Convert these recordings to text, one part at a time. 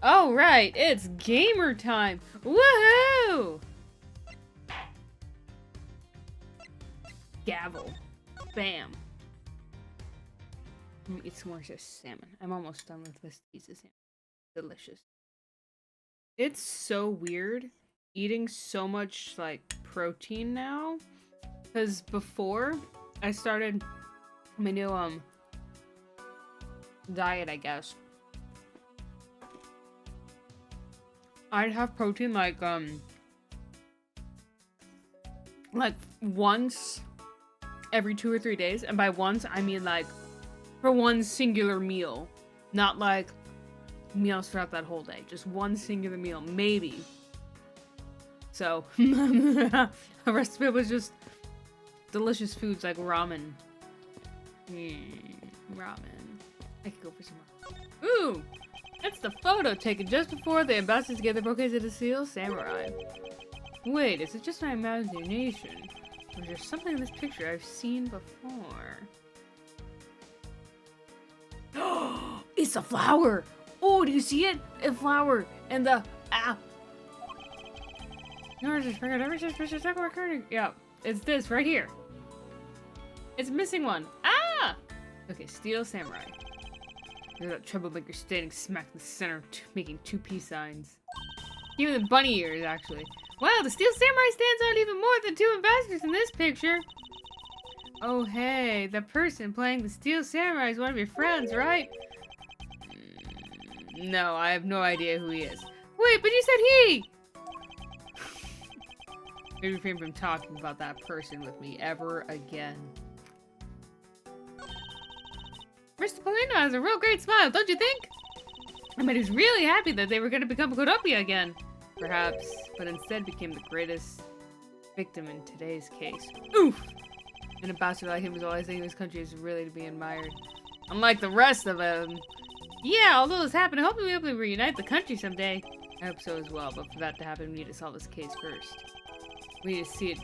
Oh, right, it's gamer time! Woohoo! Gavel. Bam. I'm gonna eat some more just salmon. I'm almost done with this piece of salmon. Delicious. It's so weird eating so much, like, protein now. Because before I started my new, diet, I guess, I'd have protein, like once every 2 or 3 days. And by once, I mean, like, for one singular meal. Not, like, meals throughout that whole day. Just one singular meal, maybe. So, the rest of it was just delicious foods like ramen. Ramen. I could go for some ramen. Ooh! That's the photo taken just before the ambassadors gave their bouquets to the Steel Samurai. Wait, is it just my imagination? Or is there something in this picture I've seen before? It's a flower! Oh, do you see it? A flower! And the... Ah! Yeah, it's this right here. It's missing one. Ah! Okay, Steel Samurai. There's that troublemaker standing smack in the center, making 2 peace signs. Even the bunny ears, actually. Wow, the Steel Samurai stands out even more than 2 ambassadors in this picture. Oh, hey, the person playing the Steel Samurai is one of your friends, right? No, I have no idea who he is. Wait, but you said he! Maybe refrain from talking about that person with me ever again. Mr. Polino has a real great smile, don't you think? I bet he's really happy that they were going to become Kodopia again. Perhaps, but instead became the greatest victim in today's case. Oof! An ambassador like him is always thinking his country is really to be admired. Unlike the rest of them. Yeah, although this happened, I hope we'll be able to reunite the country someday. I hope so as well, but for that to happen, we need to solve this case first. We need to see it.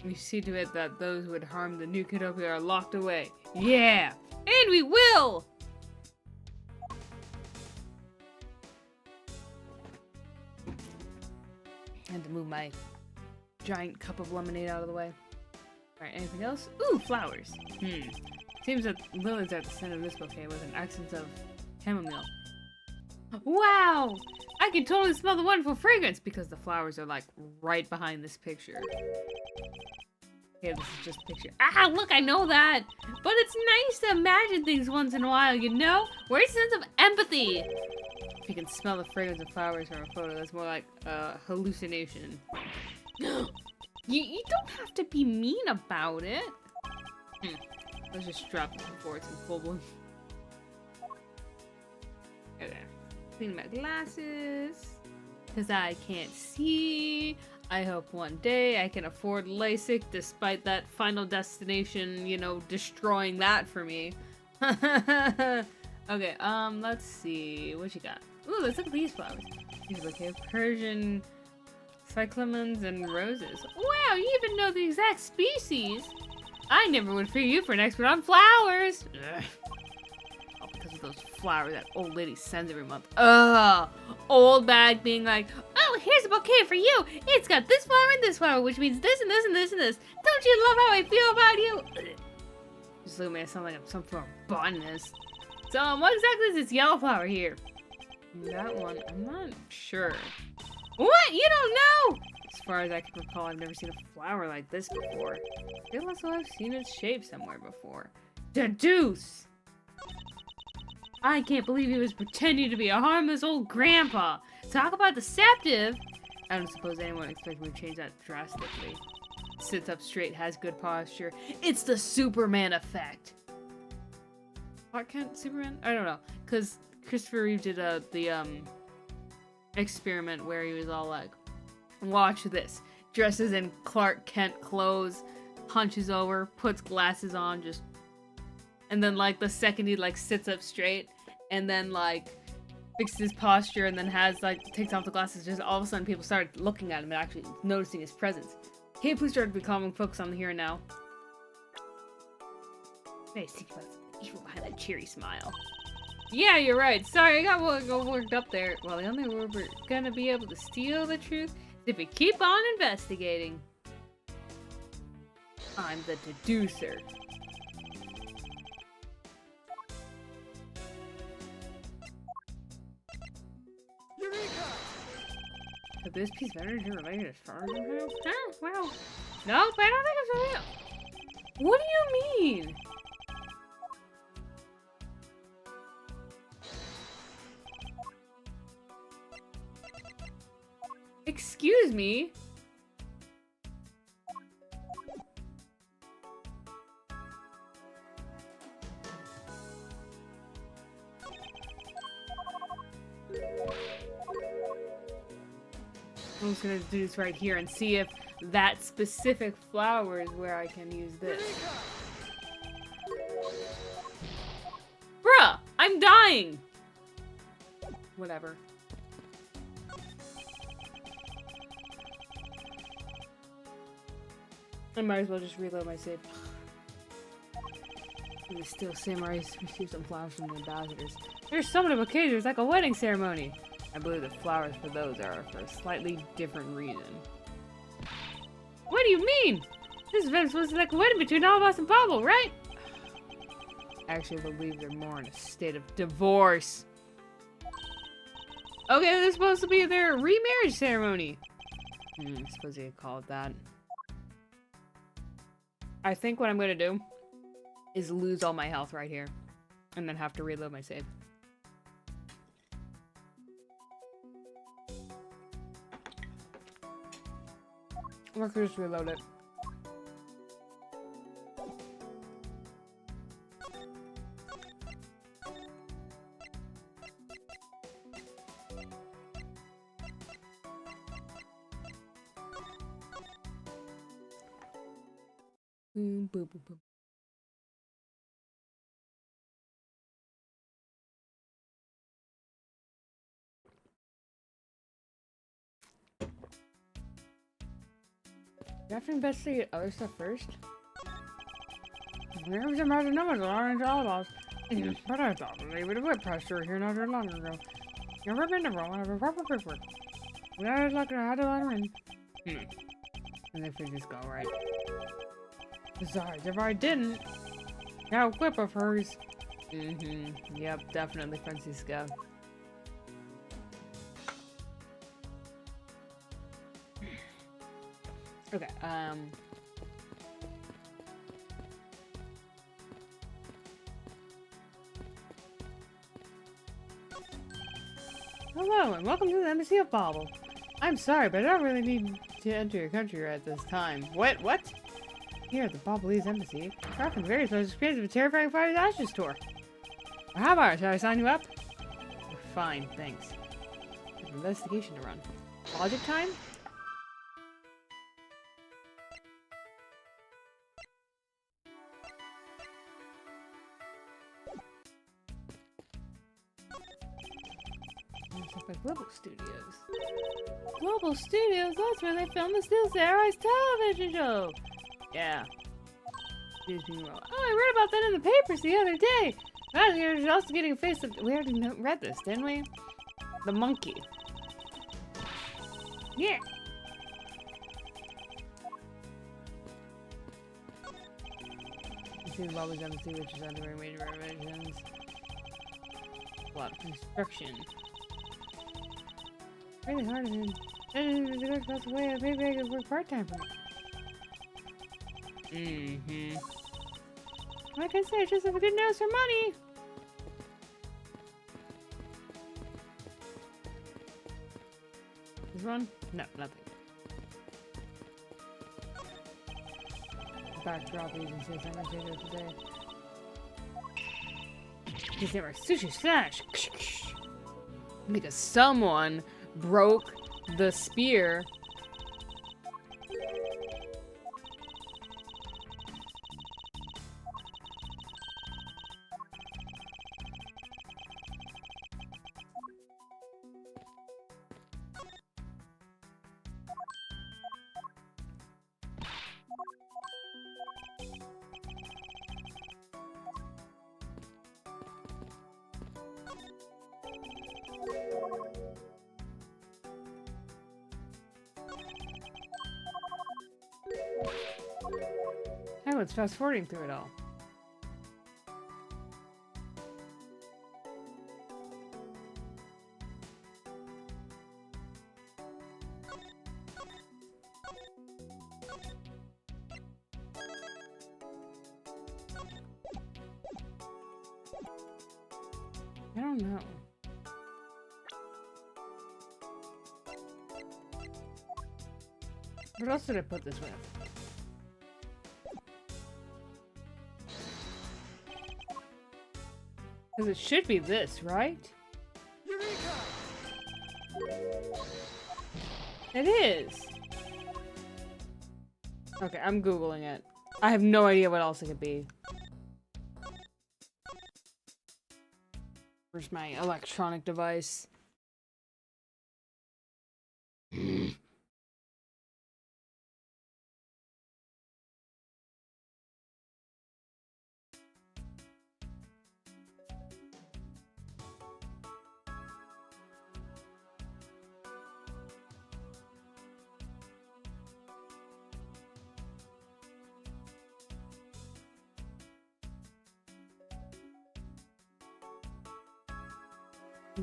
We see to it that those who would harm the new Kodopia are locked away. Yeah! And we will! I had to move my giant cup of lemonade out of the way. Alright, anything else? Ooh, flowers! Seems that lilies are at the center of this bouquet with an accent of chamomile. Wow! I can totally smell the wonderful fragrance because the flowers are, like, right behind this picture. Yeah, this is just a picture. Ah, look, I know that! But it's nice to imagine things once in a while, you know? Where's a sense of empathy? If you can smell the fragrance of flowers from a photo, that's more like a hallucination. You don't have to be mean about it. Let's just drop this before it's in full bloom. Okay. Clean my glasses. Because I can't see. I hope one day I can afford LASIK despite that Final Destination, you know, destroying that for me. Okay, let's see. What you got? Ooh, let's look at these flowers. These are okay. Persian cyclamens and roses. Wow, you even know the exact species. I never would figure you for an expert on flowers. Ugh. All because of those flowers that old lady sends every month. Ugh. Old bag being like, oh, here's a bouquet for you. It's got this flower and this flower, which means this and this and this and this. Don't you love how I feel about you? Ugh. Just look at me, I sound like I'm some form of botanist. So, what exactly is this yellow flower here? That one, I'm not sure. What? You don't know? As far as I can recall, I've never seen a flower like this before. I feel as though I've seen its shape somewhere before. The deuce! I can't believe he was pretending to be a harmless old grandpa. Talk about deceptive! I don't suppose anyone expected me to change that drastically. Sits up straight, has good posture. It's the Superman effect! Clark Kent Superman? I don't know. Because Christopher Reeve did the experiment where he was all like, watch this. Dresses in Clark Kent clothes, hunches over, puts glasses on, just... And then, like, the second he, like, sits up straight, and then, like, fixes his posture, and then has, like, takes off the glasses, just all of a sudden people started looking at him and actually noticing his presence. Hey, please try to be calm and focus on the here and now. Hey, see what's evil behind that cheery smile. Yeah, you're right. Sorry, I got worked up there. Well, the only way we're gonna be able to steal the truth is if we keep on investigating. I'm the deducer. Could this piece of energy related as far as I know? Huh? Well, nope, I don't think it's real. What do you mean? Excuse me? I'm just gonna do this right here and see if that specific flower is where I can use this. Bruh! I'm dying! Whatever. I might as well just reload my save. The still samurais receive some flowers from the ambassadors. There's so many bouquets, there's like a wedding ceremony. I believe the flowers for those are for a slightly different reason. What do you mean? This event's supposed to be like a wedding between all of us and Pablo, right? I actually believe they're more in a state of divorce. Okay, they're supposed to be their remarriage ceremony. I suppose you could call it that. I think what I'm gonna do is lose all my health right here. And then have to reload my save. Or could just reload it. Boom, boom, boom, boom. You have to investigate other stuff first. There's a massive numbers of orange olives. But I thought they would have went past her here not very long ago. Never been to wrong, I have a proper paperwork. We always lucky I had to let her in. And if we just go right. Besides, if I didn't, that whip of hers. Yep, definitely Francisco. Okay, hello, and welcome to the Embassy of Bauble. I'm sorry, but I don't really need to enter your country at this time. What? Here at the Bauble's Embassy, we're offering various most experiences of a terrifying fire's ashes tour. Well, how about it? Shall I sign you up? Fine, thanks. I have an investigation to run. Project time? Stuff like Global Studios. Global Studios? That's where they filmed the Steel Sarai's television show! Yeah. Oh, I read about that in the papers the other day! You're also getting a face of... We already read this, didn't we? The monkey. Yeah! You see the Bobby's Embassy, which is undergoing major renovations. A lot of construction. Really hard of him. And if the guy passed away, maybe I could work part-time for him. Like I said, I just have a good nose for money. This one? No, nothing. Backdrop even says I'm gonna take it today. These are sushi slash. Because someone broke the spear. it's fast forwarding through it all. I don't know. What else did I put this with? Because it should be this, right? Eureka! It is! Okay, I'm Googling it. I have no idea what else it could be. Where's my electronic device?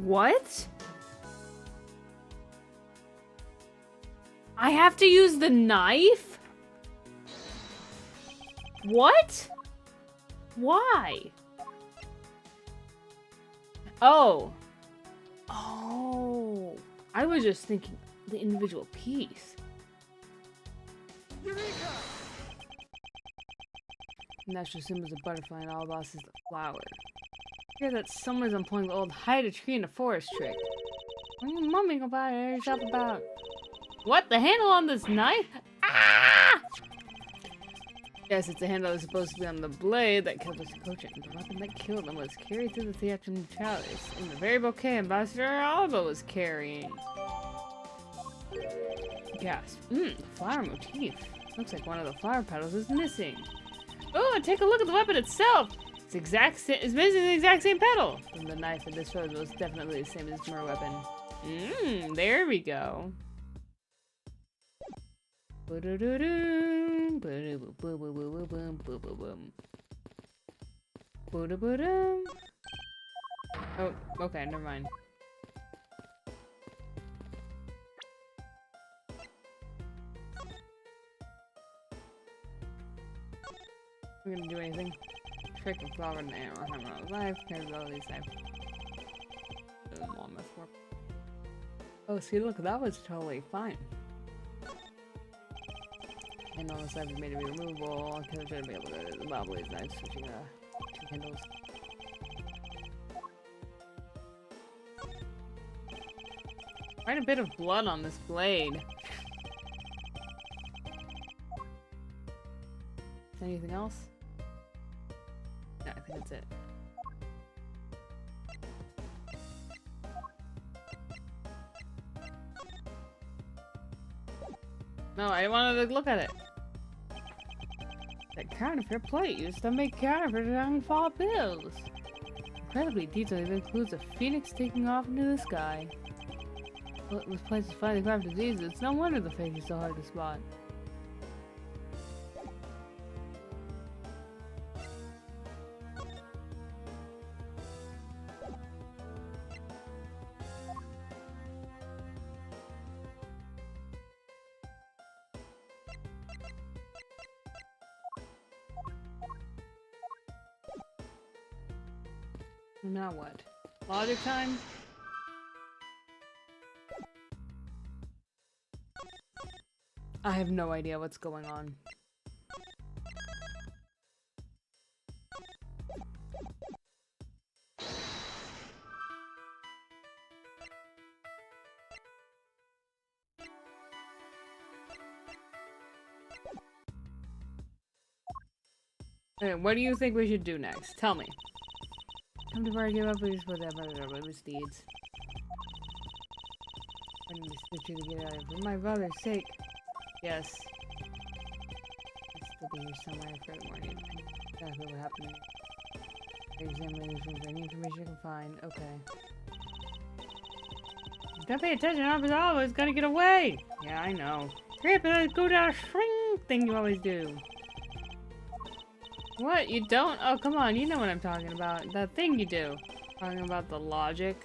What? I have to use the knife? What? Why? Oh. Oh. I was just thinking the individual piece. Eureka! Natural symbols of butterfly and all boss is the flower. I hear that someone's employing the old hide a tree in a forest trick. What are you mumbling about yourself about? What? The handle on this knife? Ah! Yes, it's the handle that's supposed to be on the blade that killed Mr. Cochin. The weapon that killed him was carried through the theater neutralis in the very bouquet Ambassador Alba was carrying. Gasp. The flower motif. Looks like one of the flower petals is missing. Oh, take a look at the weapon itself! It's missing the exact same petal! From the knife in this photo is definitely the same as the murder weapon. There we go. Oh, okay, never mind. We're gonna do anything. Trick of flower and arrow hammer on life, capabilities life. Oh, see, look, that was totally fine. And on the side we made it be removable. I could have been able to. The wobbly is nice, switching two handles. Quite a bit of blood on this blade. Anything else? No, I think that's it. No, I wanted to look at it. That counterfeit plate used to make counterfeit downfall bills. Incredibly detailed, it includes a phoenix taking off into the sky. Well, this place is fighting crime diseases. It's no wonder the fake is so hard to spot. Now what? Logic time? I have no idea what's going on. Okay, what do you think we should do next? Tell me. Come to where I give up, we just put that by misdeeds. I need to stitch you to get out of here. For my brother's sake. Yes. I'll still be here somewhere for the morning. Exactly what happened. Examination for any information you can find. Okay. Don't pay attention, Officer Alva is gonna get away! Yeah, I know. Hurry up and go down a string thing you always do. What? You don't? Oh, come on. You know what I'm talking about. That thing you do. Talking about the logic.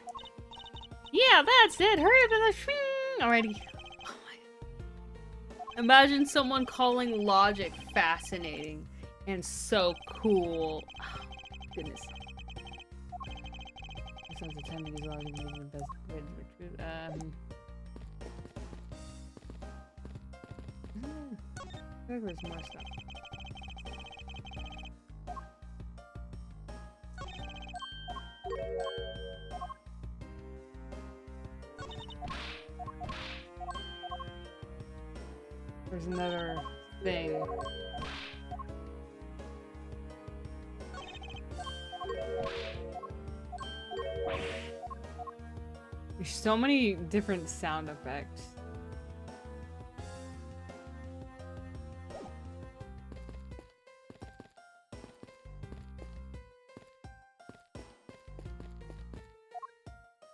Yeah, that's it. Hurry up to the swing already. Oh my. Imagine someone calling logic fascinating and so cool. Oh, goodness. Sense of time to use logic is the best way to recruit. I feel like there's more stuff. There's another thing. There's so many different sound effects.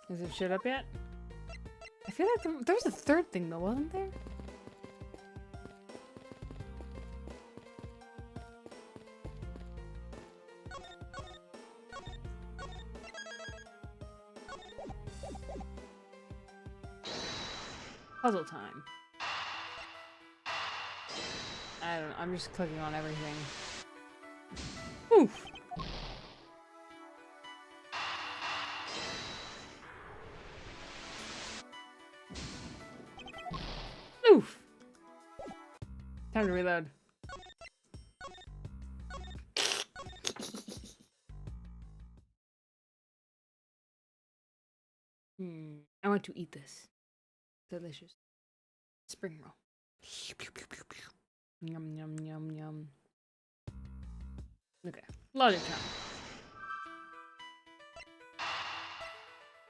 Is it shut up yet? I feel like there's a third thing though, wasn't there? Puzzle time. I don't know, I'm just clicking on everything. Oof. Oof. Time to reload. I want to eat this. Delicious. Spring roll. Yum, yum, yum, yum. Okay. Logic time.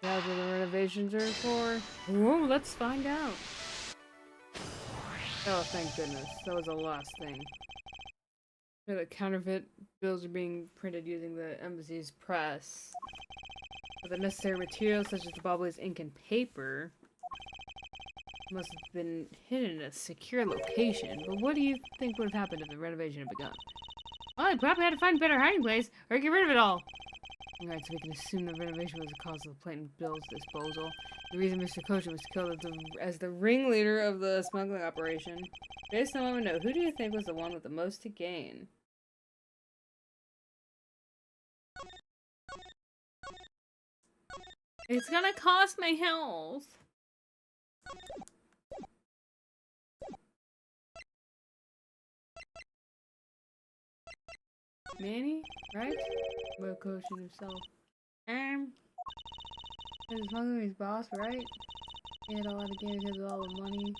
That's what the renovations are for? Whoa, let's find out. Oh, thank goodness. That was the last thing. The counterfeit bills are being printed using the embassy's press. But the necessary materials, such as the Bobbly's ink and paper, must have been hidden in a secure location. But what do you think would have happened if the renovation had begun? Well, I probably had to find a better hiding place, or get rid of it all. Alright, so we can assume the renovation was the cause of the Platinum Bill's disposal. The reason Mr. Kosher was killed as the ringleader of the smuggling operation. Based on what we know, who do you think was the one with the most to gain? It's gonna cost my health. Manny, right? Will Kosher himself. His smuggler's boss, right? He had a lot of gain because of all the money.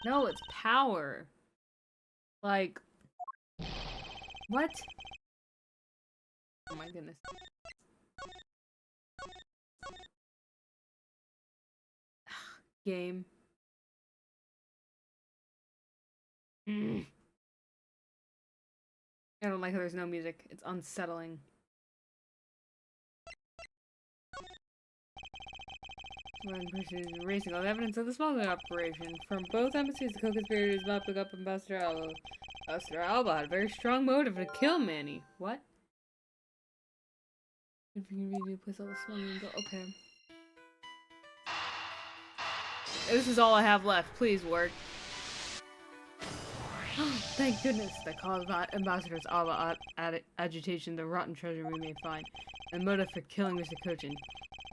No, it's power. Like, what? Oh my goodness. Game. I don't like how there's no music. It's unsettling. One person is erasing all the evidence of the smuggling operation. From both embassies, the co-conspirators mopping up Ambassador Alba. Ambassador Alba had a very strong motive to kill Manny. What? If you can replace all the smuggling, okay. This is all I have left. Please work. Thank goodness that caused Ambassador's Alba agitation. The rotten treasure we may find. The motive for killing Mr. Cochin.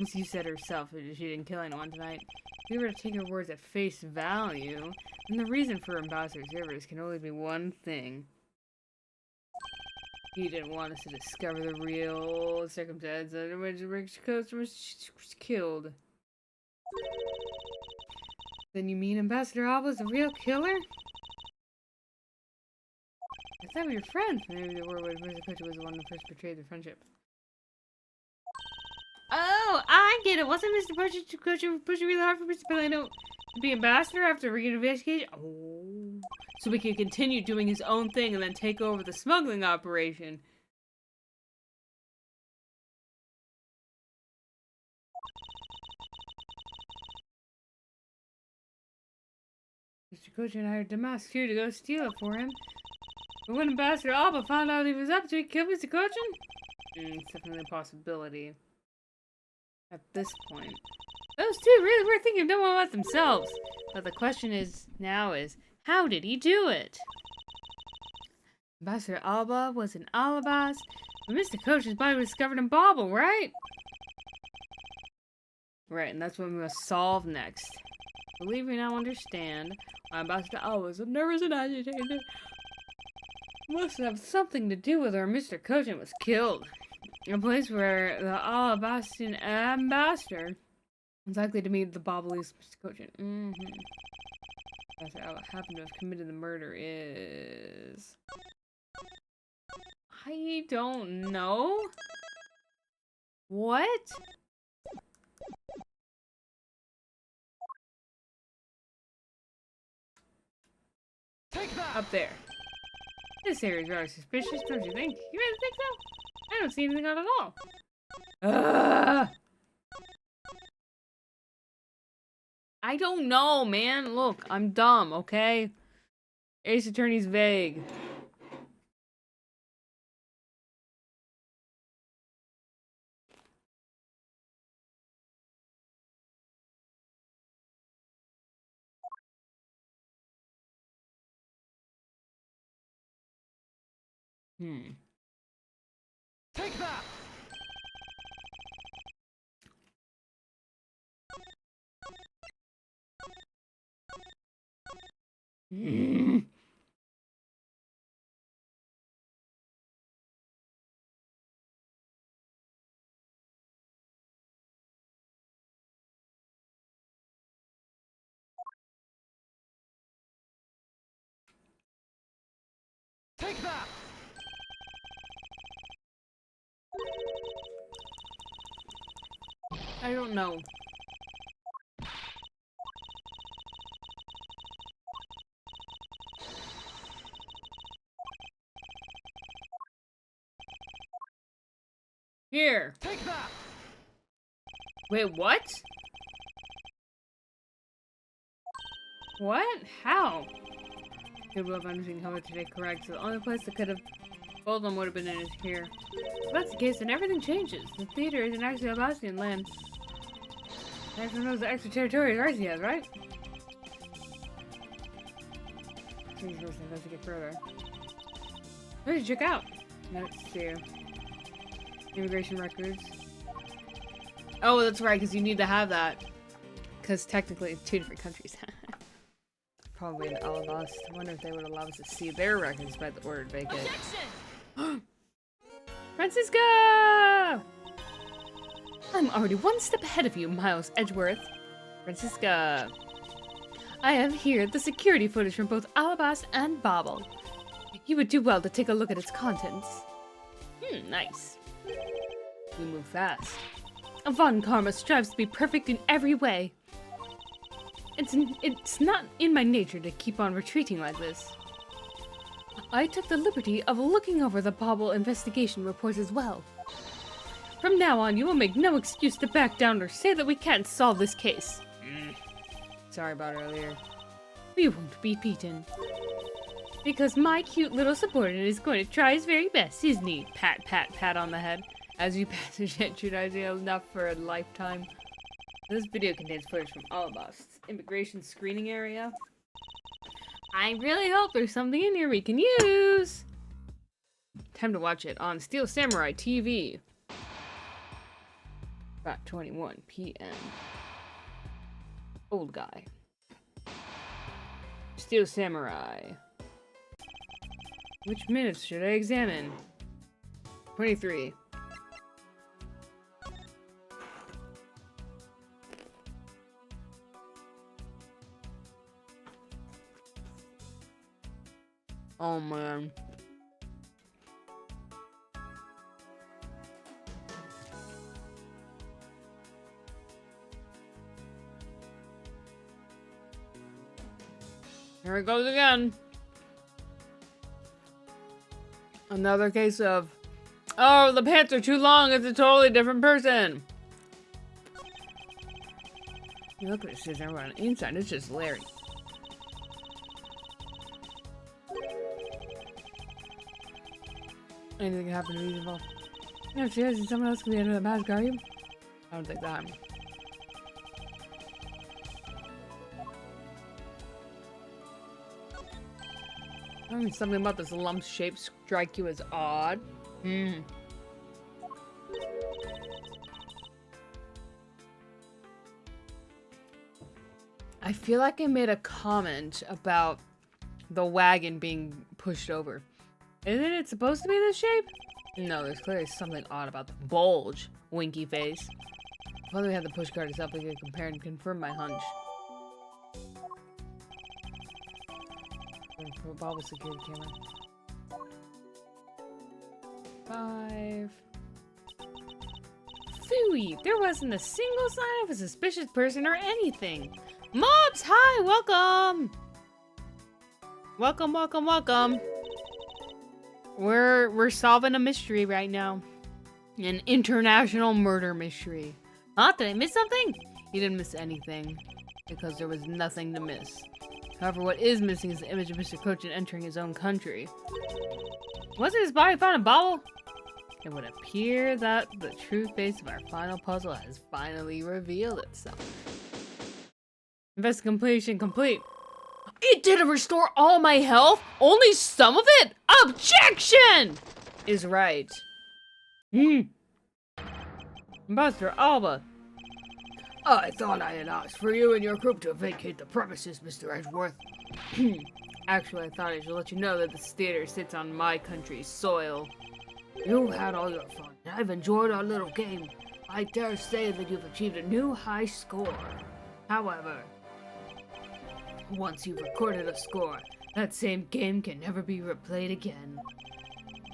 As you said herself, she didn't kill anyone tonight. If we were to take her words at face value, then the reason for Ambassador's errors can only be one thing. He didn't want us to discover the real circumstance under which Mr. Cochin was killed. Then you mean Ambassador Alba's the real killer? I thought we were friends. Maybe the word was Mr. Cochin was the one who first betrayed the friendship. Oh, I get it. Wasn't Mr. Cochin pushing really hard for Mr. Peleno to be ambassador after reinvestigation? Oh. So we can continue doing his own thing and then take over the smuggling operation. Mr. Cochin hired Damask here to go steal it for him. But when Ambassador Alba found out he was up to it, killed Mr. Cochin? It's definitely a possibility. At this point. Those two really were thinking of no one about themselves. But the question is, how did he do it? Ambassador Alba was in Alabas, but Mr. Cochin's body was discovered in Bauble, right? Right, and that's what we must solve next. I believe we now understand why Ambassador Alba was so nervous and agitated. Must have something to do with where Mr. Cochin was killed. A place where the Alabastian ambassador is likely to meet the Baublese Mr. Cochin. Ambassador Alba happened to have committed the murder is... I don't know. What? Take that! Up there. This area is rather suspicious, don't you think? You really think so? I don't see anything on it at all. I don't know, man. Look, I'm dumb, okay? Ace Attorney's vague. Take that! Take that! I don't know. Here. Take that! Wait, what? What? How? Capable of understanding how much today correct, so the only place that could have told them would have been in here. If that's the case, then everything changes. The theater isn't actually Alabastian land. Everyone knows the extraterritorial rights he has, right? Please let's investigate further. What did you check out? Let's see. Immigration records. Oh, that's right, because you need to have that. Because technically it's two different countries. Probably in Alabas. I wonder if they would allow us to see their records by the ordered vacate. Francisca! I'm already one step ahead of you, Miles Edgeworth. Francisca. I have here the security footage from both Alabas and Bauble. You would do well to take a look at its contents. Nice. We move fast. Von Karma strives to be perfect in every way. It's not in my nature to keep on retreating like this. I took the liberty of looking over the Bauble investigation reports as well. From now on, you will make no excuse to back down or say that we can't solve this case. Sorry about earlier. We won't be beaten. Because my cute little subordinate is going to try his very best, isn't he? Pat, pat, pat on the head. As you pass patronize enough for a lifetime. This video contains footage from Alabas' immigration screening area. I really hope there's something in here we can use. Time to watch it on Steel Samurai TV. About 21 p.m. Old guy. Steel Samurai. Which minutes should I examine? 23. Oh man. Here it goes again. Another case of, oh, the pants are too long, it's a totally different person. You look at it, says everyone on the inside, it's just Larry. Anything can happen to these involved. No, she has someone else can be under the mask, are you? I don't think that. I mean, something about this lump shape strike you as odd. Hmm. I feel like I made a comment about the wagon being pushed over. Isn't it supposed to be this shape? No, there's clearly something odd about the bulge. Winky face. If only we had the push cart itself, we could compare and confirm my hunch. Bob was security camera. 5. Phooey! There wasn't a single sign of a suspicious person or anything. Mobs, hi, welcome! Welcome, welcome, welcome. We're solving a mystery right now. An international murder mystery. Huh? Did I miss something? You didn't miss anything. Because there was nothing to miss. However, what is missing is the image of Mr. Cochin entering his own country. Wasn't his body found in a bottle? It would appear that the true face of our final puzzle has finally revealed itself. Investigation complete. It didn't restore all my health? Only some of it? Objection! Is right. Buster Alba. I thought I had asked for you and your group to vacate the premises, Mr. Edgeworth. Actually, I thought I should let you know that this theater sits on my country's soil. You had all your fun. I've enjoyed our little game. I dare say that you've achieved a new high score. However, once you've recorded a score, that same game can never be replayed again.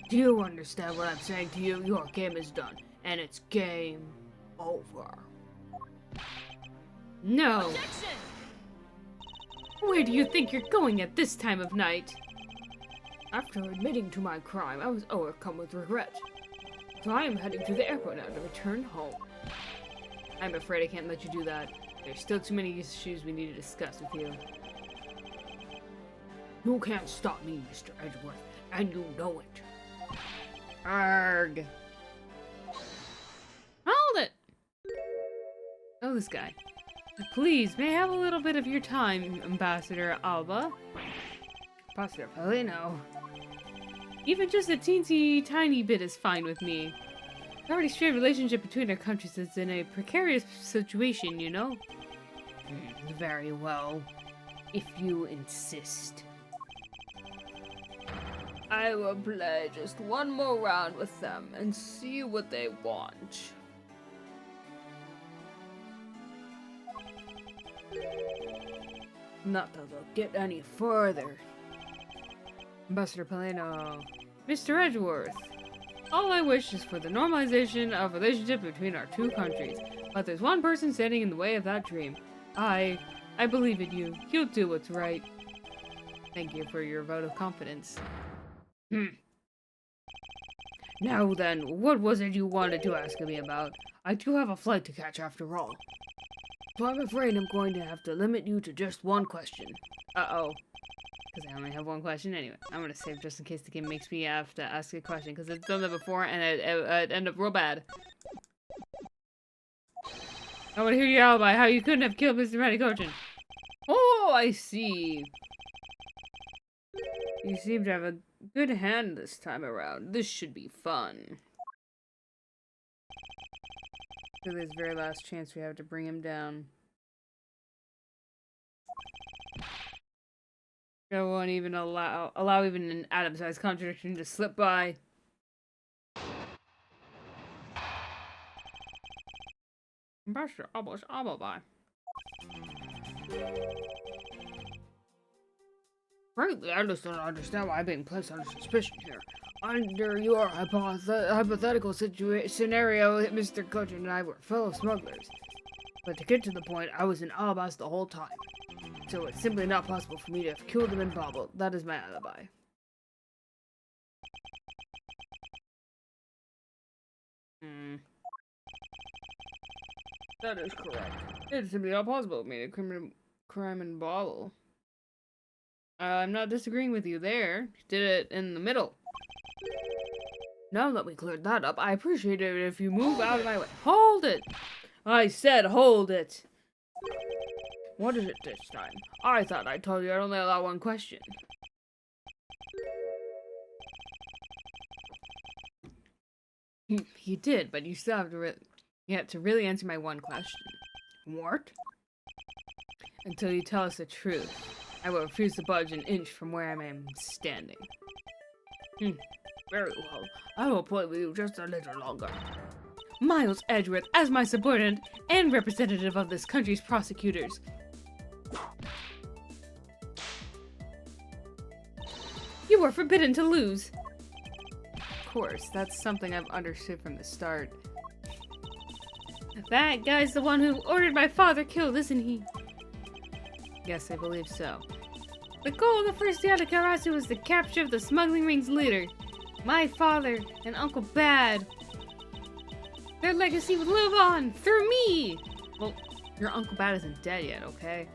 Do you understand what I'm saying to you? Your game is done, and it's game over. No. Objection! Where do you think you're going at this time of night? After admitting to my crime, I was overcome with regret. So I am heading to the airport now to return home. I'm afraid I can't let you do that. There's still too many issues we need to discuss with you. You can't stop me, Mr. Edgeworth, and you know it. Arg. Hold it! Oh, this guy. Please, may I have a little bit of your time, Ambassador Alba? Ambassador Pelino. Even just a teensy tiny bit is fine with me. The already strained relationship between our countries is in a precarious situation, you know? Very well. If you insist. I will play just one more round with them and see what they want. Not that they'll get any further. Ambassador Pelino. Mr. Edgeworth. All I wish is for the normalization of relationship between our two countries. But there's one person standing in the way of that dream. I believe in you. You'll do what's right. Thank you for your vote of confidence. Now then, what was it you wanted to ask me about? I do have a flight to catch after all. So I'm afraid I'm going to have to limit you to just one question. Uh-oh. Because I only have one question anyway. I'm going to save just in case the game makes me have to ask a question. Because it's done that before and it ended up real bad. I want to hear your alibi. How you couldn't have killed Mr. Medicochin. Oh, I see. You seem to have a good hand this time around. This should be fun. To this very last chance we have to bring him down. I won't even allow even an atom-sized contradiction to slip by. Ambassador almost by. Frankly, I just don't understand why I'm being placed under suspicion here. Under your hypothetical scenario, Mr. Cochin and I were fellow smugglers. But to get to the point, I was in Alabas the whole time. So it's simply not possible for me to have killed him in Bobble. That is my alibi. That is correct. It's simply not possible for me to commit crime in Bobble. I'm not disagreeing with you there. You did it in the middle. Now that we cleared that up, I appreciate it if you move out of my way. Hold it! I said hold it! What is it this time? I thought I told you I'd only allow one question. You did, but you still have to really answer my one question. What? Until you tell us the truth, I will refuse to budge an inch from where I am standing. Very well. I will play with you just a little longer. Miles Edgeworth, as my subordinate and representative of this country's prosecutors. You are forbidden to lose. Of course, that's something I've understood from the start. That guy's the one who ordered my father killed, isn't he? Yes, I believe so. The goal of the first Yadakarasu was the capture of the smuggling ring's leader, my father and Uncle Bad. Their legacy would live on through me. Well, your Uncle Bad isn't dead yet, okay?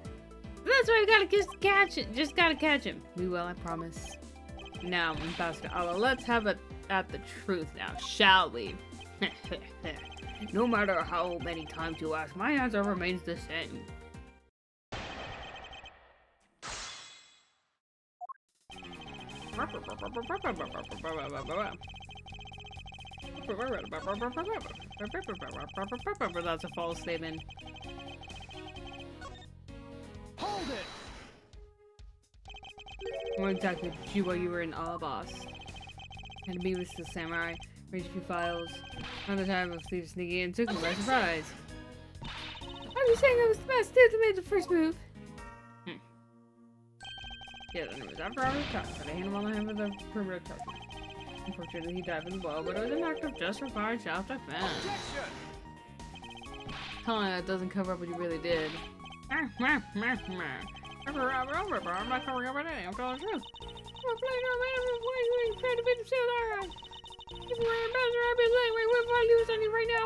That's why we gotta just catch it. Just gotta catch him. We will, I promise. Now, Ambassador Allah, let's have it at the truth now, shall we? No matter how many times you ask, my answer remains the same. That's a false statement. Hold it! What exactly did you while you were in Alabas? And me with the samurai, raised a few files. Another time of thieves sneaking in took me by surprise. Are you saying I was the best dude that made the first move? Yeah, then it was after I was caught, but I hit him on the head with a perimeter cover. Unfortunately, he died from the blow, but it was an act of justified self-defense. Telling that doesn't cover up what you really did. I'm not covering up anything, I'm telling the truth. We're playing on man, why you ain't trying to beat the seal alright? If you were an ambassador, I'd be late, wait, what if I lose on you right now?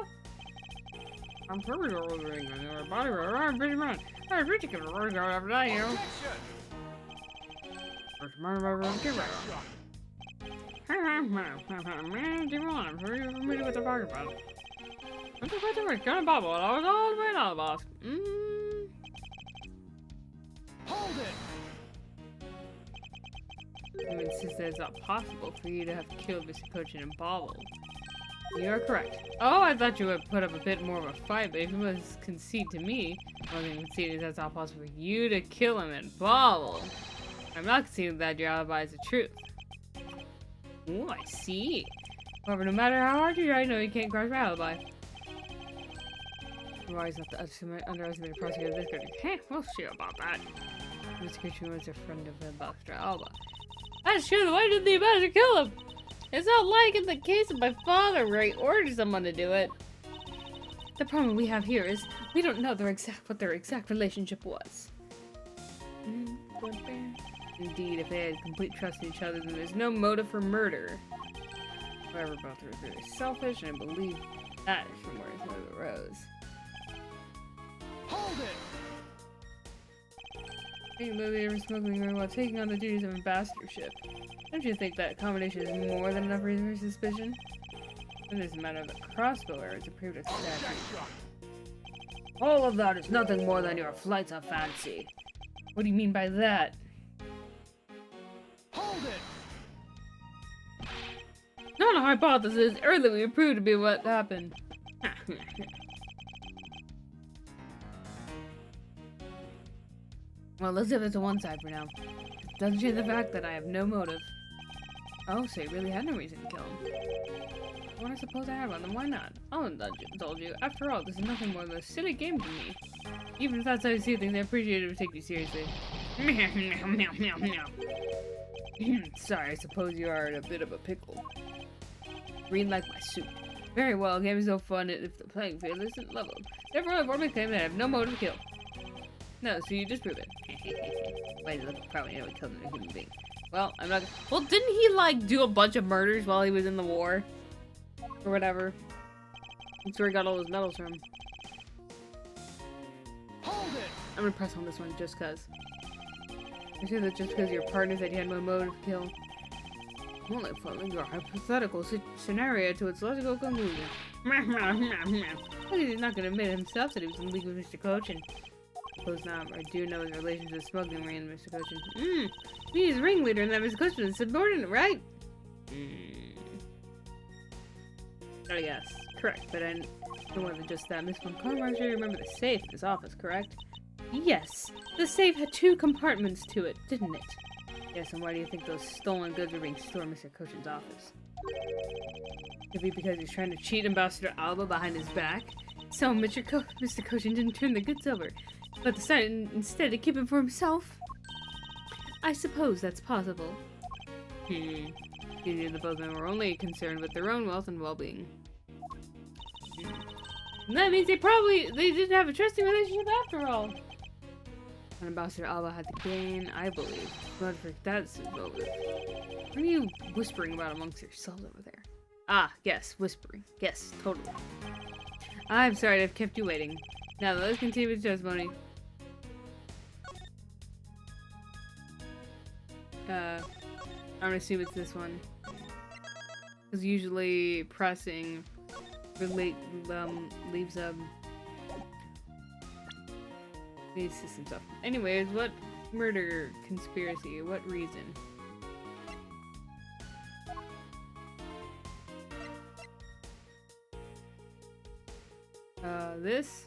I'm pretty sure we're doing it, your body, I'm pretty much. I'm pretty good at running out after that, you know? Man, do you want? I'm sure you're familiar with the target battle. I'm just about to reach on a bubble, and I was all the way out of the boss. Hold it! You insist that it's not possible for you to have killed Mr. Cochin and Bobble. You are correct. Oh, I thought you would put up a bit more of a fight, but if you must concede to me, one thing concede is that it's not possible for you to kill him and Bobble. I'm not conceding that your alibi is the truth. Oh, I see. However, no matter how hard you try, no, you can't cross my alibi. I'm always not to underestimate the prosecutor of this country. Hey, we'll see about that. Mr. Cochin was a friend of Ambassador Alba. That's true, why did the ambassador kill him? It's not like in the case of my father where he ordered someone to do it. The problem we have here is we don't know what their exact relationship was. Indeed, if they had complete trust in each other, then there's no motive for murder. However, both were very selfish, and I believe that is from where his motive arose. Hold it! Taking Lily over smuggling her while taking on the duties of ambassadorship. Don't you think that combination is more than enough reason for suspicion? It is a matter of the crossbow errors approved as statute. All of that is nothing more than your flights of fancy. What do you mean by that? Hold it! Not a hypothesis, earlier we proved to be what happened. Well, let's leave it to one side for now. Doesn't change the fact that I have no motive. Oh, so you really had no reason to kill him. Well, I suppose I have one, then why not? I'll indulge you. After all, this is nothing more than a silly game to me. Even if that's how you see things, I appreciate it if you take me seriously. Sorry, I suppose you are in a bit of a pickle. Green like my suit. Very well, game is no fun if the playing field isn't leveled. Therefore, I formally claim that I have no motive to kill. No, so you disprove it. Wait, look, probably never killed a human being. Well, I'm not. Well, didn't he like do a bunch of murders while he was in the war, or whatever? That's where he got all those medals from. Hold it! I'm gonna press on this one just cause. You say that just because your partner said you had no motive to kill. only following your hypothetical scenario to its logical conclusion. He's not going to admit himself that he was in league with Mr. Coach, and suppose not. I do know his relations with smuggling ring and Mr. Coach. He's ringleader and that Mr. Coach is subordinate, right? Oh yes, correct. But I don't want to just that. Miss Von Conrad, you remember the safe in his office, correct? Yes, the safe had 2 compartments to it, didn't it? Yes, and why do you think those stolen goods are being stored in Mr. Cochin's office? Could be because he's trying to cheat Ambassador Alba behind his back. So Mr. Cochin didn't turn the goods over, but decided instead to keep them for himself. I suppose that's possible. You knew the both men were only concerned with their own wealth and well-being. And that means they didn't have a trusting relationship after all. And Ambassador Alba had to gain, I believe. But for that's motive. What are you whispering about amongst yourselves over there? Ah, yes, whispering. Yes, totally. I'm sorry to have kept you waiting. Now let's continue with testimony. I'm gonna assume it's this one. Because usually pressing leaves leads to some stuff. Anyways, what murder conspiracy? What reason? This?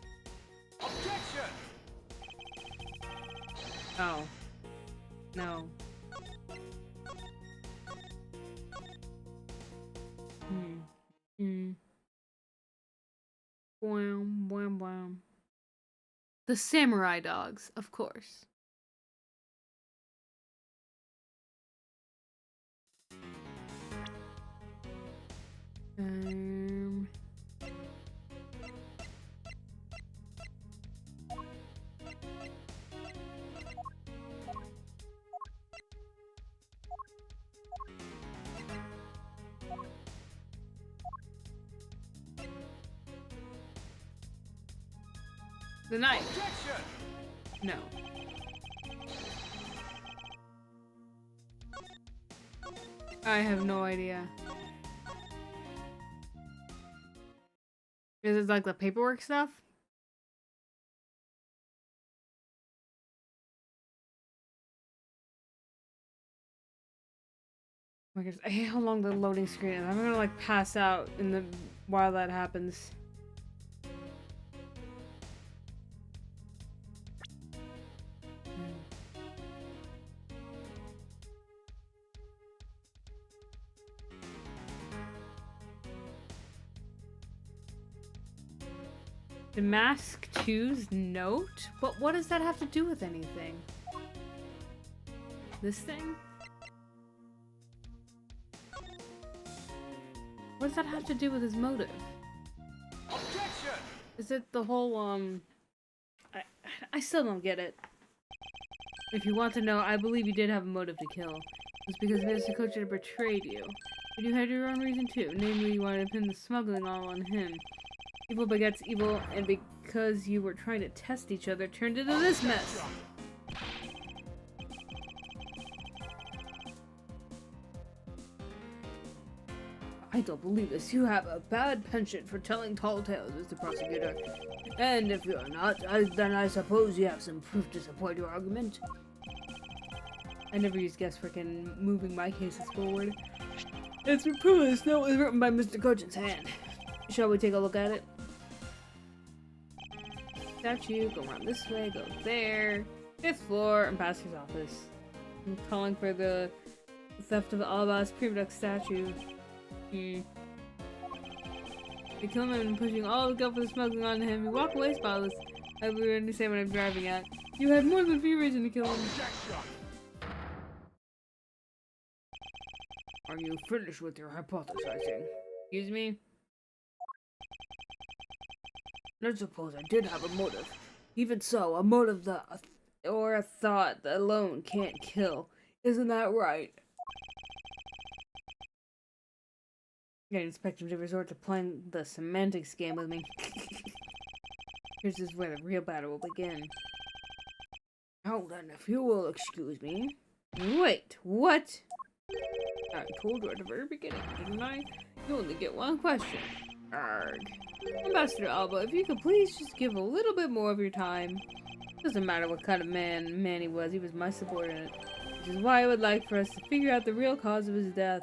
Objection! Oh. No. Wham, wham, wham. The samurai dogs, of course. The knife. Objection! No. I have no idea. Is it like the paperwork stuff? Oh my goodness, I hate how long the loading screen is. I'm gonna like pass out while that happens. The Mask 2's note? What does that have to do with anything? This thing? What does that have to do with his motive? Objection! Is it the whole, I still don't get it. If you want to know, I believe you did have a motive to kill. It's because Mr. Coach had betrayed you. But you had your own reason too. Namely, you wanted to pin the smuggling all on him. Evil begets evil, and because you were trying to test each other, turned into this mess. I don't believe this. You have a bad penchant for telling tall tales, Mr. Prosecutor. And if you're not, then I suppose you have some proof to support your argument. I never use guesswork in moving my cases forward. It's been proven this note was written by Mr. Cochin's hand. Shall we take a look at it? Statue, go around this way, go there. 5th floor, Ambassador's office. I'm calling for the theft of Alba's pre-product statue. You kill him and pushing all the guilt for the smuggling onto him. You walk away spotless. I will understand what I'm driving at. You had more than a few reasons to kill him. Are you finished with your hypothesizing? Excuse me? Let's suppose I did have a motive. Even so, a motive or a thought that alone can't kill. Isn't that right? I didn't expect him to resort to playing the semantics game with me. Here's just where the real battle will begin. Now then, if you will excuse me. Wait, what? I told you at the very beginning, didn't I? You only get one question. Arg. Ambassador Alba, if you could please just give a little bit more of your time. Doesn't matter what kind of man he was my subordinate. Which is why I would like for us to figure out the real cause of his death.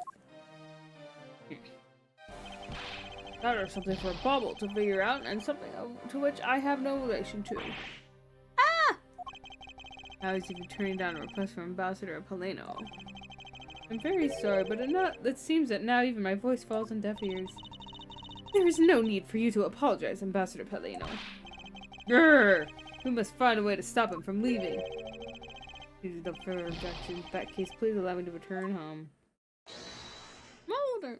That or something for a bauble to figure out, and something to which I have no relation to. Ah! How is he turning down a request from Ambassador Paleno? I'm very sorry, but it seems that now even my voice falls on deaf ears. There is no need for you to apologize, Ambassador Paleno. Grrr! We must find a way to stop him from leaving. Due to the further objections, in that case, please allow me to return home. Mulder!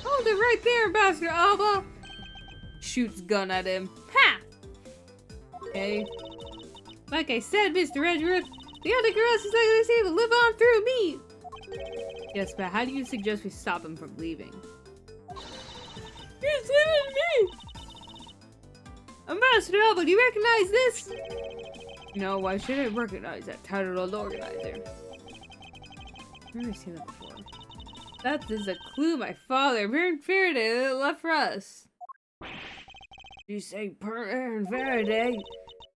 Hold it right there, Ambassador Alba! Shoots gun at him. Ha! Okay. Like I said, Mr. Edgeworth, the other girls is not gonna say to live on through me! Yes, but how do you suggest we stop him from leaving? He's leaving me! Ambassador Alba, do you recognize this? No, why should I recognize that titled old organizer? I've never seen that before. That is a clue my father, Baron Faraday, left for us. You say Baron Faraday?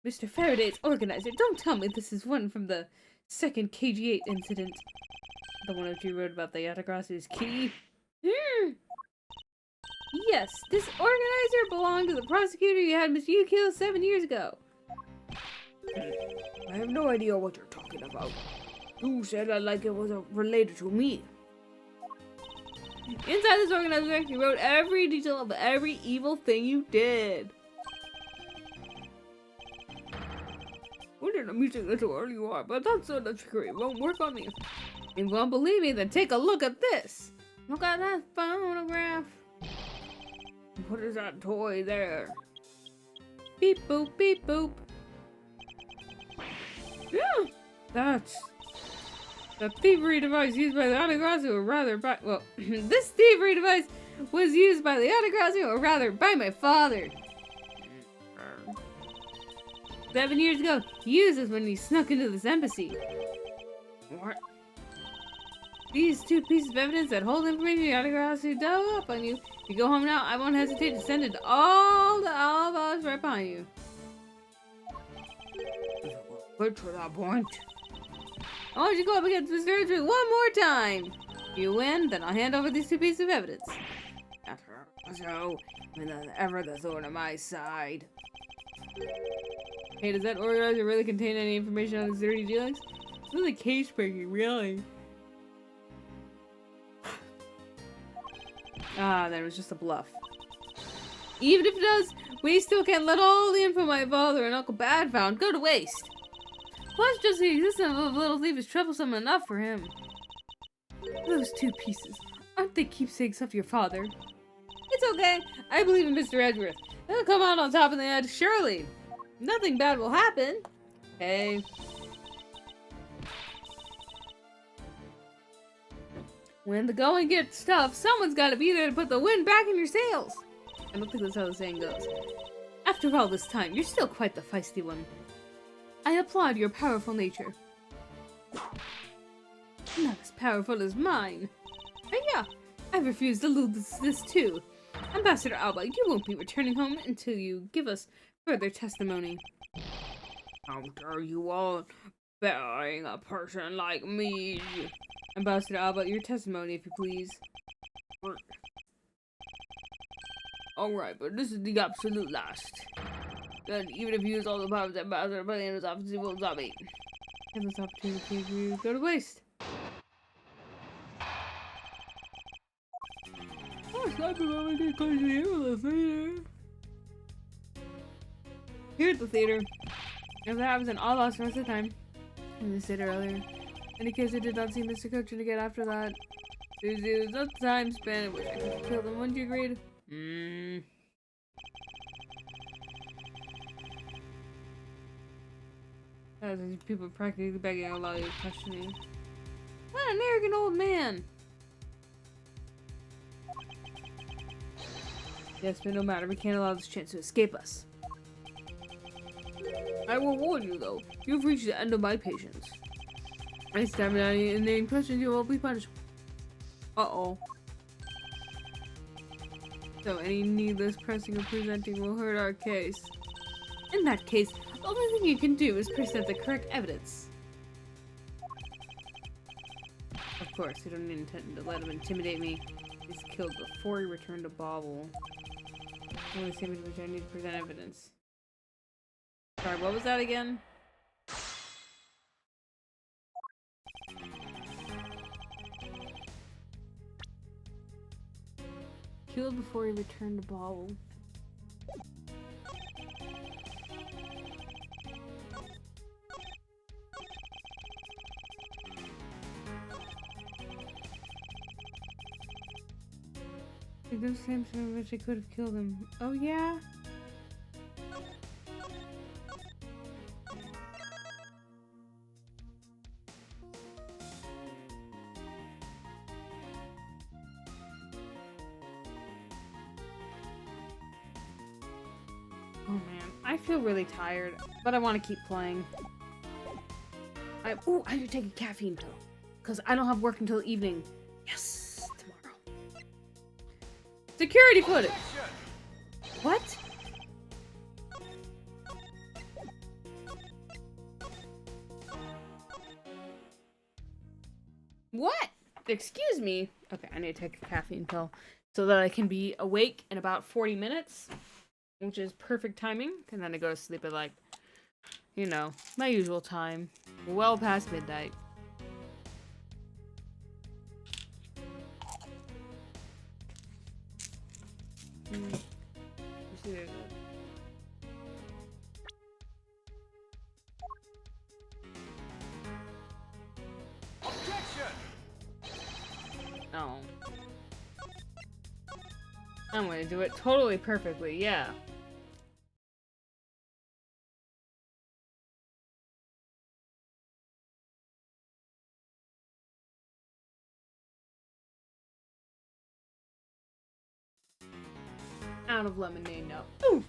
Mr. Faraday's organizer, don't tell me this is one from the second KG8 incident. The one that you wrote about the Yatagrassi's key? Yes, this organizer belonged to the prosecutor you had Miss Yu killed 7 years ago. I have no idea what you're talking about. You said that like it was related to me. Inside this organizer, he wrote every detail of every evil thing you did. What an amusing little girl you are, but that sort of trickery won't work on me. If you won't believe me, then take a look at this. Look at that photograph. What is that toy there? Beep boop, beep boop. Yeah, that's the thievery device used by the Autograssi, or rather by, well, this thievery device was used by the Autograssi, or rather by my father. 7 years ago, he used this when he snuck into this embassy. What? These two pieces of evidence that hold information the Autograssi dug up on you. If you go home now, I won't hesitate to send it to all of us right behind you. Good for that point. I want you to go up against Mr. Edgeworth one more time. If you win, then I'll hand over these two pieces of evidence. So, whenever the thorn on my side. Hey, does that organizer really contain any information on his dirty dealings? It's really cage-breaking, really. Ah, that was just a bluff. Even if it does, we still can't let all the info my father and Uncle Bad found go to waste. Plus, just the existence of a little thief is troublesome enough for him. Those two pieces, aren't they keepsakes of your father? It's okay. I believe in Mr. Edgeworth. He'll come out on top of the edge, surely. Nothing bad will happen. Hey. When the going gets tough, someone's got to be there to put the wind back in your sails. I don't think that's how the saying goes. After all this time, you're still quite the feisty one. I applaud your powerful nature. Not as powerful as mine. And yeah, I refuse to lose this too. Ambassador Alba, you won't be returning home until you give us further testimony. How dare you all burying a person like me? Ambassador Alba, your testimony, if you please. Alright, but this is the absolute last. Then, even if you use all the powers that Ambassador Paleno's office, you won't stop me. And this opportunity to go to waste. Oh, stop it, I'm gonna close the theater. Here at the theater. If that happens, then all lost the rest of the time. As I said earlier. In case I did not see Mr. Coaching again after that. There's no time span in which I could kill them. Wouldn't you agree? As people practically begging a lot of questioning. What an arrogant old man! Yes, but no matter, we can't allow this chance to escape us. I will warn you though, you've reached the end of my patience. I stab it and then question you will be punished. Uh-oh. So any needless pressing or presenting will hurt our case. In that case, the only thing you can do is present the correct evidence. Of course, you don't intend to let him intimidate me. He's killed before he returned to Bobble. Only same which I need to present evidence. Sorry, what was that again? Killed before he returned to Bobble. Those same in which I could have killed him. Oh yeah? Oh man, I feel really tired, but I want to keep playing. I need to take a caffeine pill, because I don't have work until evening. Yes! Security footage! What? What? Excuse me. Okay, I need to take a caffeine pill so that I can be awake in about 40 minutes, which is perfect timing. And then I go to sleep at like, you know, my usual time. Well past midnight. Objection! No. I'm gonna do it totally perfectly, yeah. Out of lemonade now. Ooh!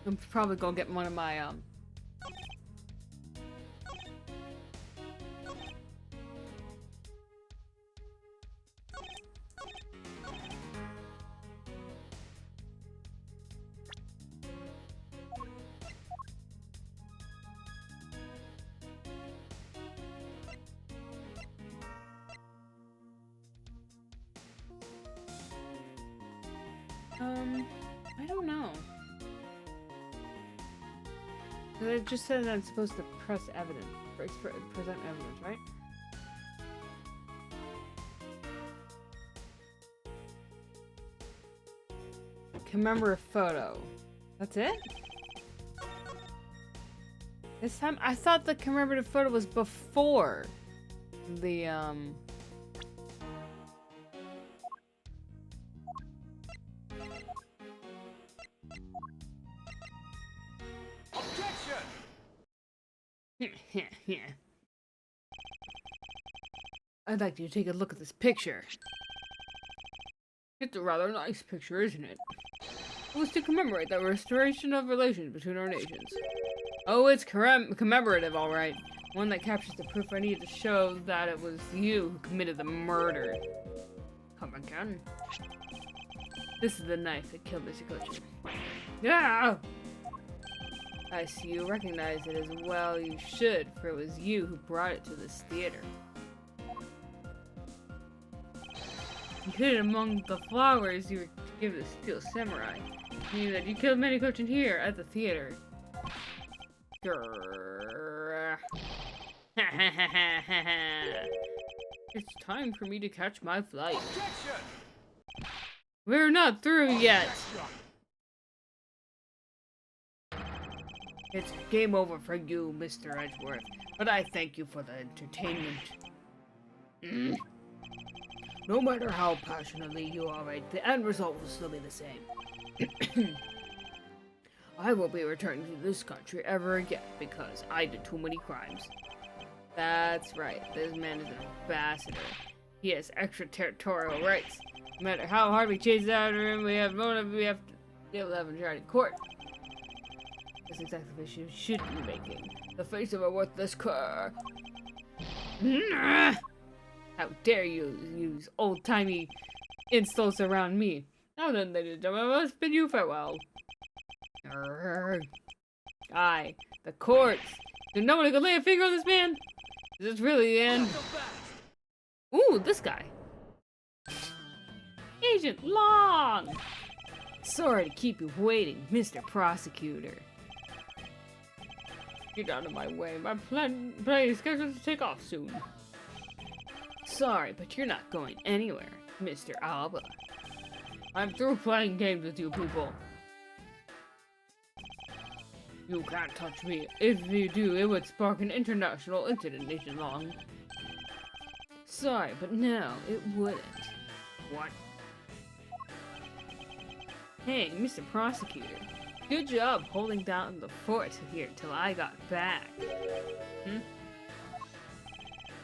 I'm probably gonna get one of my, I don't know. It just says I'm supposed to press evidence, present evidence, right? Commemorative photo. That's it? This time, I thought the commemorative photo was before the, Objection! I'd like you to take a look at this picture. It's a rather nice picture, isn't it? It was to commemorate the restoration of relations between our nations. Oh, it's commemorative, alright. One that captures the proof I need to show that it was you who committed the murder. Come again. This is the knife that killed Mr. Coach. Yeah! I see you recognize it as well you should, for it was you who brought it to this theater. You hid it among the flowers you were to give the Steel Samurai. Meaning that you killed many coach in here, at the theater. Grrr. It's time for me to catch my flight. Objection! We're not through yet! It's game over for you, Mr. Edgeworth, but I thank you for the entertainment. No matter how passionately you orate, the end result will still be the same. I won't be returning to this country ever again because I did too many crimes. That's right, this man is an ambassador. He has extraterritorial rights. No matter how hard we chase after him, we have to be able to have him tried in court. That's exactly the face you should be making. The face of a worthless cur. How dare you use old-timey insults around me? Now then, ladies and gentlemen, I must bid you farewell. Aye, the courts. Did no one can lay a finger on this man? Is this really the end? Ooh, this guy. Agent Long! Sorry to keep you waiting, Mr. Prosecutor. Get out of my way. My plane is scheduled to take off soon. Sorry, but you're not going anywhere, Mr. Alba. I'm through playing games with you people. You can't touch me. If you do, it would spark an international incident, Agent Long. Sorry, but no, it wouldn't. What? Hey, Mr. Prosecutor. Good job holding down the fort here till I got back.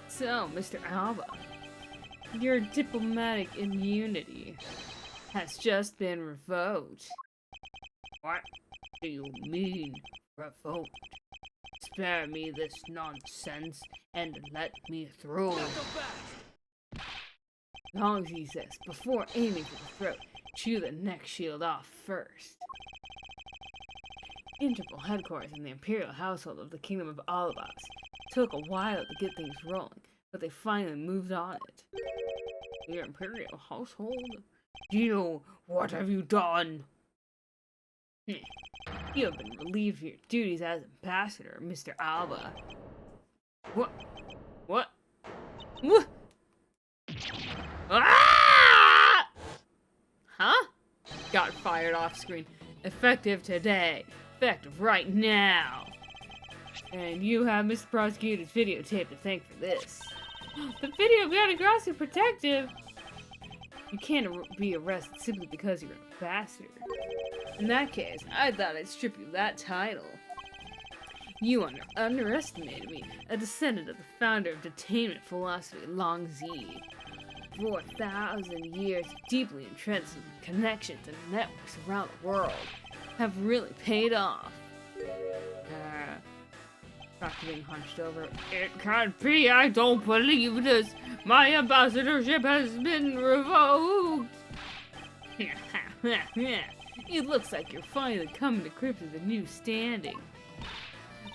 So, Mr. Alba, your diplomatic immunity has just been revoked. What do you mean, revoked? Spare me this nonsense and let me through. Long, he says, before aiming for the throat, chew the neck shield off first. Interpol headquarters in the Imperial household of the Kingdom of Alabas took a while to get things rolling, but they finally moved on it. The Imperial household? You, what have you done? You have been relieved of your duties as ambassador, Mr. Alba. What? What? What? Ah! Huh? Got fired off screen. Effective today. Effective right now. And you have Mr. Prosecutor's videotape to thank for this. The video got aggressive protective. You can't be arrested simply because you're an ambassador. In that case, I thought I'd strip you that title. You underestimated me, a descendant of the founder of detainment philosophy, Long Z. 4,000 years of deeply entrenched connections and networks around the world have really paid off. After being hunched over, it can't be, I don't believe this. My ambassadorship has been revoked. It looks like you're finally coming to grips with a new standing.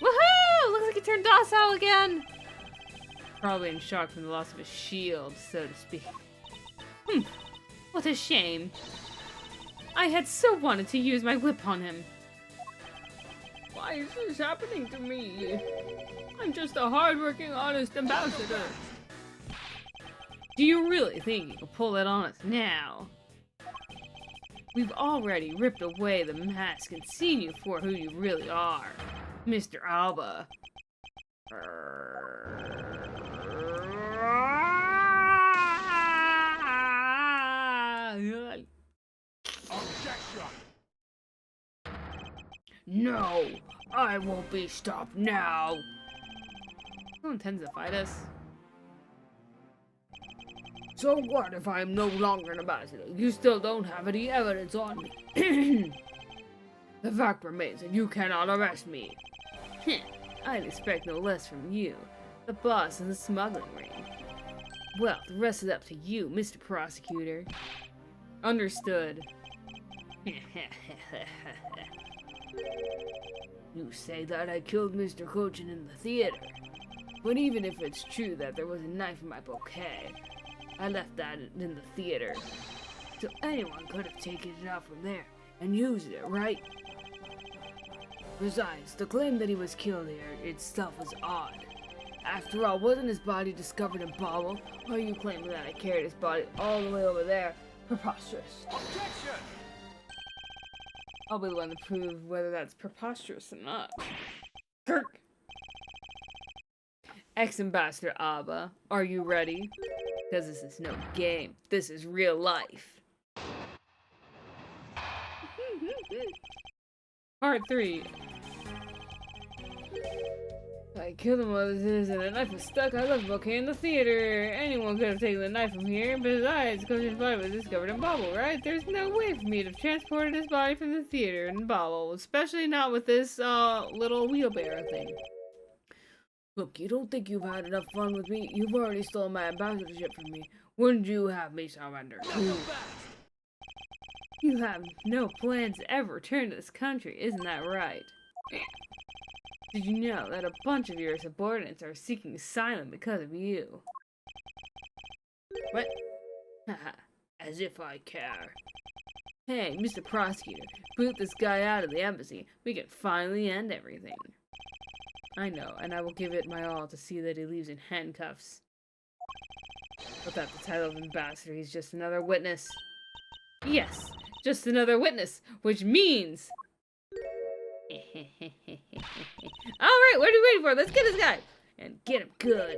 Woohoo! Looks like he turned docile again. Probably in shock from the loss of his shield, so to speak. What a shame. I had so wanted to use my whip on him. Why is this happening to me? I'm just a hardworking, honest ambassador. Do you really think you can pull it on us now? We've already ripped away the mask and seen you for who you really are, Mr. Alba. Objection! No, I won't be stopped now. Who intends to fight us? So what if I'm no longer an ambassador? You still don't have any evidence on me. The fact remains that you cannot arrest me. I'd expect no less from you, the boss in the smuggling ring. Well, the rest is up to you, Mr. Prosecutor. Understood. You say that I killed Mr. Cochin in the theater. But even if it's true that there was a knife in my bouquet, I left that in the theater. So anyone could have taken it out from there and used it, right? Besides, the claim that he was killed here itself was odd. After all, wasn't his body discovered in Bobble? Or are you claiming that I carried his body all the way over there? Preposterous. Objection! I'll be the one to prove whether that's preposterous or not. Kirk! Ex-Ambassador Alba, are you ready? Because this is no game. This is real life. Part 3. I killed him while and the knife was stuck. I left the bouquet in the theater. Anyone could have taken the knife from here. Besides, Coach's body was discovered in Bobble, right? There's no way for me to have transported his body from the theater in Bobble, especially not with this little wheelbarrow thing. Look, you don't think you've had enough fun with me? You've already stolen my ambassadorship from me. Wouldn't you have me surrender? You have no plans to ever return to this country, isn't that right? Did you know that a bunch of your subordinates are seeking asylum because of you? What? Haha, as if I care. Hey, Mr. Prosecutor, boot this guy out of the embassy. We can finally end everything. I know, and I will give it my all to see that he leaves in handcuffs. Without the title of ambassador, he's just another witness. Yes, just another witness, which means... Alright, what are we waiting for? Let's get this guy! And get him good.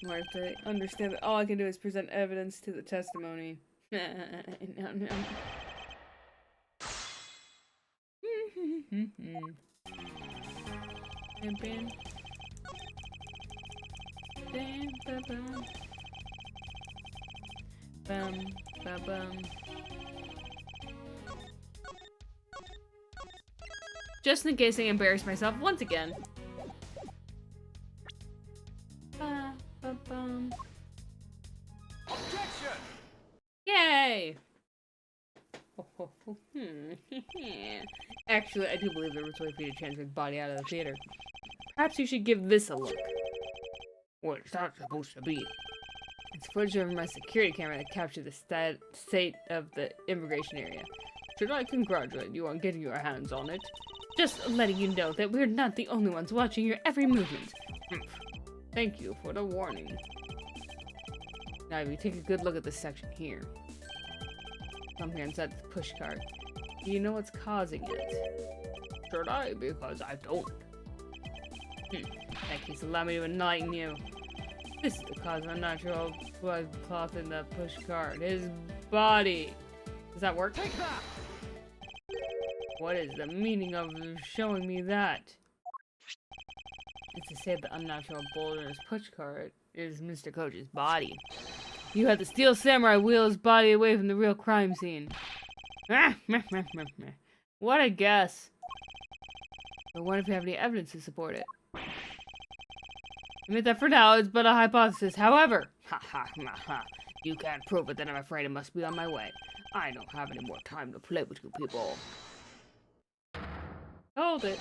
I have to understand that all I can do is present evidence to the testimony. No. Just in case I embarrass myself once again. Objection! Yay! Actually, I do believe there was a way for you to transfer the body out of the theater. Perhaps you should give this a look. What's that supposed to be? It's footage of my security camera that captured the state of the immigration area. Should I congratulate you on getting your hands on it? Just letting you know that we're not the only ones watching your every movement. Thank you for the warning. Now, if you take a good look at this section here. Come here inside the push cart. Do you know what's causing it? Should I? Because I don't. In that case, allow me to enlighten you. This is the cause of unnatural blood cloth in the push cart. His body. Does that work? Take that! What is the meaning of showing me that? It's to say the unnatural boulder in his push cart is Mr. Coach's body. You had the steel samurai wheel his body away from the real crime scene. What a guess. I wonder if you have any evidence to support it. Admit that for now it's but a hypothesis. However, you can't prove it, then I'm afraid it must be on my way. I don't have any more time to play with you people. Hold it.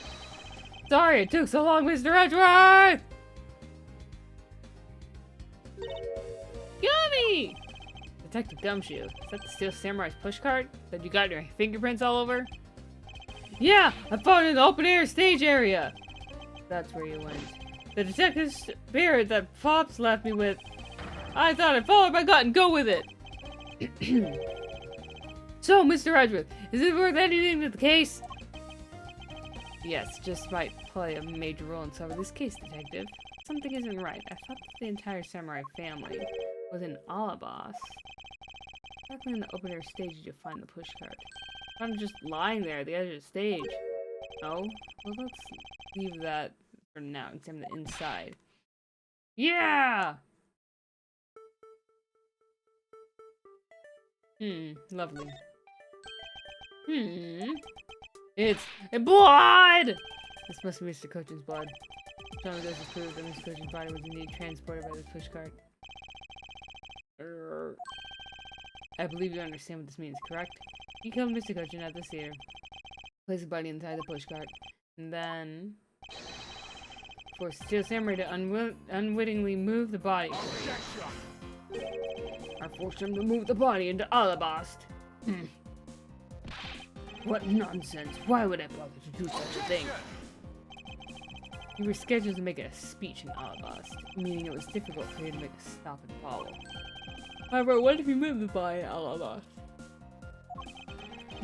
Sorry it took so long, Mr. Edgeworth! Yummy! Detective Gumshoe, is that the Steel Samurai's pushcart that you got your fingerprints all over? Yeah, I found it in the open air stage area. That's where you went. The detective's spirit that Pops left me with. I thought I'd follow my gut and go with it. So, Mr. Edgeworth, is it worth anything to the case? Yes, just might play a major role in solving this case, Detective. Something isn't right. I thought that the entire samurai family was in Alabas. Exactly in the open air stage did you find the pushcart? I'm just lying there at the edge of the stage. Oh? Well, let's leave that for now. Examine the inside. Yeah! Lovely. It's blood! This must be Mr. Coach's blood. Some of this is proof that Mr. Coach's body was indeed transported by this pushcart. I believe you understand what this means, correct? You killed Mr. Coach at this theater. Place the body inside the pushcart. And then... force Steel Samurai to unwittingly move the body for you. I forced him to move the body into Alabast. What nonsense. Why would I bother to do such a thing? You were scheduled to make a speech in Alabast, meaning it was difficult for you to make a stop and follow. However, what if you moved the body in Alabast?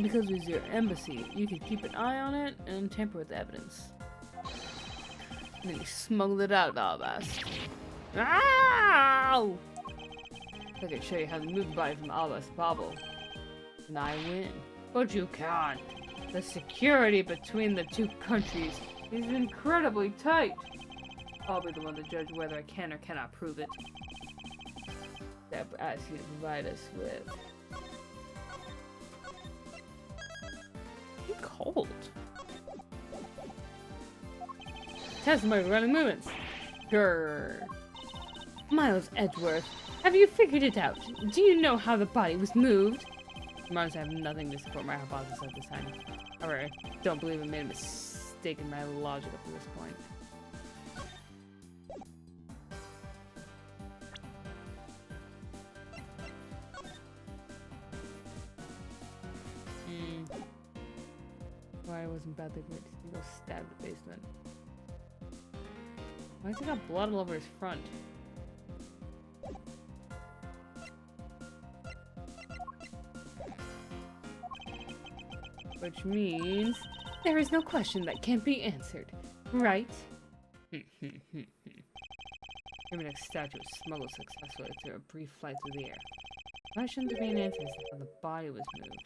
Because it was your embassy, you could keep an eye on it and tamper with the evidence. And then you smuggled it out of Alabast. Ow! I can show you how to move the body from Alabast to Bobble. And I win. But you can't. The security between the two countries is incredibly tight. I'll be the one to judge whether I can or cannot prove it. That asks you to provide us with. You're cold. Test my running movements. Grrr. Miles Edgeworth, have you figured it out? Do you know how the body was moved? Mars, I have nothing to support my hypothesis at this time. However, I don't believe I made a mistake in my logic up to this point. Why wasn't badly hurt? He was stabbed in the basement. Why has he got blood all over his front? Which means there is no question that can't be answered, right? Human X statue was smuggled successfully through a brief flight through the air. Why shouldn't there be an answer as to how the body was moved?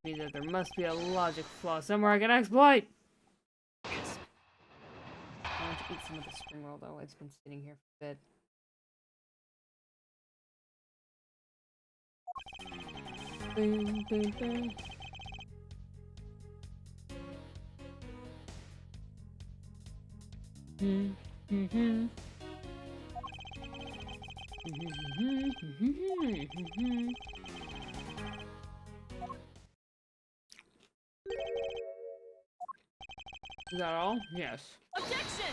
It means that there must be a logic flaw somewhere I can exploit! Yes. I want to eat some of the spring roll though, it's been sitting here for a bit. Boom, boom, boom. Is that all? Yes. Objection!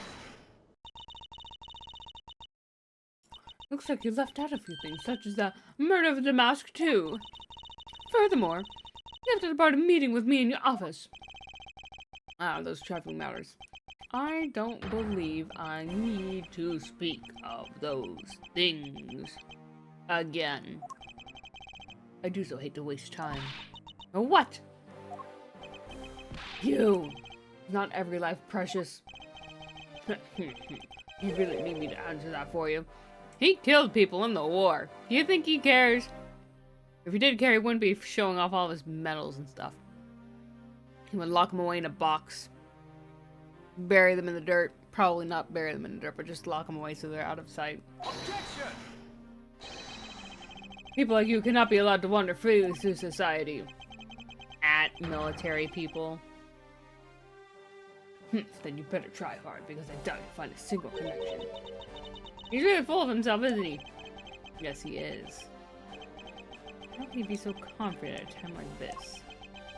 Looks like you left out a few things, such as the murder of Damask too. Furthermore, you have to depart a meeting with me in your office. Ah, those trifling matters. I don't believe I need to speak of those things again. I do so hate to waste time. What? You! Not every life precious. You really need me to answer that for you? He killed people in the war. Do you think he cares? If he did care, he wouldn't be showing off all of his medals and stuff. He would lock them away in a box. Bury them in the dirt. Probably not bury them in the dirt, but just lock them away so they're out of sight. Objection! People like you cannot be allowed to wander freely through society. At military people. Then you better try hard, because I doubt you'll find a single connection. He's really full of himself, isn't he? Yes, he is. How can he be so confident at a time like this?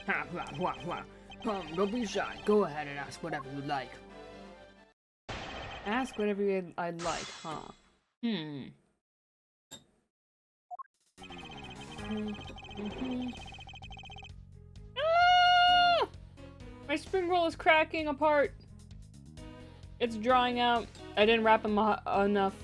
Ha, wah, wah, wah. Come, don't be shy. Go ahead and ask whatever you'd like. Ask whatever I'd like, huh? Ah! My spring roll is cracking apart. It's drying out. I didn't wrap him enough.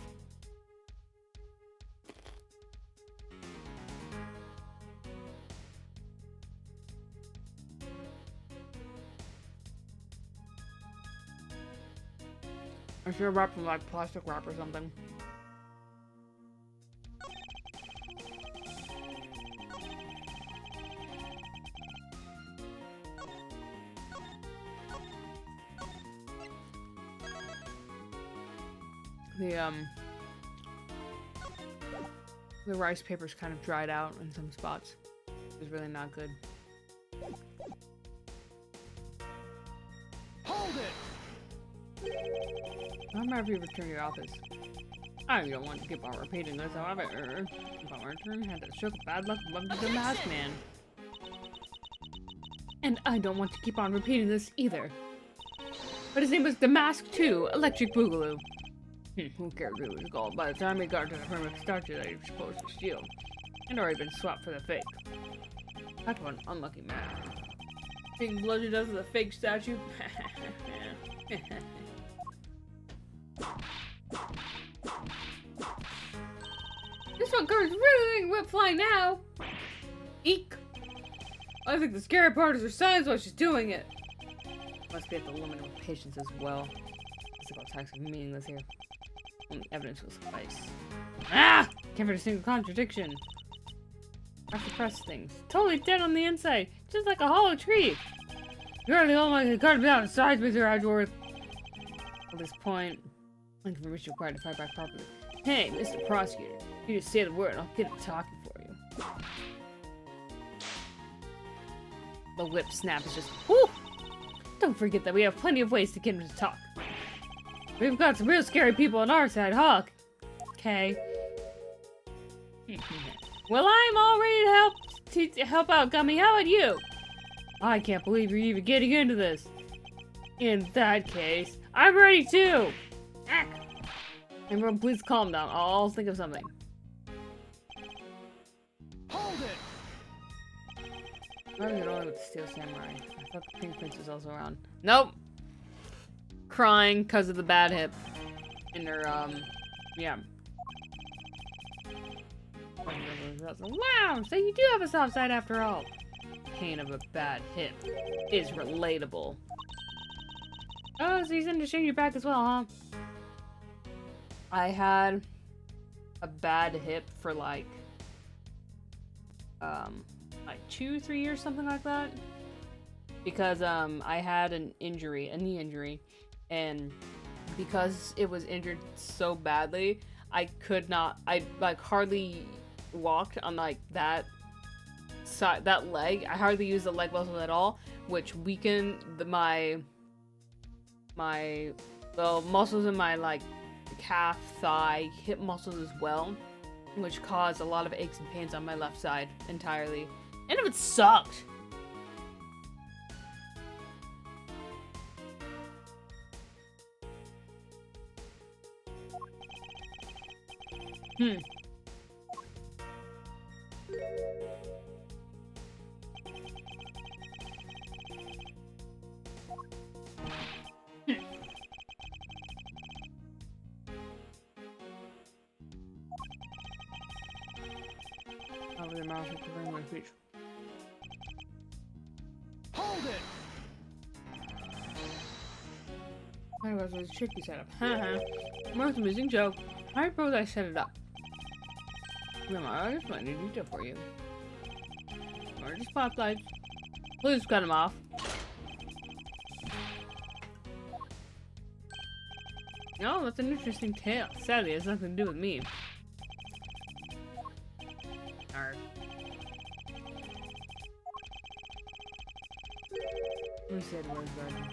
I should have wrapped him like plastic wrap or something. The rice paper's kind of dried out in some spots. It was really not good. Hold it! How about if you return to your office? I don't want to keep on repeating this, however. If I return, had to show the bad luck of the masked man. And I don't want to keep on repeating this either. But his name was Damask too, Electric Boogaloo. Who cared who was called? By the time he got to the hermit statue that he was supposed to steal, and already been swapped for the fake. That's one unlucky man. Being bludgeoned out of the fake statue? This one girl's really whip flying now! Eek! I think the scary part is her signs while she's doing it. Must be at the limit of patience as well. Physical attacks are meaningless here. Only evidence will suffice. Ah! Can't find a single contradiction. I have to press things. Totally dead on the inside, just like a hollow tree. You're the only one who could be on sides, Mr. Edgeworth. At this point, information required to fight back properly. Hey, Mr. Prosecutor, you just say the word and I'll get it talking for you. The lip snap is just, whoo! Don't forget that we have plenty of ways to get him to talk. We've got some real scary people on our side, Hawk. Okay. Well, I'm all ready to help out, Gummy. How about you? I can't believe you're even getting into this. In that case, I'm ready too. Everyone, please calm down. I'll think of something. Hold it! Why was it only with the Steel Samurai? I thought the Pink Prince was also around. Nope. Crying because of the bad hip. In her, yeah. Wow, so you do have a soft side after all. Pain of a bad hip is relatable. Oh, so he's into shooting your back as well, huh? I had a bad hip for like 2-3 years, something like that. Because I had an injury, a knee injury, and because it was injured so badly, I like hardly walked on like that side, that leg. I hardly used the leg muscle at all, which weakened my muscles in my like calf, thigh, hip muscles as well, which caused a lot of aches and pains on my left side entirely. And it sucked. Over the mouse to bring my speech. Hold it! I was a tricky setup. Haha. Most amusing joke. I suppose I set it up. Remember, I just wanted to do it for you. Or just spotlights. Please cut him off. No, that's an interesting tale. Sadly, it has nothing to do with me. Alright. Who said Rose Garden?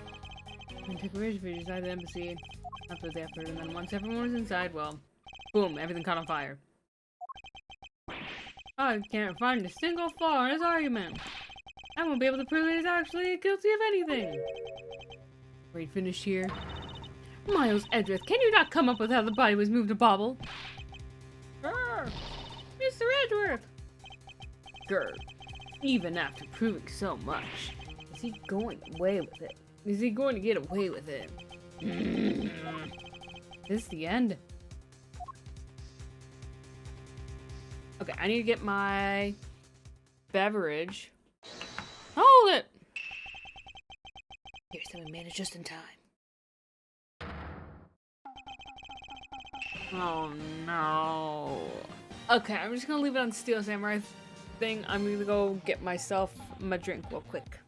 And took a rich for inside the embassy after the effort, and then once everyone was inside, well, boom, everything caught on fire. I can't find a single flaw in his argument. I won't be able to prove that he's actually guilty of anything. Wait, finished here? Miles Edgeworth, can you not come up with how the body was moved to Bobble? Grr! Mr. Edgeworth! Grr. Even after proving so much, is he going away with it? Is he going to get away with it? Is this the end? Okay, I need to get my beverage. Hold it! Here's someone made it just in time. Oh no. Okay, I'm just gonna leave it on Steel Samurai thing. I'm gonna go get myself my drink real quick.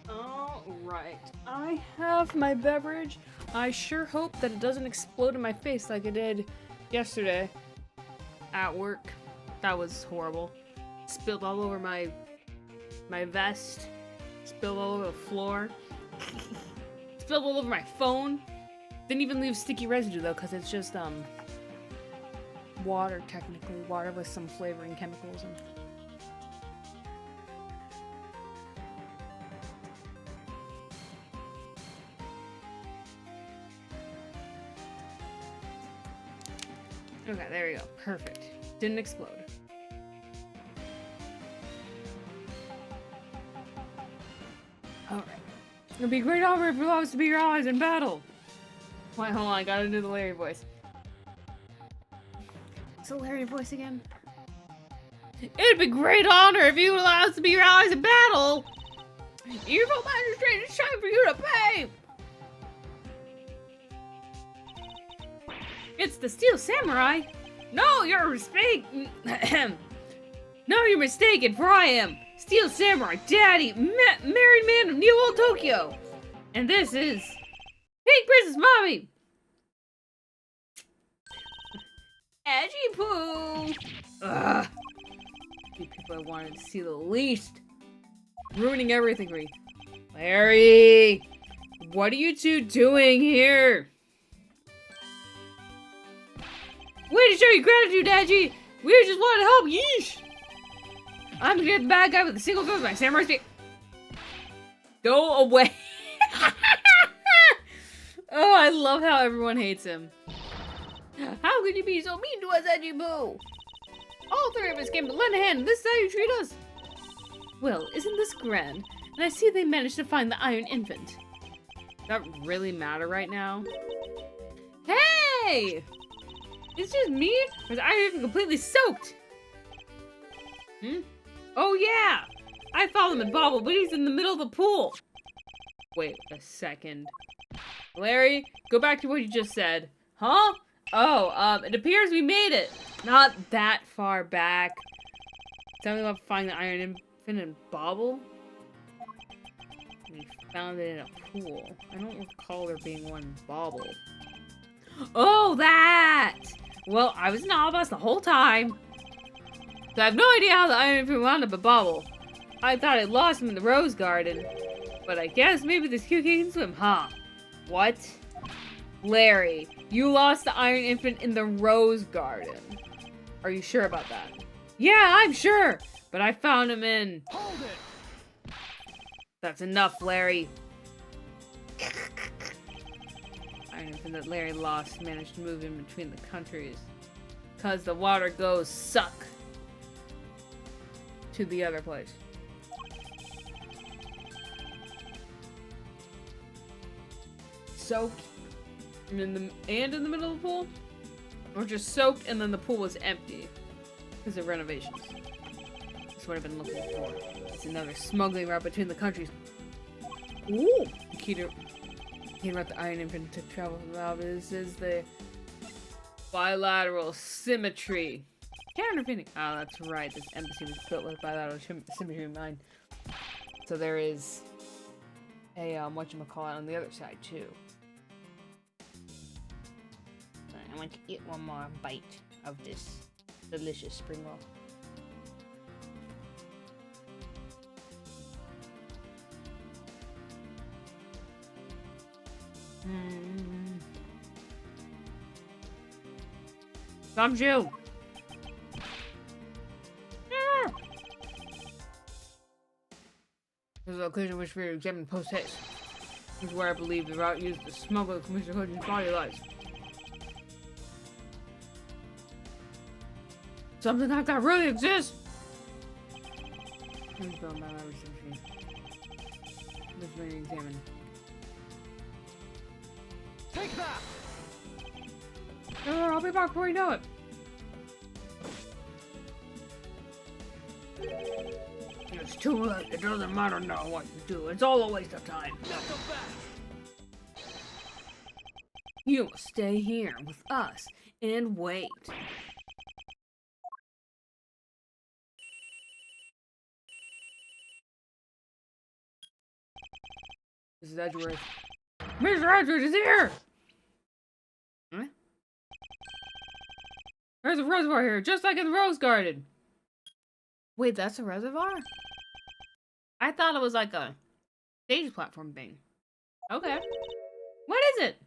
Alright, I have my beverage. I sure hope that it doesn't explode in my face like it did yesterday at work. That was horrible. Spilled all over my vest. Spilled all over the floor. Spilled all over my phone. Didn't even leave sticky residue though, because it's just water, technically. Water with some flavoring chemicals and... Okay, there we go. Perfect. Didn't explode. Alright. It'll be a great honor if you allow us to be your allies in battle. Wait, hold on. I gotta do the Larry voice. What's the Larry voice again? It'd be a great honor if you allow us to be your allies in battle. Evil magistrate, it's time for you to pay. It's the Steel Samurai. No, you're mistaken. No, you're mistaken, for I am Steel Samurai Daddy, married man of New Old Tokyo. And this is Pink Princess Mommy. Edgy Poo. Ugh. The people I wanted to see the least. Ruining everything for me. Larry, what are you two doing here? Way to show your gratitude, Daddy! We just wanted to help, yeesh! I'm gonna get the bad guy with a single throw of my samurai spear. Go away! Oh, I love how everyone hates him. How could you be so mean to us, Edgy Boo? All three of us came to lend a hand, and this is how you treat us? Well, isn't this grand? And I see they managed to find the Iron Infant. Does that really matter right now? Hey! It's just me? Or is Iron Infant completely soaked? Hmm? Oh yeah! I found him in Bobble, but he's in the middle of the pool. Wait a second. Larry, go back to what you just said. Huh? Oh, it appears we made it. Not that far back. Tell me about finding the Iron Infant in Bobble? We found it in a pool. I don't recall there being one in Bobble. Oh, that! Well, I was an Albus the whole time. So I have no idea how the Iron Infant wound up a Bobble. I thought I lost him in the Rose Garden. But I guess maybe this cute kid can swim, huh? What? Larry, you lost the Iron Infant in the Rose Garden. Are you sure about that? Yeah, I'm sure. But I found him in... Hold it! That's enough, Larry. Iron Infant that Larry lost managed to move in between the countries. Cause the water goes suck to the other place. Soaked and in the middle of the pool? Or just soaked and then the pool was empty because of renovations. That's what I've been looking for. It's another smuggling route between the countries. Ooh! The key to the Iron Infant to travel around. This is the bilateral symmetry. Counterfeiting. Oh, that's right. This embassy was built with bilateral symmetry in mind. So there is a whatchamacallit on the other side too. I want to eat one more bite of this delicious spring roll. Gumshoe! This is a location which we examine post haste. This is where I believe the route used to smuggle Commissioner Hood's body lies. Something like that really exists! Please don't mind my research. Let's really examine. Take that! I'll be back before you know it. It's too late. It doesn't matter now what you do. It's all a waste of time. You will stay here with us and wait. This is Edgeworth. Mr. Edgeworth is here! Huh? There's a reservoir here, just like in the Rose Garden. Wait, that's a reservoir? I thought it was like a stage platform thing. Okay. What is it?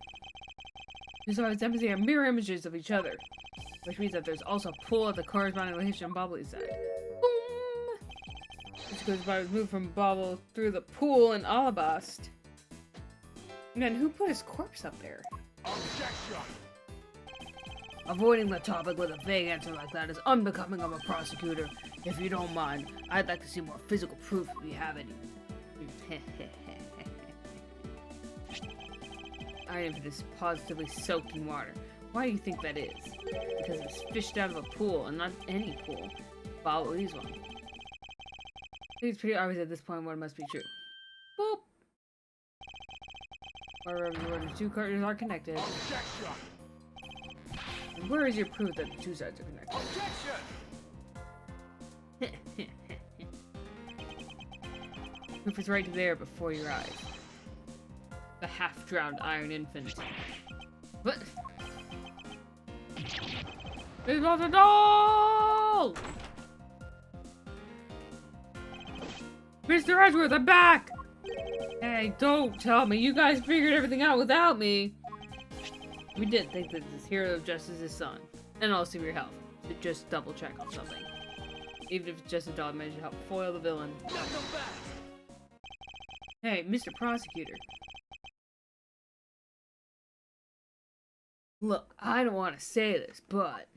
These are embassy are mirror images of each other. Which means that there's also a pool at the corresponding location on Bobbly's side. Boom! Which goes by was moved from Bobble through the pool in Alabast. Man, who put his corpse up there? Objection! Avoiding the topic with a vague answer like that is unbecoming of a prosecutor. If you don't mind, I'd like to see more physical proof if you have any. Item is positively soaked in water. Why do you think that is? Because it was fished out of a pool, and not any pool. Bobbly's one. It's pretty obvious at this point what must be true. Boop! Wherever the two cartridges are connected. Objection! And where is your proof that the two sides are connected? Objection! Proof is right there before your eyes. The half-drowned iron infant. What? It's not a doll! Mr. Edgeworth, I'm back! Hey, don't tell me. You guys figured everything out without me. We did think that this hero of justice is son. And also your health. To just double check on something. Even if it's just a doll measure to help foil the villain. Now come back! Hey, Mr. Prosecutor. Look, I don't want to say this, but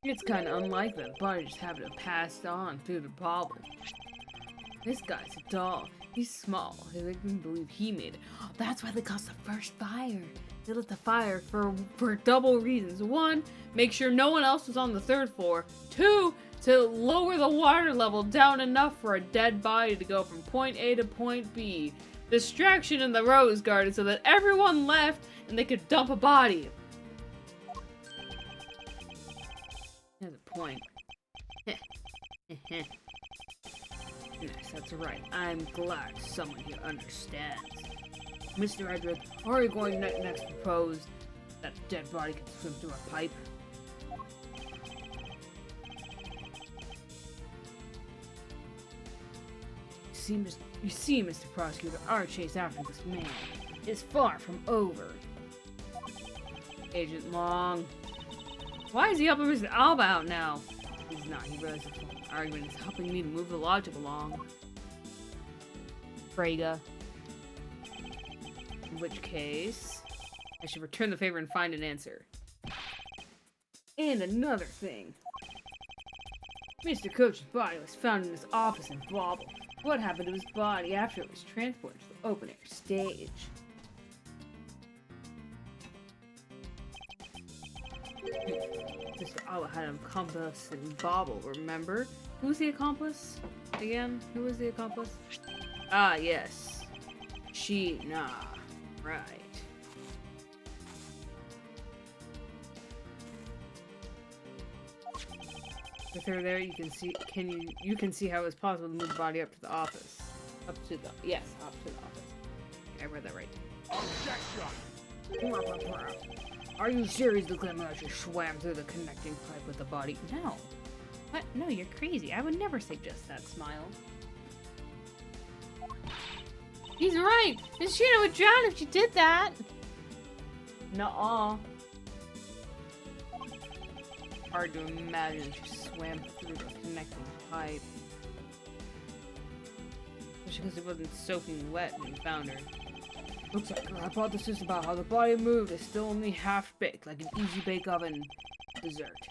it's kind of unlike that body just having to pass on through the bobble. This guy's a doll. He's small. They couldn't believe he made it. Oh, that's why they caused the first fire. They lit the fire for double reasons. One, make sure no one else was on the third floor. Two, to lower the water level down enough for a dead body to go from point A to point B. Distraction in the rose garden so that everyone left and they could dump a body. There's a point. Yes, that's right. I'm glad someone here understands. Mr. Edgeworth, are you going to next propose that a dead body can swim through a pipe? You see, Mr. Prosecutor, our chase after this man is far from over. Agent Long. Why is he helping Mr. Alba out now? He's not. He realizes the argument is helping me to move the logic along. Frega. In which case, I should return the favor and find an answer. And another thing. Mr. Coach's body was found in his office in Bobble. What happened to his body after it was transported to the open-air stage? Mr. Alba had an accomplice in Bobble, remember? Who was the accomplice? Again? Who was the accomplice? Ah, yes. Nah. Right. With her there, you can see how it was possible to move the body up to the office. Up to the office. I read that right. Objection! Are you seriously claiming that you swam through the connecting pipe with the body? No. What? No, you're crazy. I would never suggest that, Smile. He's right! Miss Sheena would drown if she did that! Nuh-uh. Hard to imagine she swam through the connecting pipe. Especially because it wasn't soaking wet when you found her. Looks like her hypothesis about how the body moved is still only half-baked, like an easy-bake oven dessert.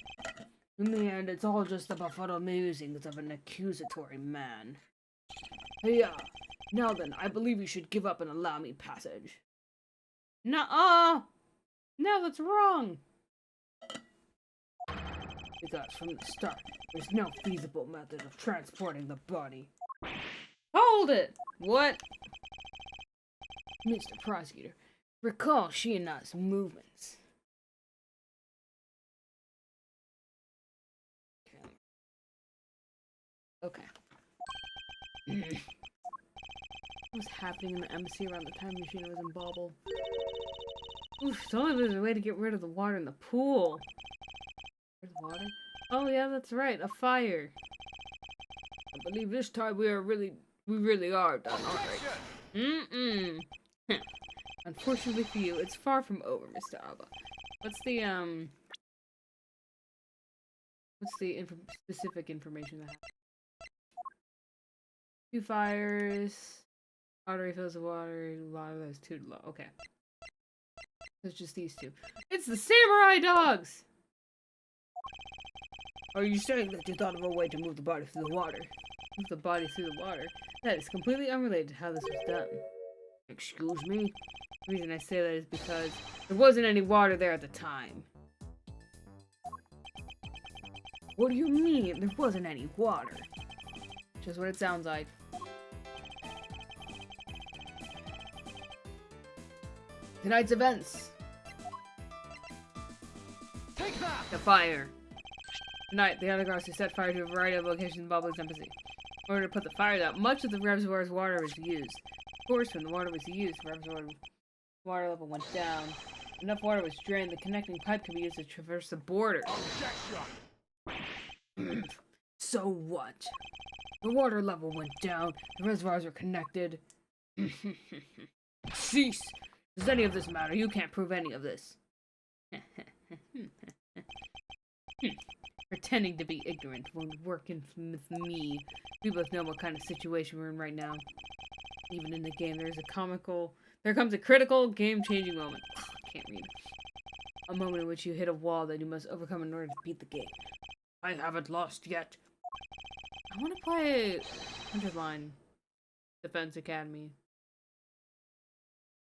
In the end, it's all just the befuddled musings of an accusatory man. Yeah. Now then, I believe you should give up and allow me passage. Nuh-uh! No, that's wrong! Because from the start, there's no feasible method of transporting the body. Hold it! What? Mr. Prosecutor, recall Sheena's movements. Okay. What was happening in the embassy around the time Sheena was in Bobble? Oof, if only there's a way to get rid of the water in the pool. Where's the water? Oh yeah, that's right, a fire. I believe this time we really are done, alright. Unfortunately for you, it's far from over, Mr. Alba. What's the What's the specific information that happens? 2 fires. Water refills the water. Lava is too low. Okay. It's just these two. It's the samurai dogs! Are you saying that you thought of a way to move the body through the water? Move the body through the water. That is completely unrelated to how this was done. Excuse me? The reason I say that is because there wasn't any water there at the time. What do you mean there wasn't any water? Just what it sounds like. Tonight's events. Take that! The fire. Tonight, the underground set fire to a variety of locations in Bubbly's embassy. In order to put the fire out, much of the reservoir's water was used. Of course, when the water was used, the reservoir water level went down. Enough water was drained, the connecting pipe could be used to traverse the border. Objection! So what? The water level went down, the reservoirs were connected. Cease! Does any of this matter? You can't prove any of this. Pretending to be ignorant when working with me. We both know what kind of situation we're in right now. Even in the game, there comes a critical, game-changing moment. Can't read. A moment in which you hit a wall that you must overcome in order to beat the game. I haven't lost yet. I want to play Underline Defense Academy.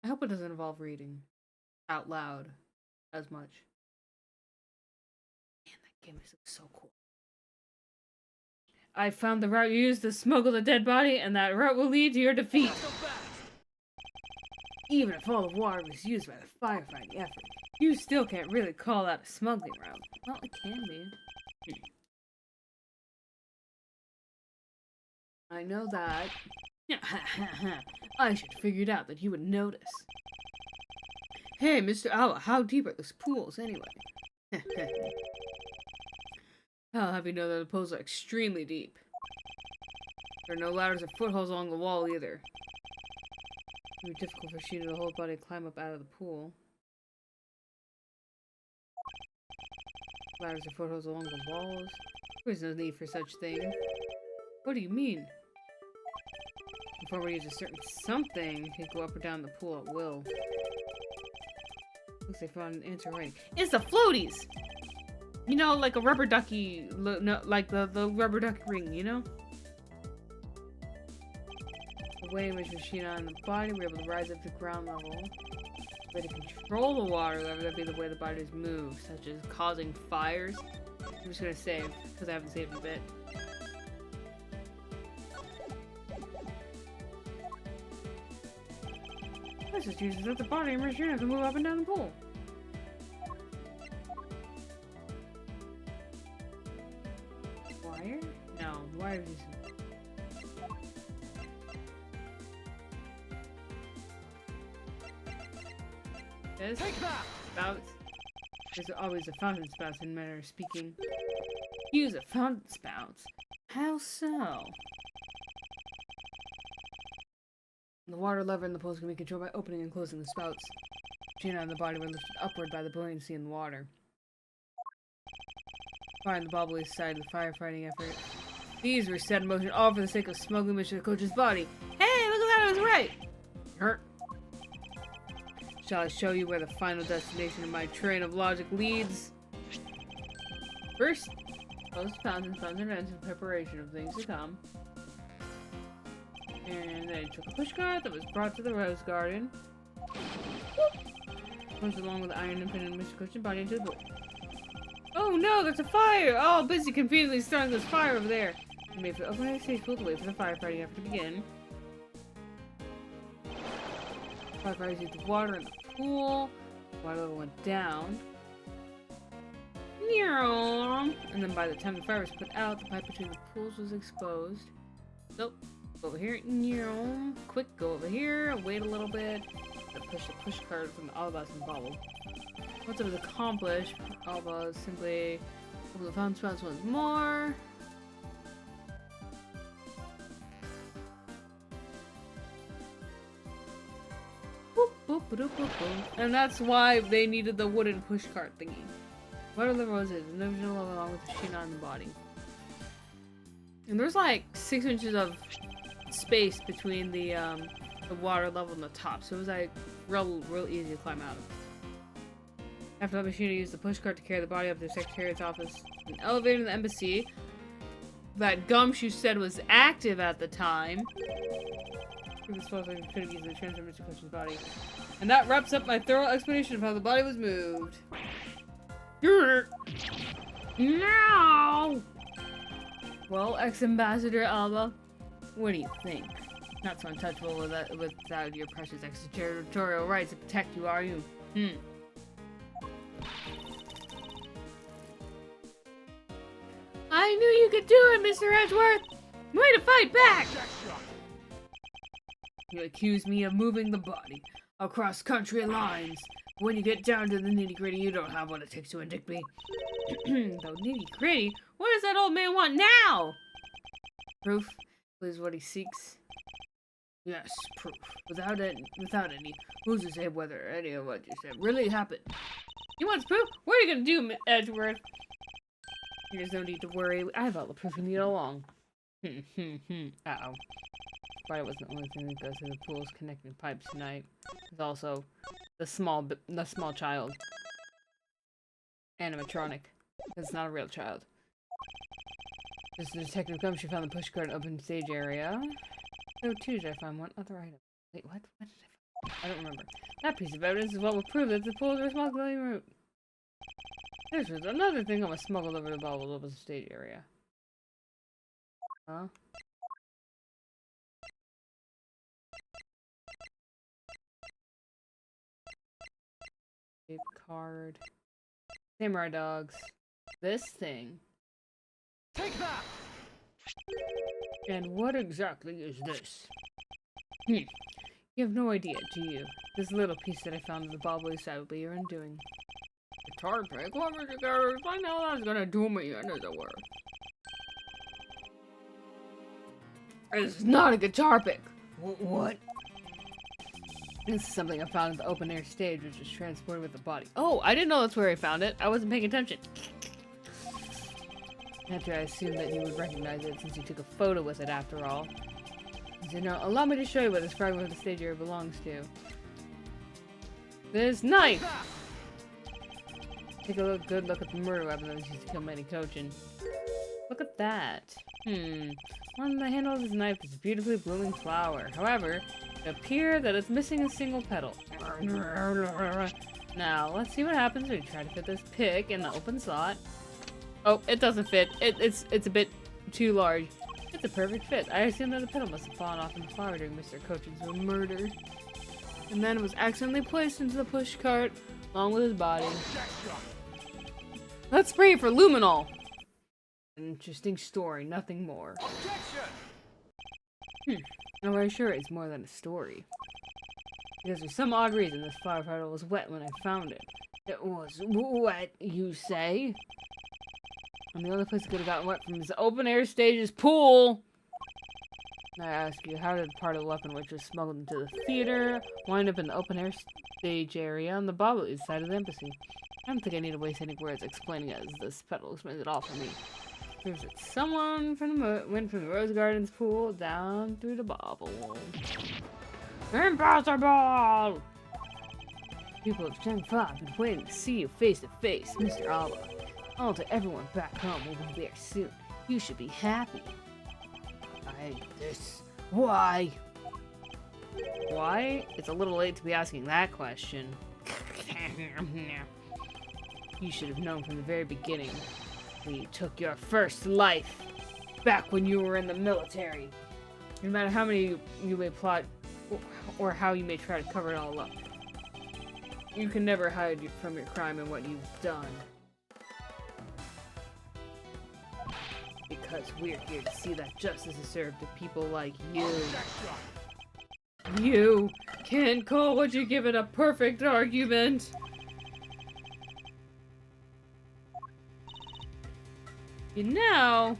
I hope it doesn't involve reading out loud as much. Man, that game is so cool. I found the route you used to smuggle the dead body, and that route will lead to your defeat. So fast! Even if all the water was used by the firefighting effort. You still can't really call that a smuggling route. Well, it can be. I know that. I should have figured out that you would notice. Hey, Mr. Owl, how deep are those pools anyway? I'll have you know that the pools are extremely deep. There are no ladders or footholds along the wall either. It would be difficult for Sheena to whole body to climb up out of the pool. Ladders or footholds along the walls? There's no need for such thing. What do you mean? Before we use a certain something, you can go up or down the pool at will. Looks like I found an answer right. It's the floaties! You know, like a rubber ducky, no, like the rubber duck ring, you know? The way in which Sheena and the body were able to rise up to ground level. The way to control the water level, that'd be the way the bodies move, such as causing fires. I'm just gonna save, because I haven't saved a bit. This just uses that the body and Sheena can move up and down the pool. Wire? No, the wire is... This? Take that! Spouts. There's always a fountain spouts in manner of speaking. Use a fountain spouts. How so? The water lever in the pools can be controlled by opening and closing the spouts. Sheena and the body were lifted upward by the buoyancy in the water. Fire in the bobbly side of the firefighting effort. These were set in motion all for the sake of smuggling Mr. Coach's body. Hey, look at that, I was right! Hurt. Shall I show you where the final destination of my train of logic leads? First, close the fountain, found events in preparation of things to come. And then I took a pushcart that was brought to the rose garden. Plunged along with the iron and pinned Mr. Coach's body into the pool. Oh no, there's a fire! Oh, busy conveniently starting this fire over there. I made for the opening stage pool to wait for the firefighting effort to begin. Firefighters used the water in the pool. Water level went down. And then by the time the fire was put out, the pipe between the pools was exposed. So, go over here. Quick, go over here. Wait a little bit. Push the push cart from the Alba's and Bobble. Once it was accomplished, Alba simply open the fountain spouts once more. Boop, boop, boop, boop, boop. And that's why they needed the wooden pushcart thingy. What are the roses? The original level along with the sheen on the body. And there's like 6 inches of space between the water level and the top, so it was like real easy to climb out of. After the machine used the pushcart to carry the body up to the Secretariat's office. An elevator in the embassy that Gumshoe said was active at the time. Could have used the transfer Mr. Question's body. And that wraps up my thorough explanation of how the body was moved. No! Well, ex-ambassador Alba, what do you think? Not so untouchable without your precious extraterritorial rights to protect you, are you? I knew you could do it, Mr. Edgeworth! Way to fight back! You accuse me of moving the body across country lines. When you get down to the nitty-gritty, you don't have what it takes to indict me. The nitty-gritty? What does that old man want now? Proof is what he seeks. Yes, proof. Without any, who's to say whether any of what you said really happened? He wants proof? What are you gonna do, Edgeworth? There's no need to worry. I have all the proof you need all along. Uh-oh. But it wasn't the only thing that goes through the pool's connecting pipes tonight. There's also the small child. Animatronic. It's not a real child. Just the detective comes, she found the pushcart in open stage area. So too did I find one other item. Wait, what? What did I find? I don't remember. That piece of evidence is what will prove that the pool's responsibility route. This was another thing that was smuggled over the bubble over the stage area. Huh? Tape card. Samurai dogs. This thing. Take that! And what exactly is this? You have no idea, do you? This little piece that I found in the bobbly side will be your undoing. Guitar pick? What was it gonna explain how that's gonna do me in as it were? It's not a guitar pick! What? This is something I found at the open air stage, which was transported with the body. Oh, I didn't know that's where I found it. I wasn't paying attention. After I assumed that he would recognize it since he took a photo with it after all. He said, now, allow me to show you what this fragment of the stage area belongs to. This knife! Take a good look at the murder weapon that was used to kill Manny Cochin. Look at that. On the handle of his knife is a beautifully blooming flower. However, it appears that it's missing a single petal. Now, let's see what happens when we try to fit this pick in the open slot. Oh, it doesn't fit. It's a bit too large. It's a perfect fit. I assume that the petal must have fallen off in the flower during Mr. Cochin's murder. And then it was accidentally placed into the push cart along with his body. Let's spray it for luminol. An interesting story, nothing more. I'm very sure it's more than a story. Because for some odd reason, this flower petal was wet when I found it. It was wet, you say? And the only place it could have gotten wet from is the open air stage's pool. I ask you, how did part of the weapon which was smuggled into the theater wind up in the open air stage area on the bobbly side of the embassy? I don't think I need to waste any words explaining it, as this petal explains it all for me. Proves that someone went from the Rose Garden's pool down through the bobble. Impossible! People of Changfa have been waiting to see you face to face, Mr. Alba. All to everyone back home will be there soon. You should be happy. Why? Why? It's a little late to be asking that question. You should have known from the very beginning when you took your first life, back when you were in the military. No matter how many you may plot, or how you may try to cover it all up, you can never hide from your crime and what you've done. Because we're here to see that justice is served to people like you. You can't call what you give it a perfect argument. You know,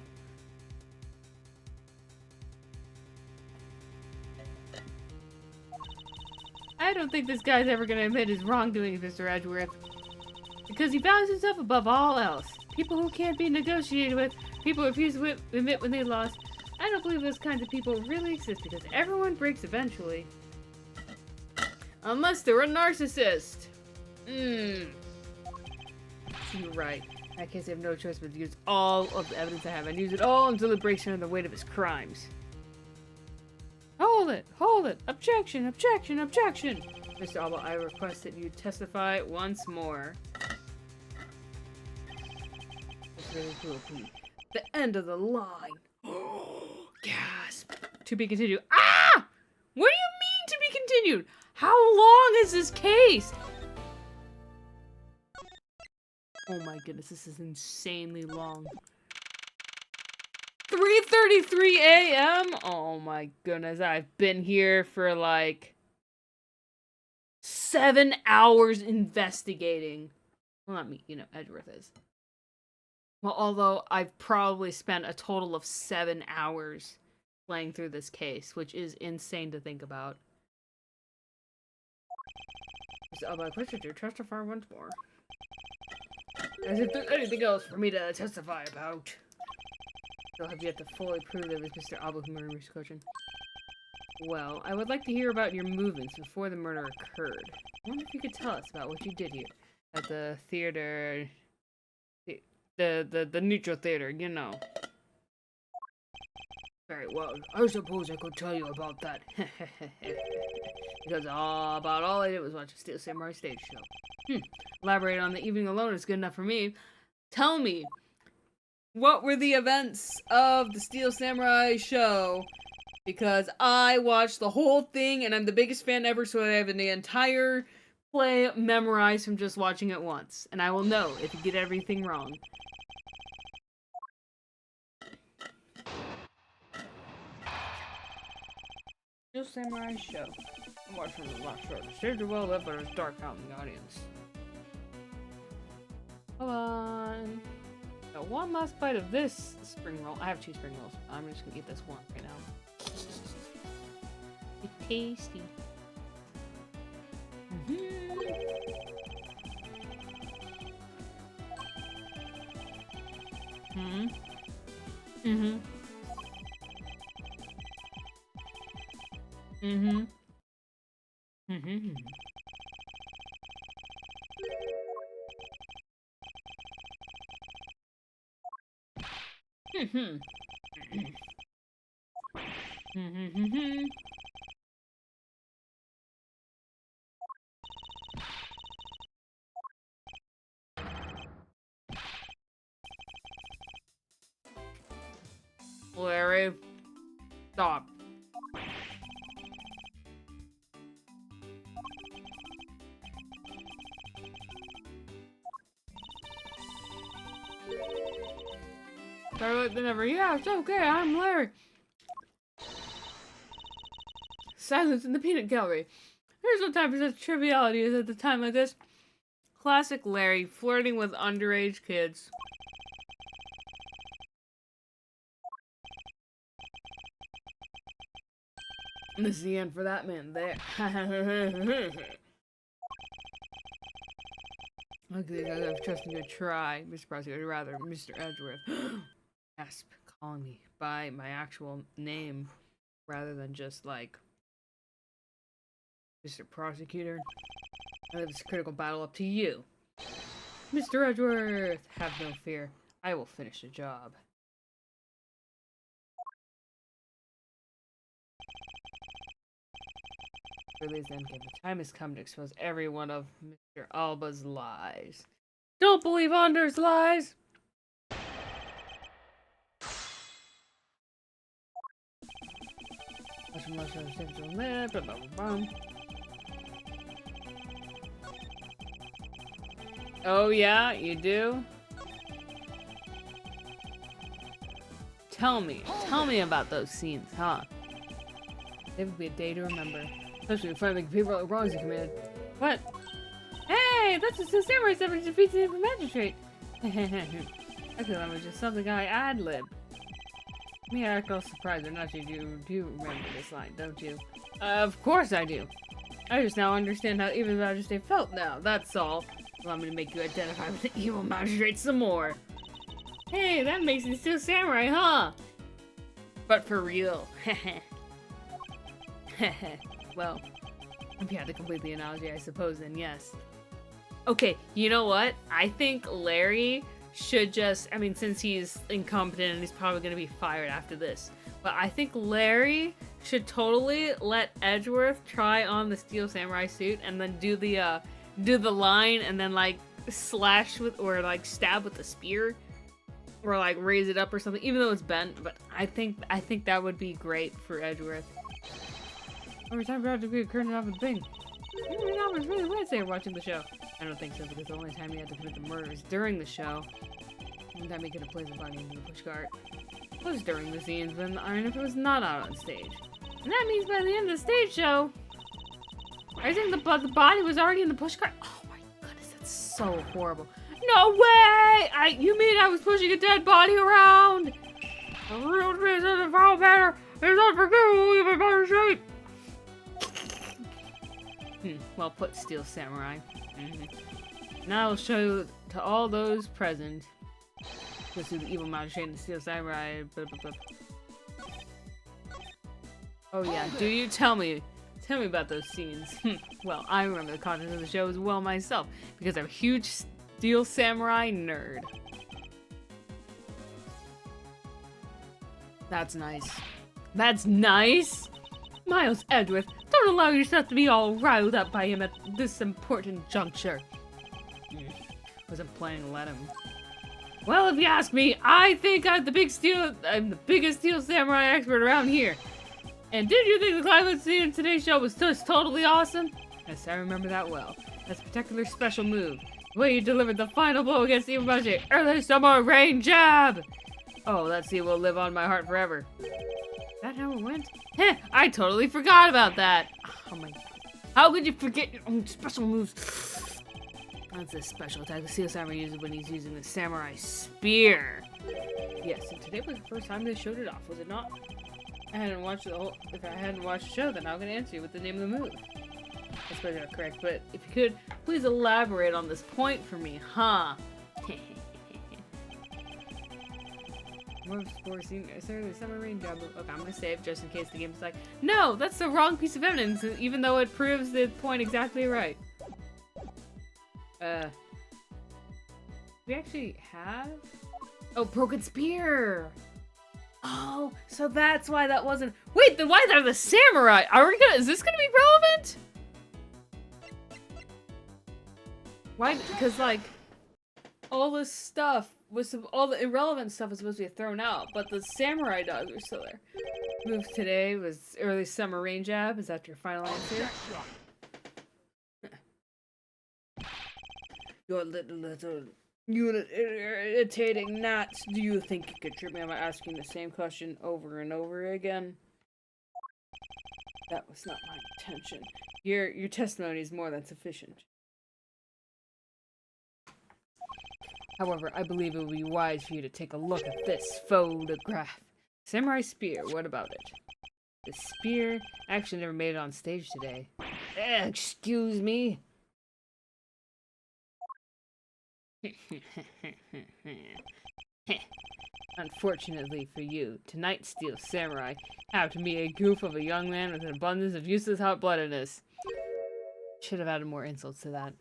I don't think this guy's ever gonna admit his wrongdoing, Mr. Edgeworth. Because he values himself above all else. People who can't be negotiated with, people who refuse to admit when they lost. I don't believe those kinds of people really exist because everyone breaks eventually. Unless they're a narcissist. You're right. In that case, I have no choice but to use all of the evidence I have and use it all until it breaks under the weight of his crimes. Hold it! Hold it! Objection! Objection! Objection! Mr. Alba, I request that you testify once more. It's really cool, please. The end of the line. Gasp. To be continued. Ah! What do you mean to be continued? How long is this case? Oh my goodness, this is insanely long. 3:33 a.m.? Oh my goodness, I've been here for like 7 hours investigating. Well, not me, you know, Edgeworth is. Well, although I've probably spent a total of 7 hours playing through this case, which is insane to think about. So, my question to testify once more. As if there's anything else for me to testify about. Still have yet to fully prove that it was Mr. Alba who murdered Mr. Cochin. Well, I would like to hear about your movements before the murder occurred. I wonder if you could tell us about what you did here. At the theater... The neutral theater, you know. Very well, I suppose I could tell you about that. Because about all I did was watch a Steel Samurai stage show. Elaborate on the evening alone is good enough for me. Tell me, what were the events of the Steel Samurai show? Because I watched the whole thing and I'm the biggest fan ever, so I have the entire play memorized from just watching it once. And I will know if you get everything wrong. Steel Samurai show. I'm watching the last show. The stage is well lit, but it's dark out in the audience. Hold on. Got one last bite of this spring roll. I have 2 spring rolls. I'm just gonna eat this one right now. It's tasty. Larry, stop. Better late than never. Yeah, it's okay. I'm Larry. Silence in the peanut gallery. There's no time for such trivialities at a time like this. Classic Larry, flirting with underage kids. And this is the end for that man there. Okay, I'm trusting you to try, Mr. Prosecutor, rather, Mr. Edgeworth. Gasp, calling me by my actual name rather than just like Mr. Prosecutor. I leave this critical battle up to you. Mr. Edgeworth, have no fear. I will finish the job. Release Endgame. The time has come to expose every one of Mr. Alba's lies. Don't believe Anders' lies! Oh yeah, you do? Tell me about those scenes, huh? It would be a day to remember. Especially if finding people like wrongs you committed. What? Hey, that's just the samurai that defeats the magistrate. Actually, that was just something I ad-lib. Me act all surprised or not, you do remember this line, don't you? Of course I do. I just now understand how even the magistrate felt now, that's all. Allow me to make you identify with the evil magistrate some more. Hey, that makes it still samurai, huh? But for real. Well, if you had to complete the analogy, I suppose, then yes. Okay, you know what? I think Larry should just, I mean, since he's incompetent and he's probably going to be fired after this, but I think Larry should totally let Edgeworth try on the Steel Samurai suit and then do the line and then like slash with, or like stab with the spear, or like raise it up or something, even though it's bent. But I think that would be great for Edgeworth. Every time we have to be a curtain off a thing. That was really Wednesday watching the show. I don't think so, because the only time he had to commit the murder is during the show. And that he could have placed the body into the pushcart was during the scenes when Iron if it was not out on stage. And that means by the end of the stage show, I think the body was already in the pushcart. Oh my goodness, that's so horrible. No way! You mean I was pushing a dead body around? The real reason to fall better is unforgivable in a better shape. Well put, Steel Samurai. Now I'll show you to all those present. This is the evil magistrate and the Steel Samurai. Blah, blah, blah. Oh yeah, do you tell me about those scenes? Well, I remember the content of the show as well myself, because I'm a huge Steel Samurai nerd. That's nice. That's nice? Miles Edgeworth, don't allow yourself to be all riled up by him at this important juncture. Wasn't planning to let him. Well, if you ask me, I think I'm the biggest Steel Samurai expert around here. And did you think the climate scene in today's show was just totally awesome? Yes, I remember that well. That's a particular special move. The way you delivered the final blow against the evil magistrate, early summer rain jab! Oh, that scene will live on my heart forever. Is that how it went? Heh, I totally forgot about that. Oh my god. How could you forget your own special moves? That's a special attack the Steel Samurai uses when he's using the Samurai Spear. Yes, and today was the first time they showed it off, was it not? If I hadn't watched the show, then I'm gonna answer you with the name of the move. I suppose you're not correct, but if you could, please elaborate on this point for me, huh? More spore scene. The summer rain job. Okay, I'm gonna save just in case the game's like, no, that's the wrong piece of evidence, even though it proves the point exactly right. We actually have? Oh, broken spear! Oh, so that's why that wasn't. Wait, then why are the samurai? Is this gonna be relevant? Why? Because, like, all this stuff all the irrelevant stuff was supposed to be thrown out, but the samurai dogs are still there. Move today was early summer rain jab. Is that your final answer? Your little irritating gnats. Do you think you could trip me by asking the same question over and over again? That was not my intention. Your testimony is more than sufficient. However, I believe it would be wise for you to take a look at this photograph. Samurai spear, what about it? The spear actually never made it on stage today. Excuse me? Unfortunately for you, tonight's Steel Samurai happened to be a goof of a young man with an abundance of useless hot-bloodedness. Should have added more insults to that.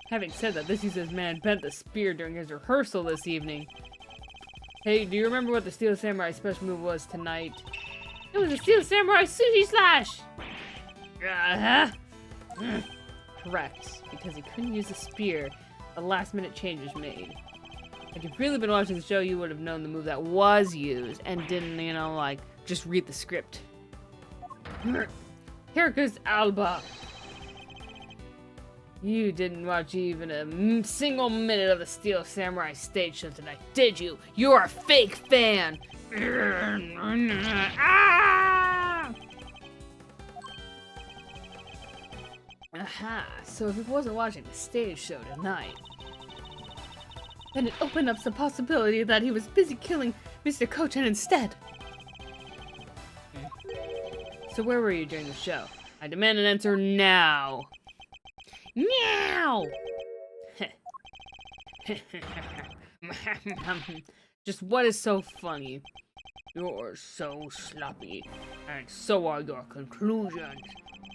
Having said that, this useless man bent the spear during his rehearsal this evening. Hey, do you remember what the Steel Samurai special move was tonight? It was a Steel Samurai Sushi Slash! Correct, because he couldn't use the spear. A last-minute change was made. If you've really been watching the show, you would have known the move that was used and didn't, you know, like, just read the script. Characters Alba. You didn't watch even a single minute of the Steel Samurai stage show tonight, did you? You're a fake fan! Ah! Aha, so if he wasn't watching the stage show tonight, then it opened up the possibility that he was busy killing Mr. Kochan instead. So where were you during the show? I demand an answer now. Meow! Just what is so funny? You're so sloppy, and so are your conclusions.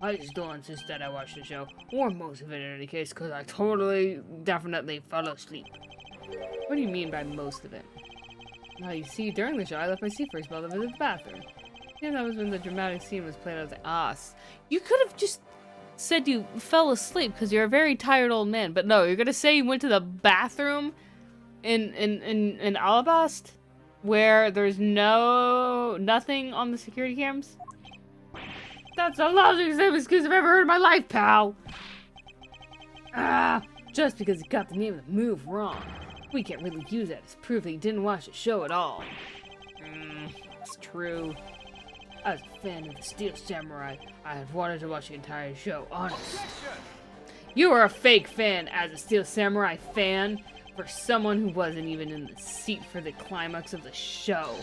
I just don't insist that I watch the show, or most of it in any case, because I totally, definitely fell asleep. What do you mean by most of it? Well, you see, during the show, I left my seat for a spell to visit the bathroom. Yeah, that was when the dramatic scene was played. I was like, you could have just said you fell asleep because you're a very tired old man. But no, you're gonna say you went to the bathroom in Alabast where there's nothing on the security cams? That's the loudest excuse I've ever heard in my life, pal. Just because you got the name of the move wrong. We can't really use that as proof that you didn't watch the show at all. It's true. I was a fan of the Steel Samurai. I had wanted to watch the entire show, honest. You are a fake fan as a Steel Samurai fan for someone who wasn't even in the seat for the climax of the show.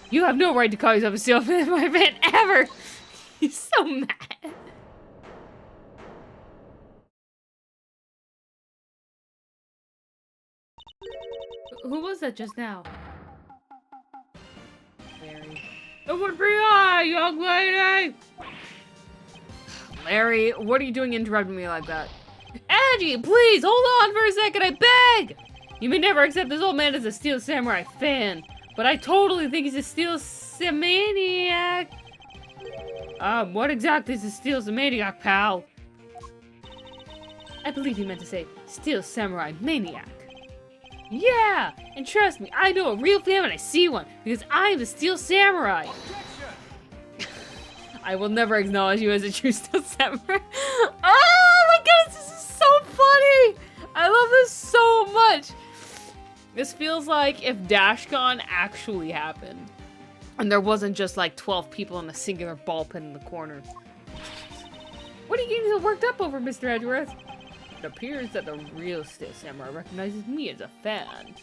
You have no right to call yourself a Steel Samurai fan ever! He's so mad. Who was that just now? Larry. It would be I, young lady! Larry, what are you doing interrupting me like that? Angie, please, hold on for a second, I beg! You may never accept this old man as a Steel Samurai fan, but I totally think he's a Steel Samaniac. What exactly is a Steel Samaniac, pal? I believe he meant to say Steel Samurai Maniac. Yeah, and trust me, I know a real fan when I see one, because I am the Steel Samurai. I will never acknowledge you as a true Steel Samurai. Oh my goodness, this is so funny! I love this so much. This feels like if DashCon actually happened, and there wasn't just like 12 people in a singular ball pit in the corner. What are you getting so worked up over, Mr. Edgeworth? It appears that the real Steel Samurai recognizes me as a fan.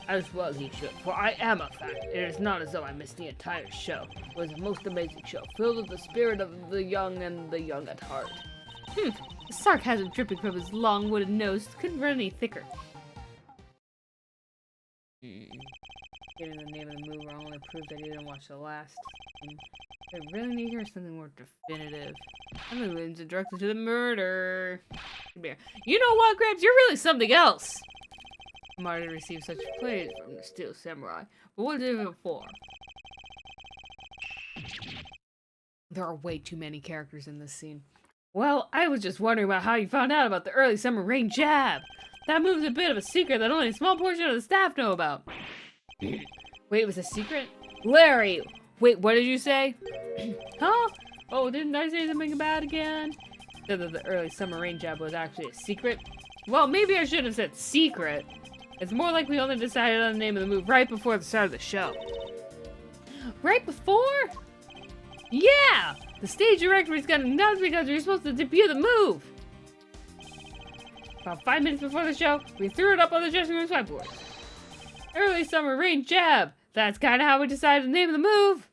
As well he should, for I am a fan. It is not as though I missed the entire show. It was a most amazing show, filled with the spirit of the young and the young at heart. The sarcasm dripping from his long wooden nose couldn't run any thicker. Getting the name of the move wrong only proved that he didn't watch the last. I really need to hear something more definitive. I mean, it's directed to the murder. You know what, Gramps? You're really something else. I'm already received such praise from the Steel Samurai, but what is it for? There are way too many characters in this scene. Well, I was just wondering about how you found out about the early summer rain jab. That move's a bit of a secret that only a small portion of the staff know about. Wait, it was a secret? Larry! Wait, what did you say? Huh? Oh, didn't I say something bad again? Said that the early summer rain jab was actually a secret? Well, maybe I shouldn't have said secret. It's more like we only decided on the name of the move right before the start of the show. Right before? Yeah! The stage director is gonna announce because we were supposed to debut the move. About 5 minutes before the show, we threw it up on the dressing room whiteboard. Early summer rain jab. That's kind of how we decided the name of the move.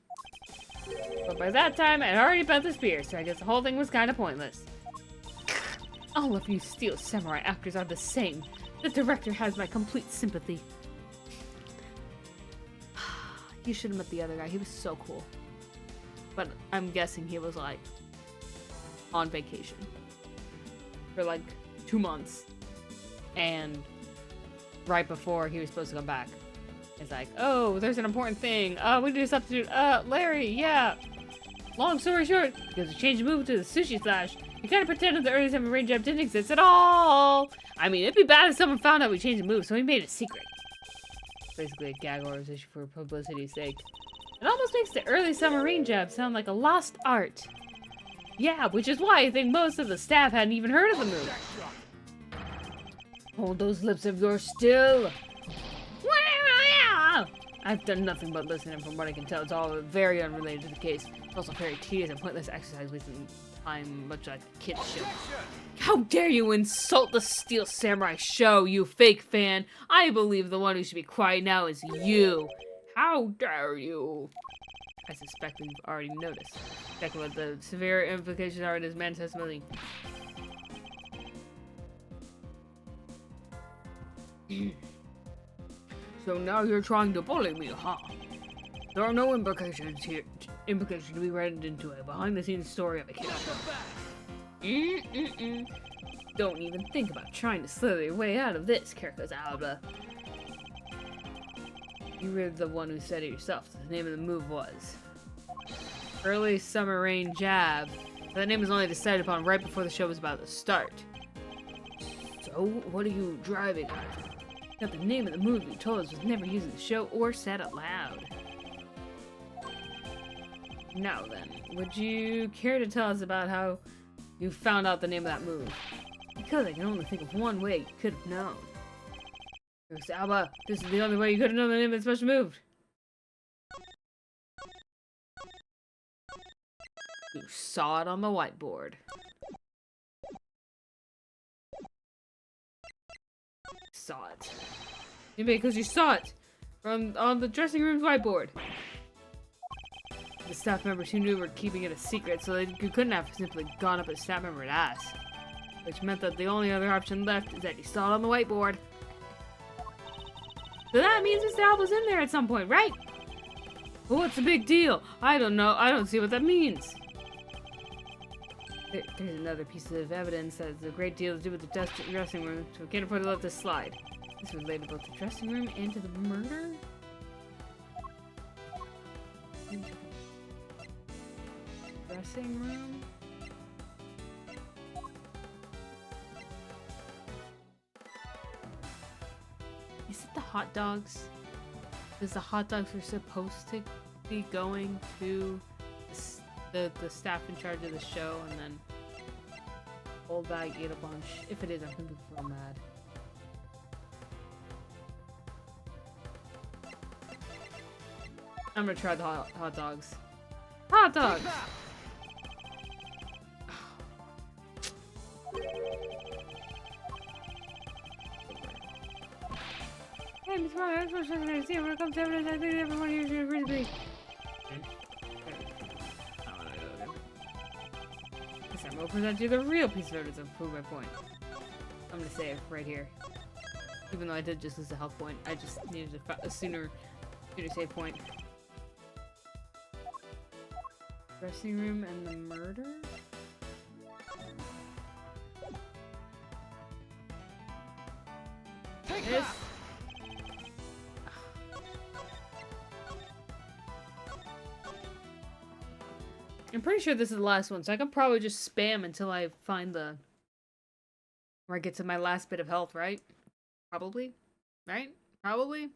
But by that time, I'd already bent the spear, so I guess the whole thing was kind of pointless. All of you Steel Samurai actors are the same. The director has my complete sympathy. You should have met the other guy. He was so cool. But I'm guessing he was like on vacation for like 2 months. And right before he was supposed to come back, it's like, oh, there's an important thing. We need a substitute. Larry, yeah. Long story short, because we changed the move to the sushi slash, we kind of pretended the early summer rain jab didn't exist at all. I mean, it'd be bad if someone found out we changed the move, so we made it secret. Basically a gag organization for publicity's sake. It almost makes the early summer rain jab sound like a lost art. Yeah, which is why I think most of the staff hadn't even heard of the move. Hold those lips of yours still. I've done nothing but listening. From what I can tell, it's all very unrelated to the case. It's also very tedious and pointless exercise wasting time, much like a kid's show. How dare you insult the Steel Samurai show, you fake fan! I believe the one who should be quiet now is you. How dare you? I suspect you've already noticed. Check what the severe implications are in his man's testimony. So now you're trying to bully me, huh? There are no implications here. Implications to be read into a behind-the-scenes story of a kid. Don't even think about trying to slither your way out of this, Kirkus Alba. You were the one who said it yourself. The name of the move was Early Summer Rain Jab. That name was only decided upon right before the show was about to start. So, what are you driving at? That the name of the move you told us was never used in the show or said aloud. Now then, would you care to tell us about how you found out the name of that move? Because I can only think of one way you could have known. Kirkus Alba, this is the only way you could have known the name of the special move. You saw it on the whiteboard. Saw it. Because you saw it on the dressing room's whiteboard. The staff members who knew were keeping it a secret, so you couldn't have simply gone up to a staff member and asked. Which meant that the only other option left is that you saw it on the whiteboard. So that means Mr. Alba's in there at some point, right? Well, what's the big deal? I don't know. I don't see what that means. There's another piece of evidence that has a great deal to do with the dressing room, so we can't afford to let this slide. This related both to the dressing room and to the murder? Dressing room? Is it the hot dogs? Because the hot dogs were supposed to be going to the staff in charge of the show, and then old bag ate a bunch. If it is, I'm gonna be real mad. I'm gonna try the hot dogs. Hot dogs! Hey, Miss Martin, I'm supposed to understand when it comes to evidence. I think everyone here should agree to be. This time I'll present you the real piece of evidence to prove my point. I'm gonna say it right here. Even though I did just lose a health point, I just needed a sooner save point. Dressing room and the murder? Take This. that! I'm pretty sure this is the last one, so I can probably just spam until I find where I get to my last bit of health, right? Probably. Right? Probably.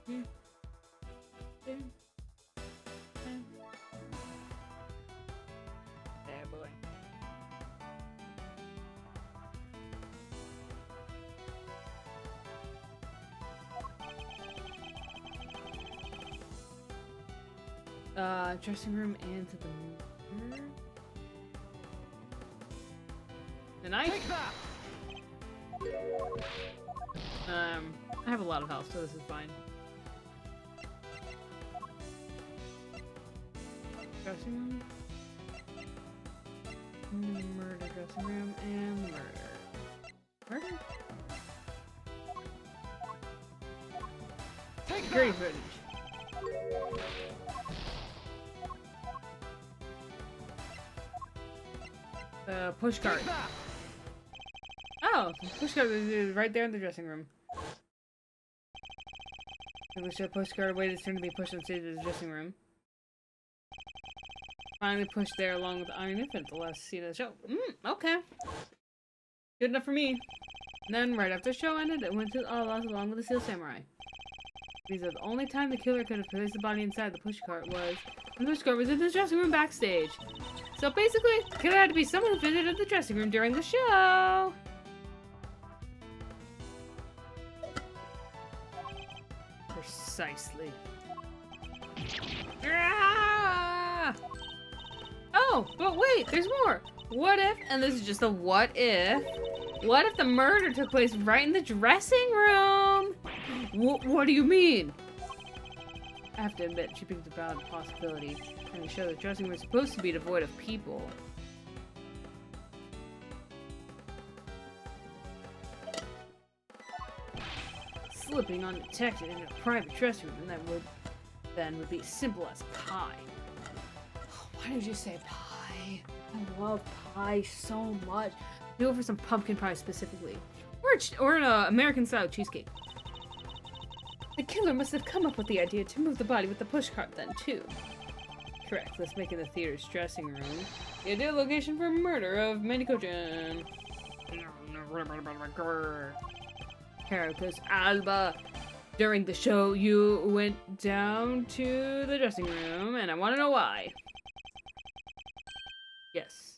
There, boy. Dressing room and to the mirror. The knife? Take that! I have a lot of health, so this is fine. Dressing room. Murder, dressing room, and murder. Murder? Take Security that! footage. Push cart. Take that! Oh, push cart is right there in the dressing room. We should push cart waited his turn to be pushed on stage of the dressing room. Finally pushed there along with Iron Infant, the last scene of the show. Okay. Good enough for me. And then, right after the show ended, it went to Allah's along with the Steel Samurai. These are the only time the killer could have placed the body inside the pushcart was when the pushcart was in the dressing room backstage. So basically, the killer had to be someone who visited the dressing room during the show. Precisely. Ah! Oh, but wait, there's more. What if, and this is just a what if the murder took place right in the dressing room? What do you mean? I have to admit, she thinks about a possibility, and to show the dressing room is supposed to be devoid of people. Slipping undetected in a private dressing room, and that would be as simple as pie. Why did you say pie? I love pie so much. Go for some pumpkin pie specifically, or an American-style cheesecake. The killer must have come up with the idea to move the body with the pushcart then, too. Correct, let's make it the theater's dressing room the ideal location for murder of Mandy-Kojin. Caracas Alba. During the show, you went down to the dressing room, and I want to know why. Yes.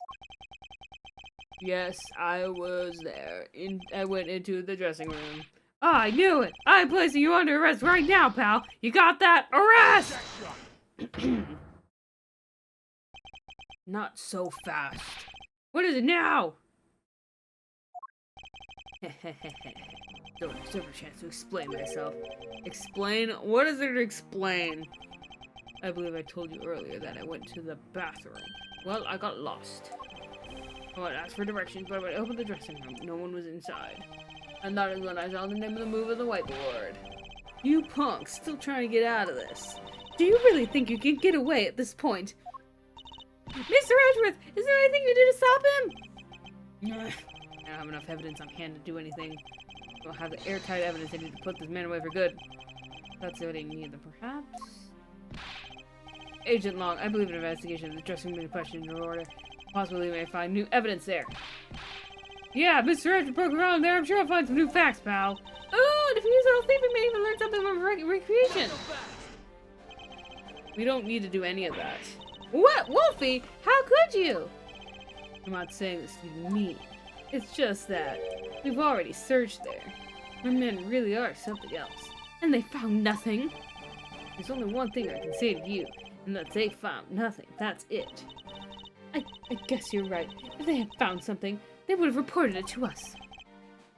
Yes, I was there. I went into the dressing room. Oh, I knew it! I'm placing you under arrest right now, pal! You got that? Arrest! Not so fast. What is it now? Don't deserve a chance to explain myself. Explain? What is there to explain? I believe I told you earlier that I went to the bathroom. Well, I got lost. I went to ask for directions, but when I opened the dressing room, no one was inside. And that is when I saw the name of the move on the whiteboard. You punks, still trying to get out of this. Do you really think you can get away at this point? Mr. Edgeworth, is there anything you did to stop him? I don't have enough evidence on hand to do anything. I don't have the airtight evidence I need to put this man away for good. That's what I need, then perhaps? Agent Long, I believe an investigation of the dressing room in question in your order. Possibly we may find new evidence there. Yeah, Mr. Edgeworth broke around there. I'm sure I'll find some new facts, pal. Oh, and if you use a little thief, we may even learn something from recreation. We don't need to do any of that. What? Wolfie? How could you? I'm not saying this to be mean. It's just that we've already searched there. My men really are something else. And they found nothing. There's only one thing I can say to you, and that's they found nothing. That's it. I guess you're right. If they had found something, they would have reported it to us.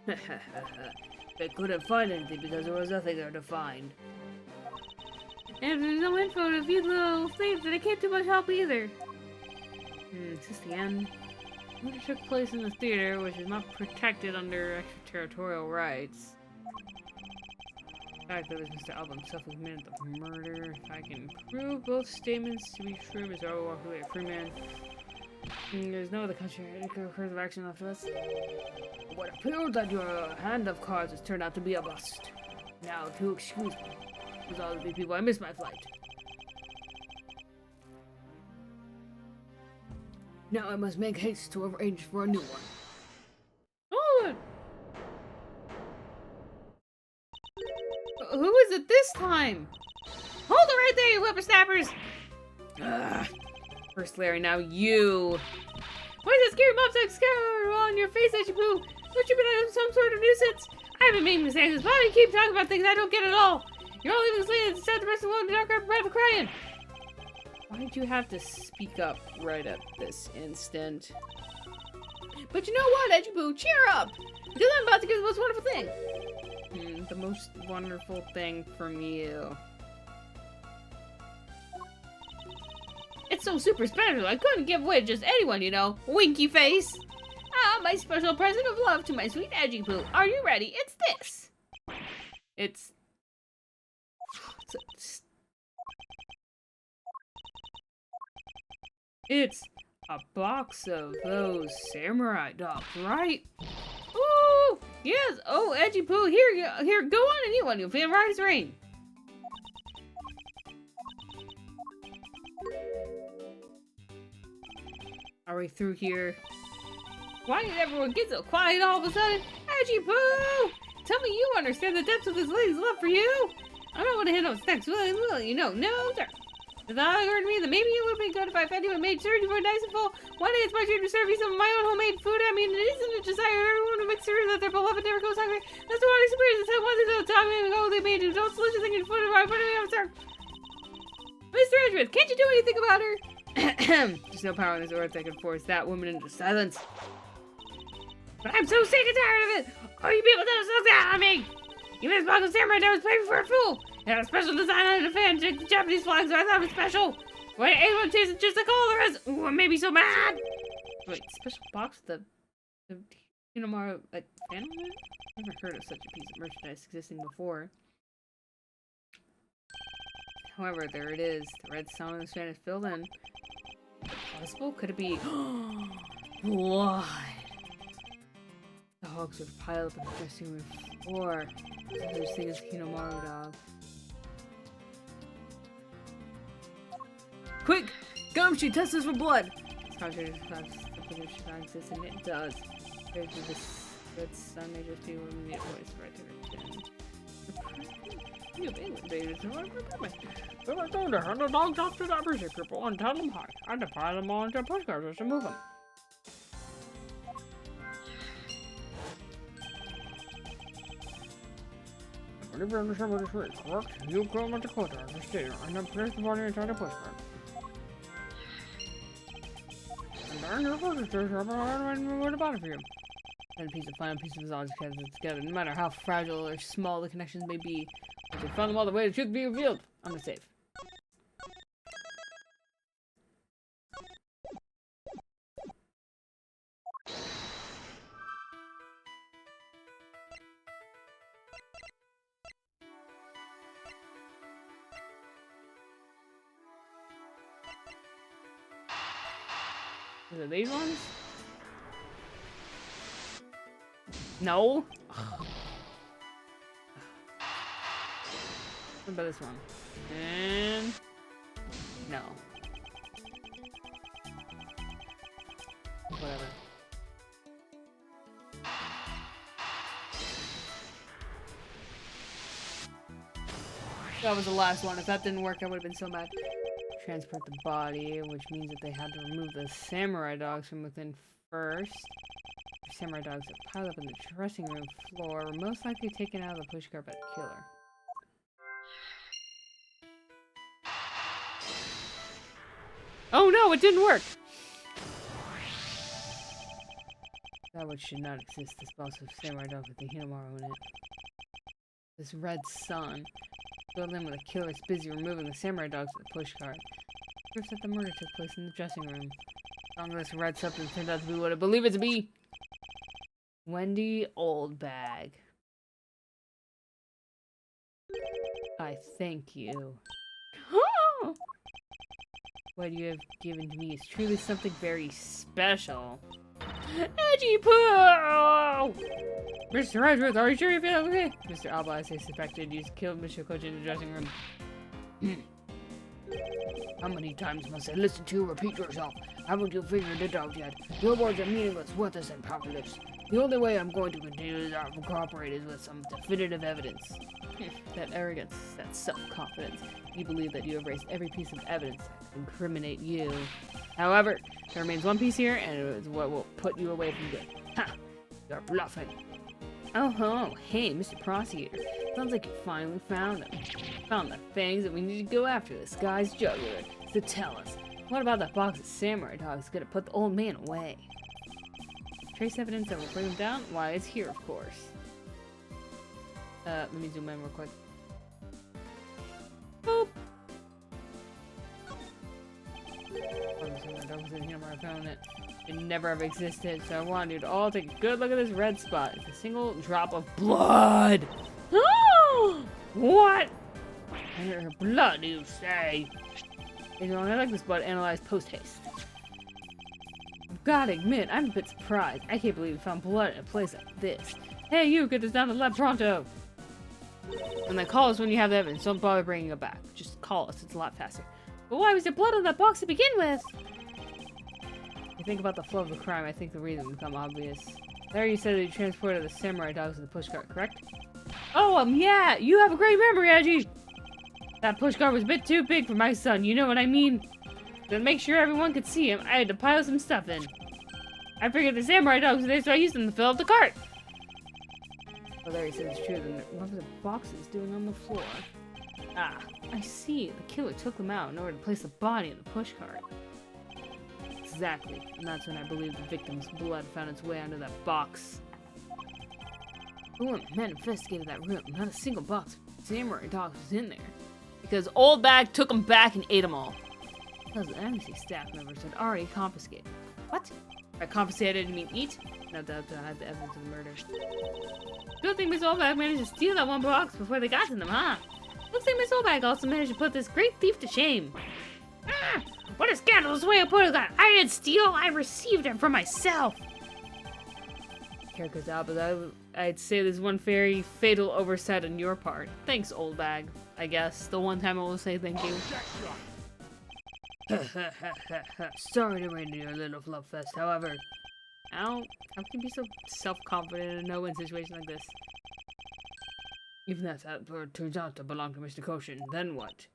They couldn't find anything because there was nothing there to find. And if there's no info to few little thieves, then it can't do much help either. Is this the end? Murder took place in the theater, which is not protected under extraterritorial rights. The fact that it was Mr. Alba himself who committed the murder. If I can prove both statements to be true, Mr. Alba walked away a free man. There's no other contrary course of action left to us. What appeared that your hand of cards has turned out to be a bust. Now, to excuse me, with all the people, I missed my flight. Now I must make haste to arrange for a new one. Oh! Who is it this time? Hold it right there, you whippersnappers! First Larry, now you. Why is that scary mobster scar on your face, Ehehehe? Don't you been some sort of nuisance? I haven't made mistakes. Why do you keep talking about things I don't get at all? You're all even slated to set the rest of the world in the dark red crying. Why did you have to speak up right at this instant? But you know what, Ehehehe? Cheer up! Because I'm about to give the most wonderful thing. The most wonderful thing from you. It's so super special, I couldn't give away to just anyone, you know. Winky face. Ah, my special present of love to my sweet Ehehehe. Are you ready? It's this. It's a box of those samurai dogs, right? Ooh, yes. Oh, Ehehehe, here, go on and eat one. You'll feel right as rain. Are we through here? Why did everyone get so quiet all of a sudden? Ehehehe! Tell me you understand the depths of this lady's love for you! I don't want to hit no snacks, will you? No, sir. The thought occurred to me that maybe it would be good if I fed you and made sure you were nice and full. One day it's my turn to serve you some of my own homemade food. I mean, it isn't a desire of everyone to make sure that their beloved never goes hungry. That's the one experience that said one thing at a time ago they made you. Don't delicious thing in food and I put it on, sir. Mr. Edgeworth, can't you do anything about her? There's no power in this earth that can force that woman into silence. But I'm so sick and tired of it! Are you people don't look down on me? Even this box of samurai dogs played me for a fool! It had a special design on the fan, the Japanese flag, so I thought it was special! Why anyone tastes just like all the rest? Ooh, it made me so mad! Wait, special box with the Hinomaru, like, fan on it? I've never heard of such a piece of merchandise existing before. However, there it is. The red sun in the fan is filled in. Possible? Could it be blood? The hogs are piled up in the dressing room floor. There's thing is Hinomaru dog. Quick! Gumshoe, test this for blood! It's contrary to the should not exist, and it does. There's this red sun may just be one of the voice right there. You England babies, so I'm prepared. So I told her, and the dogs after that appreciate people and tell them hi. And to pile them all into postcards to move them. Whenever you understand what this is, correct? You go with the quarter of the stadium and then place the body inside the postcard. And then your postcard is up and where the body for you. And a piece of final piece of design together, no matter how fragile or small the connections may be. If you found them all the way, the truth be revealed. I'm safe. Is it these ones? No. What about this one? And no. Whatever. That was the last one. If that didn't work, I would have been so mad. Transport the body, which means that they had to remove the samurai dogs from within first. The samurai dogs that piled up in the dressing room floor were most likely taken out of the pushcart by the killer. Oh no, it didn't work! That which should not exist, this box of samurai dog with the Hinomaru in it. This red sun, filled in with a killer is busy removing the samurai dogs at the pushcart. Proves that the murder took place in the dressing room. This red substance turned out to be what I believe it to be. Wendy Oldbag. I thank you. What you have given to me is truly something very special. Edgy Poo! Mr. Edgeworth, are you sure you feel okay? Mr. Alba, I say suspected you killed Mr. Kochi in the dressing room. How many times must I listen to you repeat yourself? Haven't you figured it out yet? Your words are meaningless, worthless, and powerless. The only way I'm going to continue to cooperate is with some definitive evidence. That arrogance, that self-confidence. You believe that you have raised every piece of evidence that could incriminate you. However, there remains one piece here, and it is what will put you away from good. Ha! You're bluffing. Oh, hey, Mr. Prosecutor. Sounds like you finally found them. Found the things that we need to go after this guy's juggler. So tell us, what about that box of samurai dogs gonna put the old man away? Trace evidence that will bring him down? Why, it's here, of course. Let me zoom in real quick. Boop! I found it. It never have existed, so I want you to all take a good look at this red spot. It's a single drop of blood! Oh! What? Blood, you say? Hey, I like this blood analyzed post-haste. I've gotta admit, I'm a bit surprised. I can't believe we found blood in a place like this. Hey, you, get this down to the lab pronto! And then call us when you have the evidence. Don't bother bringing it back. Just call us. It's a lot faster. But why was there blood on that box to begin with? If you think about the flow of the crime, I think the reason will become obvious. There you said that you transported the samurai dogs to the pushcart, correct? Oh, yeah! You have a great memory, Edgy! That pushcart was a bit too big for my son, you know what I mean? To make sure everyone could see him, I had to pile some stuff in. I figured the samurai dogs were there, so I used them to fill up the cart. Well, there he said it's true. Then what were the boxes doing on the floor? Ah, I see. The killer took them out in order to place the body in the pushcart. Exactly. And that's when I believe the victim's blood found its way onto that box. But when the man investigated that room, not a single box of samurai dogs was in there. Because Old Bag took them back and ate them all. Because the embassy staff members had already confiscated. What? By confiscated, you mean eat? Not that I had the evidence of the murder. Good thing Miss Oldbag managed to steal that one box before they got to them, huh? Looks like Miss Oldbag also managed to put this great thief to shame. What a scandalous way of putting that! I didn't steal, I received it for myself! Characters out, but I'd say there's one very fatal oversight on your part. Thanks, Oldbag. I guess. The one time I will say thank you. Sorry to rain in your little fluff fest, however. How can you be so self-confident in a no-win situation like this? Even if that bird turns out to belong to Mr. Koshin, then what?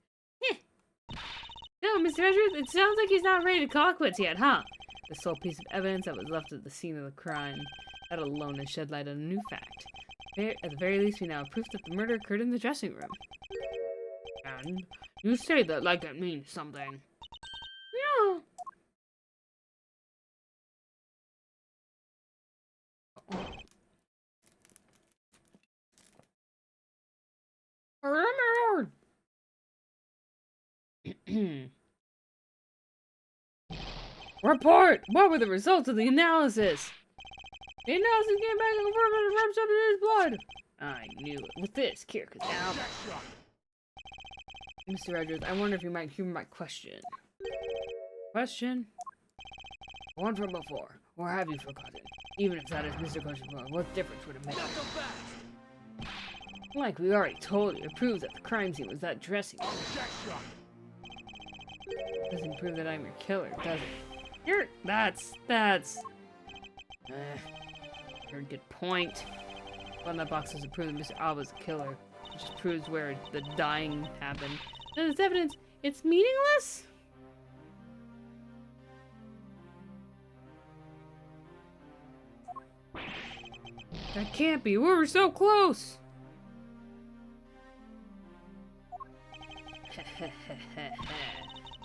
No, Mr. Edgeworth, it sounds like he's not ready to call quits yet, huh? The sole piece of evidence that was left at the scene of the crime. That alone has shed light on a new fact. At the very least, we now have proof that the murder occurred in the dressing room. And you say that like it means something. Yeah. Report! What were the results of the analysis? The analysis came back and confirmed that the substance in his blood. I knew it. With this, Kirkus out. Mr. Edgeworth, I wonder if you might humor my question. Question? One from before, or have you forgotten? Even if that is Mr. Koshin's blood, what difference would it make? Like we already told you, it proves that the crime scene was that dressing room. Doesn't prove that I'm your killer, does it? That's very good point. But that box doesn't prove that Mr. Alba's a killer. It just proves where the dying happened. Then it's evidence it's meaningless? That can't be. We were so close.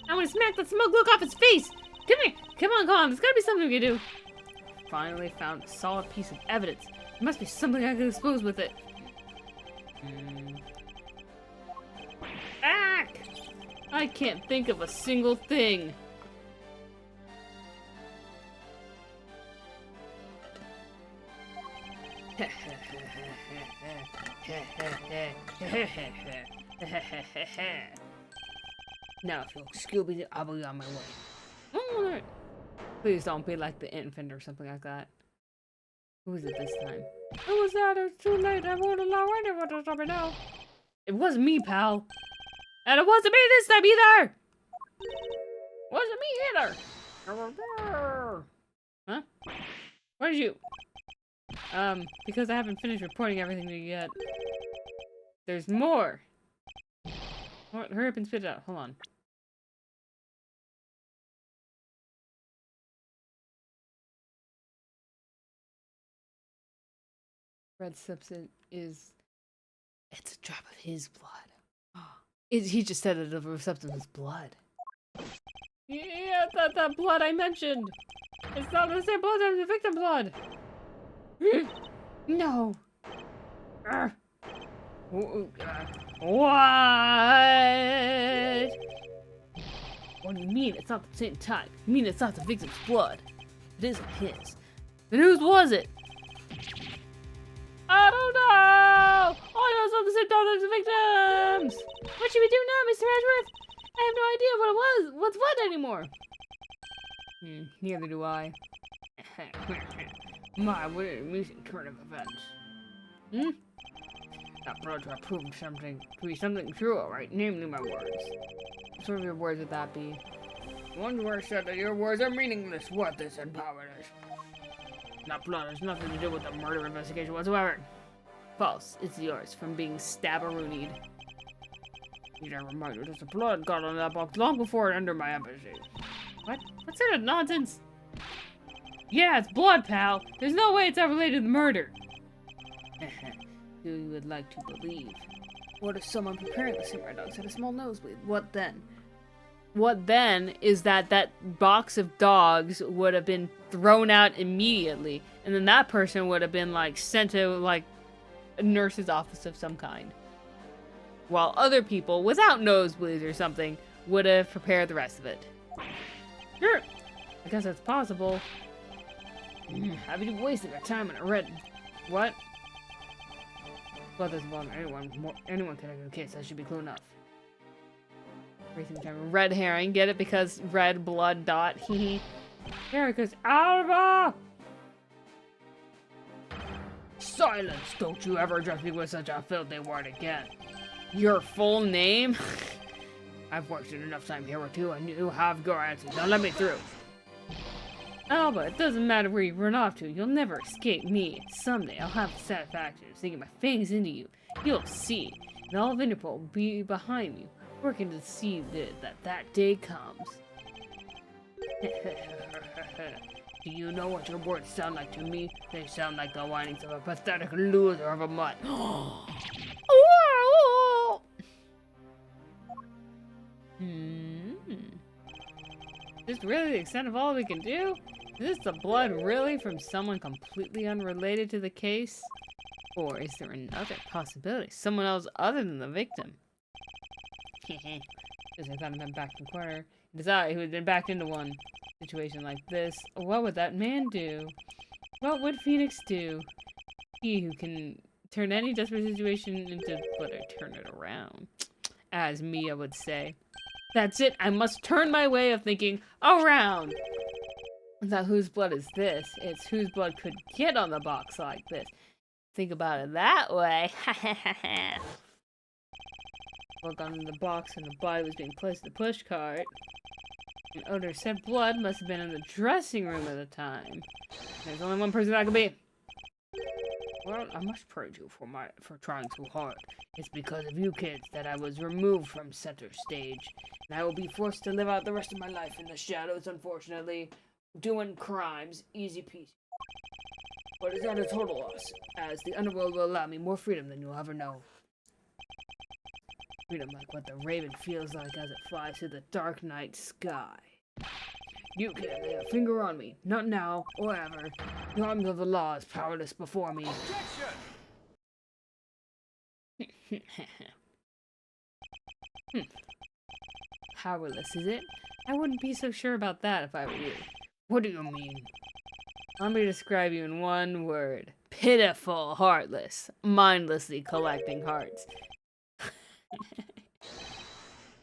I'm gonna smack that smug look off his face. Come here. Come on. There's gotta be something we can do. Finally found a solid piece of evidence. There must be something I can expose with it. Ack! I can't think of a single thing. Now, if you'll excuse me, I'll be on my way. Alright. Please don't be like the infant or something like that. Who was it this time? Who was that? It's too late. I won't allow anyone to stop me now. It wasn't me, pal. And it wasn't me this time either! Wasn't me either! Huh? Where did you? Because I haven't finished reporting everything to you yet. There's more! What? Hurry up and spit it out. Hold on. Red substance is... It's a drop of his blood. He just said that the substance was blood. Yeah, that blood I mentioned! It's not the same blood as the victim blood! No! What? What do you mean it's not the same type? You mean it's not the victim's blood? It isn't his. Then whose was it? I don't know! All I know it's not the same type as the victims! What should we do now, Mr. Edgeworth? I have no idea what it was. What's what anymore? Neither do I. My, what an amusing turn of events. That blood to prove something to be something true, alright? Namely my words. What sort of your words would that be? One word said that your words are meaningless, worthless, and powerless. That blood has nothing to do with the murder investigation whatsoever. False. It's yours from being stabberoonied. You never mind, it was the blood got on that box long before it entered my embassy. What? What sort of nonsense? Yeah, it's blood, pal. There's no way it's ever related to the murder. Who you would like to believe? What if someone preparing the samurai dogs had a small nosebleed? What then? What then is that box of dogs would have been thrown out immediately, and then that person would have been like sent to like a nurse's office of some kind. While other people, without nosebleeds or something, would have prepared the rest of it. Sure, I guess that's possible. Have you wasted our time on a red... What? Blood doesn't belong to anyone. Anyone can have a case. That should be clue enough. Racing time. Red herring. Get it? Because red blood dot. Hee. Erica's Alba! Silence! Don't you ever address me with such a filthy word again. Your full name? I've wasted enough time here with you, and you have your answers. Now let me through. Alba, it doesn't matter where you run off to. You'll never escape me. Someday I'll have the satisfaction of sinking my fangs into you. You'll see. And all of Interpol will be behind you, working to see that day comes. Do you know what your words sound like to me? They sound like the whinings of a pathetic loser of a mutt. Is this really the extent of all we can do? Is this the blood really from someone completely unrelated to the case? Or is there another possibility? Someone else other than the victim? Because I found him backed in the corner. It is I who had been backed into one situation like this. What would that man do? What would Phoenix do? He who can turn any desperate situation into, but I turn it around. As Mia would say. That's it, I must turn my way of thinking around. Now, whose blood is this? It's whose blood could get on the box like this. Think about it that way. Look on the box and the body was being placed in the push cart. An odor said blood must have been in the dressing room at the time. There's only one person that could be. Well, I must praise you for trying so hard. It's because of you kids that I was removed from center stage. And I will be forced to live out the rest of my life in the shadows, unfortunately. Doing crimes, easy peasy. But it's not a total loss, as the underworld will allow me more freedom than you'll ever know. Freedom like what the raven feels like as it flies through the dark night sky. You can't lay a finger on me, not now or ever. The arms of the law is powerless before me. Powerless, is it? I wouldn't be so sure about that if I were you. What do you mean? Let me describe you in one word. Pitiful, heartless, mindlessly collecting hearts.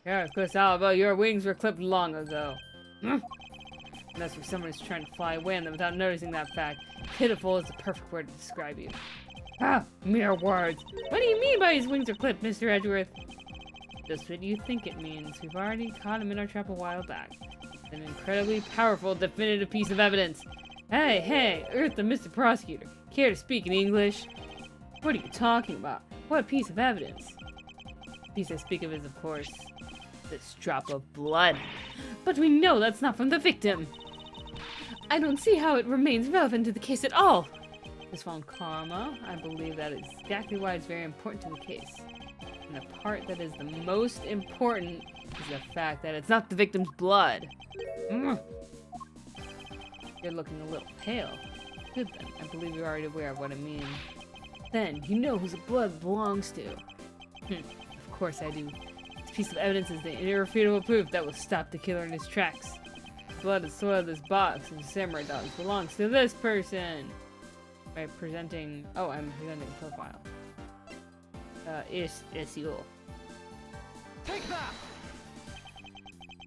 Yeah, of course, Alba, your wings were clipped long ago. Unless for someone who's trying to fly away on them without noticing that fact. Pitiful is the perfect word to describe you. Ah, mere words. What do you mean by his wings are clipped, Mr. Edgeworth? Just what you think it means. We've already caught him in our trap a while back. An incredibly powerful, definitive piece of evidence. Hey, Earth and Mr. Prosecutor. Care to speak in English? What are you talking about? What piece of evidence? The piece I speak of is, of course, this drop of blood. But we know that's not from the victim. I don't see how it remains relevant to the case at all. This found karma. I believe that is exactly why it's very important to the case. And the part that is the most important is the fact that it's not the victim's blood. You're looking a little pale. Good then. I believe you're already aware of what I mean. Then, you know whose blood belongs to. Of course I do. This piece of evidence is the irrefutable proof that will stop the killer in his tracks. The blood that soiled this box and samurai dogs belongs to this person. By presenting... Oh, I'm presenting a profile. It's you. Take that!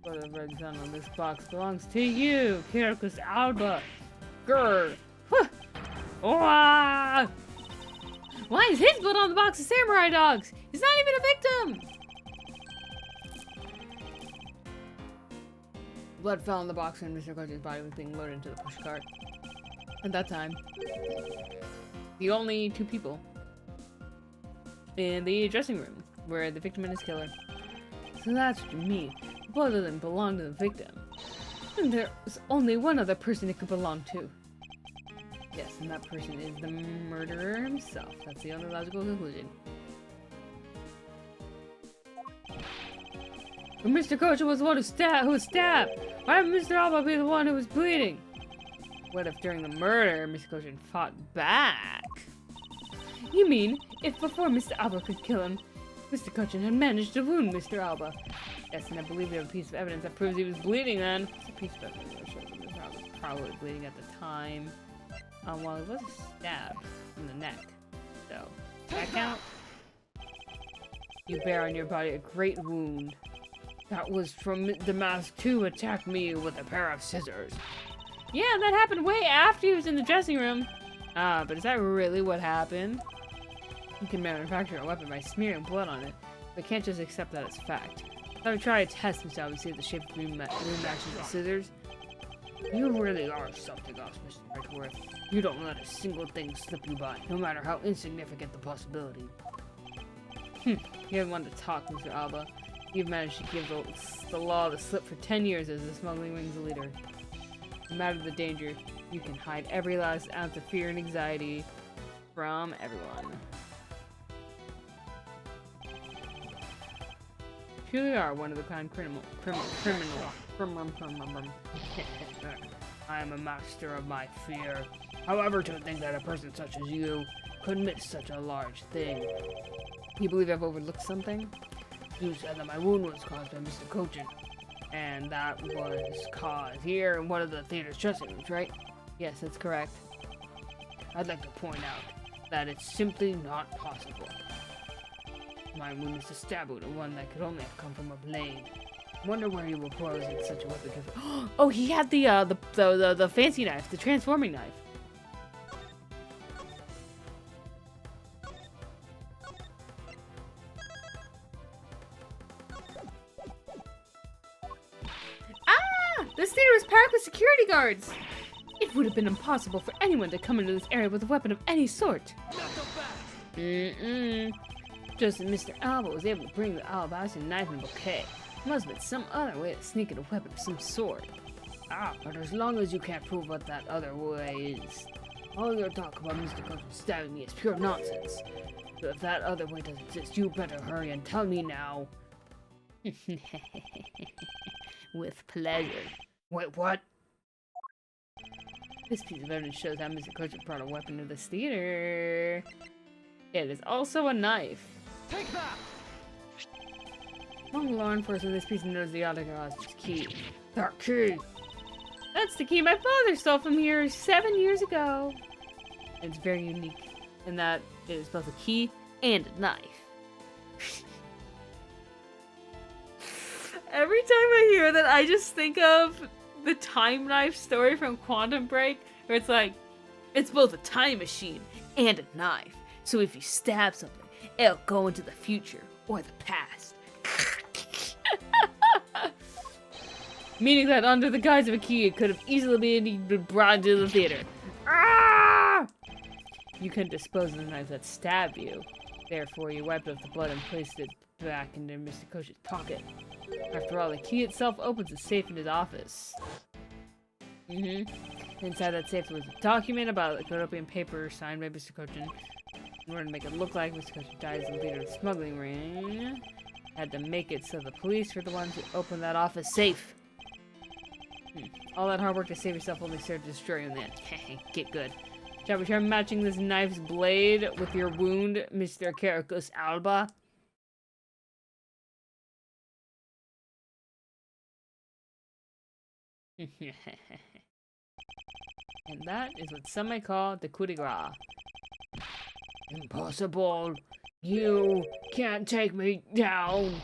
Blood of red gun on this box belongs to you, Kirkus Alba. Grr. Why is his blood on the box of samurai dogs? He's not even a victim! Blood fell on the box and Mr. Coach's body was being loaded into the push cart. At that time, the only two people in the dressing room were the victim and his killer. So that's what you mean. The blood doesn't belong to the victim. And there's only one other person it could belong to. Yes, and that person is the murderer himself. That's the only logical conclusion. But Mr. Kocha was the one who was stabbed. Why would Mr. Alba be the one who was bleeding? What if during the murder, Mr. Kocha fought back? You mean, if before Mr. Alba could kill him, Mr. Cochin had managed to wound Mr. Alba? Yes, and I believe we have a piece of evidence that proves he was bleeding then. It's a piece of evidence that shows he was probably bleeding at the time. Well, it was a stab in the neck. So, does that count? You bear on your body a great wound. That was from the mask who attacked me with a pair of scissors. Yeah, that happened way after he was in the dressing room. But is that really what happened? You can manufacture a weapon by smearing blood on it, but can't just accept that as fact. I would try a test himself and see if the shape of the wound matches the scissors. You really are something else, Mr. Brickworth. You don't let a single thing slip you by, no matter how insignificant the possibility. You haven't wanted to talk, Mr. Alba. You've managed to give the law the slip for 10 years as the smuggling wing's leader. No matter the danger, you can hide every last ounce of fear and anxiety from everyone. You truly are one of the kind criminal. I am a master of my fear. However, to think that a person such as you could miss such a large thing. You believe I've overlooked something? You said that my wound was caused by Mr. Cochin, and that was caused here in one of the theater's dressing rooms, right? Yes, that's correct. I'd like to point out that it's simply not possible. My wound is a stab wound, and one that could only have come from a blade. Wonder where he will pose in such a weapon. Oh, he had the fancy knife, the transforming knife. This theater was packed with security guards! It would have been impossible for anyone to come into this area with a weapon of any sort. Just as Mr. Alba was able to bring the alabaster knife and bouquet, there must have been some other way to sneak in a weapon of some sort. But as long as you can't prove what that other way is, all your talk about Mr. Cochin stabbing me is pure nonsense. So if that other way doesn't exist, you better hurry and tell me now. With pleasure. Wait, what? This piece of evidence shows how Mr. Cochin brought a weapon to this theater. It is also a knife. Take that! Among law enforcement, this piece knows the autograph key. That key! That's the key my father stole from here 7 years ago. It's very unique in that it is both a key and a knife. Every time I hear that, I just think of the time knife story from Quantum Break, where it's like, it's both a time machine and a knife. So if you stab something, it'll go into the future or the past. Meaning that under the guise of a key, it could have easily been brought into the theater. Ah! You couldn't dispose of the knife that stabbed you. Therefore, you wiped off the blood and placed it back into Mr. Cochin's pocket. After all, the key itself opens the safe in his office. Inside that safe was a document about a Codopian paper signed by Mr. Cochin. In order to make it look like Mr. Cochin died as the leader of the smuggling ring, had to make it so the police were the ones who opened that office safe. All that hard work to save yourself only served to destroy you in the end. Get good. Shall we try matching this knife's blade with your wound, Mr. Caracos Alba? And that is what some may call the coup de grace. Impossible! You can't take me down!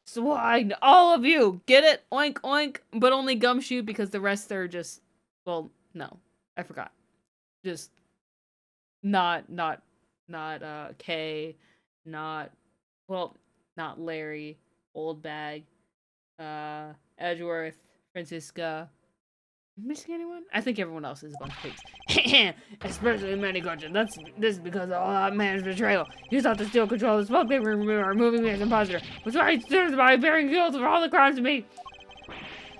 Swine! All of you! Get it? Oink oink! But only Gumshoe because the rest are just... Well, no. I forgot. Just... Not Kay. Not... Well, not Larry. Old Bag. Edgeworth. Francisca. Missing anyone? I think everyone else is a bunch of pigs. Especially Manny Gudgeon. This is because of all that man's betrayal. You thought to steal control of the smoke they were removing me as imposter. That's why he stood by bearing guilt for all the crimes of me.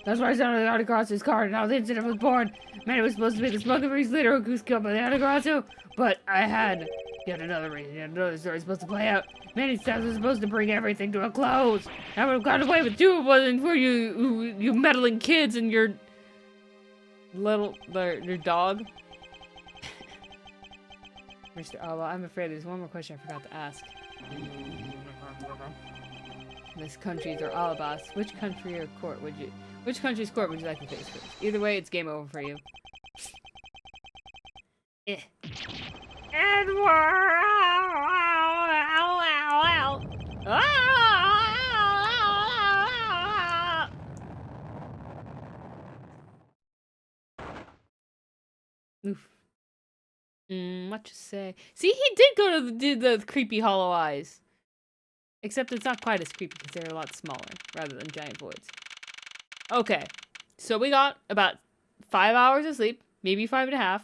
That's why I sent the autocross his car, and now the incident was born. Manny was supposed to be the smuggling ring's leader who was killed by the autocross, but I had yet another reason, yet another story supposed to play out. Manny's steps was supposed to bring everything to a close. I would have gotten away with two if it wasn't for you meddling kids and your dog. Mr. Alba, I'm afraid there's one more question I forgot to ask. This country's or Alabas, which country's court would you like to face first? Either way, it's game over for you. Eh. Edward! Oof. What to say? See, he did go to the creepy hollow eyes. Except it's not quite as creepy because they're a lot smaller rather than giant voids. Okay, so we got about 5 hours of sleep, maybe 5.5,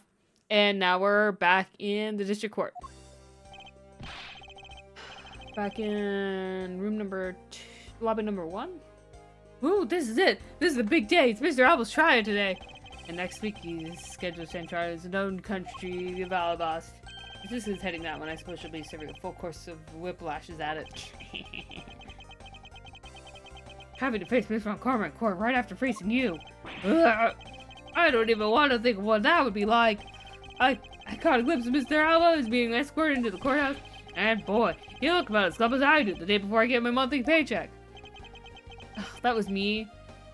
and now we're back in the district court. Back in room number 2, lobby number 1. Ooh, this is it. This is the big day. It's Mr. Alba's trial today. And next week he's scheduled to stand trial in his own country of Alabast. This is heading that one. I suppose she'll be serving a full course of whiplashes at it. Having to face Miss Von Cormac court right after facing you. Ugh. I don't even want to think of what that would be like. I caught a glimpse of Mr. Alba as being escorted into the courthouse. And boy, you look about as glum as I do the day before I get my monthly paycheck. Ugh, that was me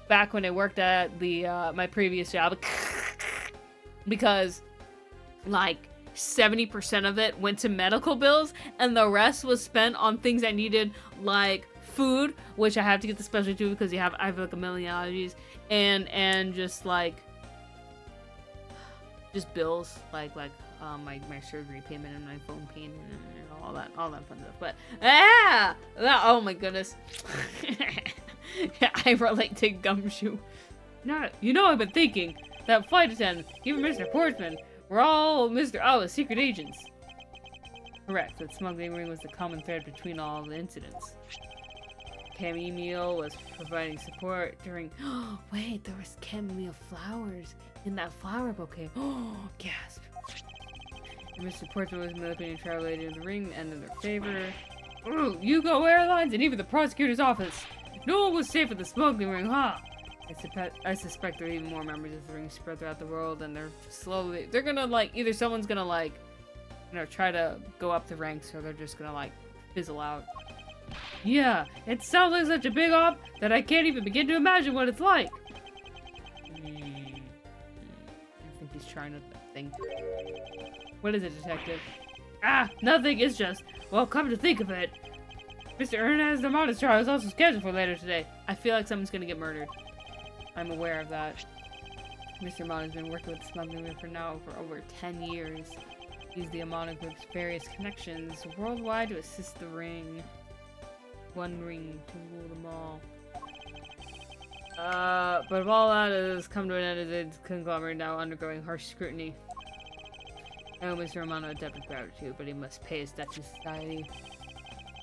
back when I worked at the my previous job. Because, like, 70% of it went to medical bills, and the rest was spent on things I needed, like food, which I have to get the specialty to because I have like a million allergies, and just like bills, like my surgery payment and my phone payment and all that fun stuff. But oh my goodness, I relate to Gumshoe. Now, I've been thinking that flight attendant, even Mr. Portsman, we're all Mr. Alba's secret agents. Correct, that smuggling ring was the common thread between all the incidents. Chamomile was providing support during... Oh, wait, there was chamomile flowers in that flower bouquet. Oh, gasp. And Mr. Portsman was manipulating travel agent in the ring and in their favor. Ooh, Yugo Airlines and even the prosecutor's office. No one was safe with the smuggling ring, huh? I suspect there are even more members of the ring spread throughout the world, and they're gonna, like, either someone's gonna, like, try to go up the ranks, or they're just gonna, like, fizzle out. Yeah, it sounds like such a big op that I can't even begin to imagine what it's like. I think he's trying to think. What is it, detective? Ah, nothing, it's just, well, come to think of it, Mr. Ernest Armando's trial is also scheduled for later today. I feel like someone's gonna get murdered. I'm aware of that. Mr. Armando's been working with the smuggling ring for over 10 years. Used the Armando Group's various connections worldwide to assist the ring. One ring to rule them all. But if all that has come to an end, is a conglomerate now undergoing harsh scrutiny. I owe Mr. Armando a debt of gratitude, but he must pay his debt to society.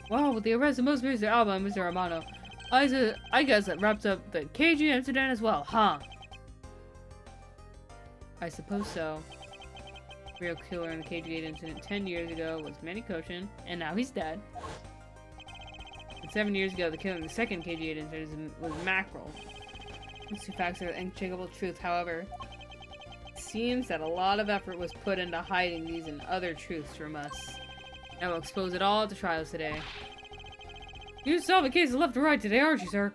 Well, with the arrest of most Mr. Alba and Mr. Armando, I guess that wraps up the KG incident as well, huh? I suppose so. Real killer in the KG incident 10 years ago was Manny Kochin, and now he's dead. And 7 years ago, the killer in the second KG incident was Mackerel. These two facts are the unshakable truth, however. It seems that a lot of effort was put into hiding these and other truths from us. I will expose it all at the trials today. You solve the cases left and right today, aren't you, sir?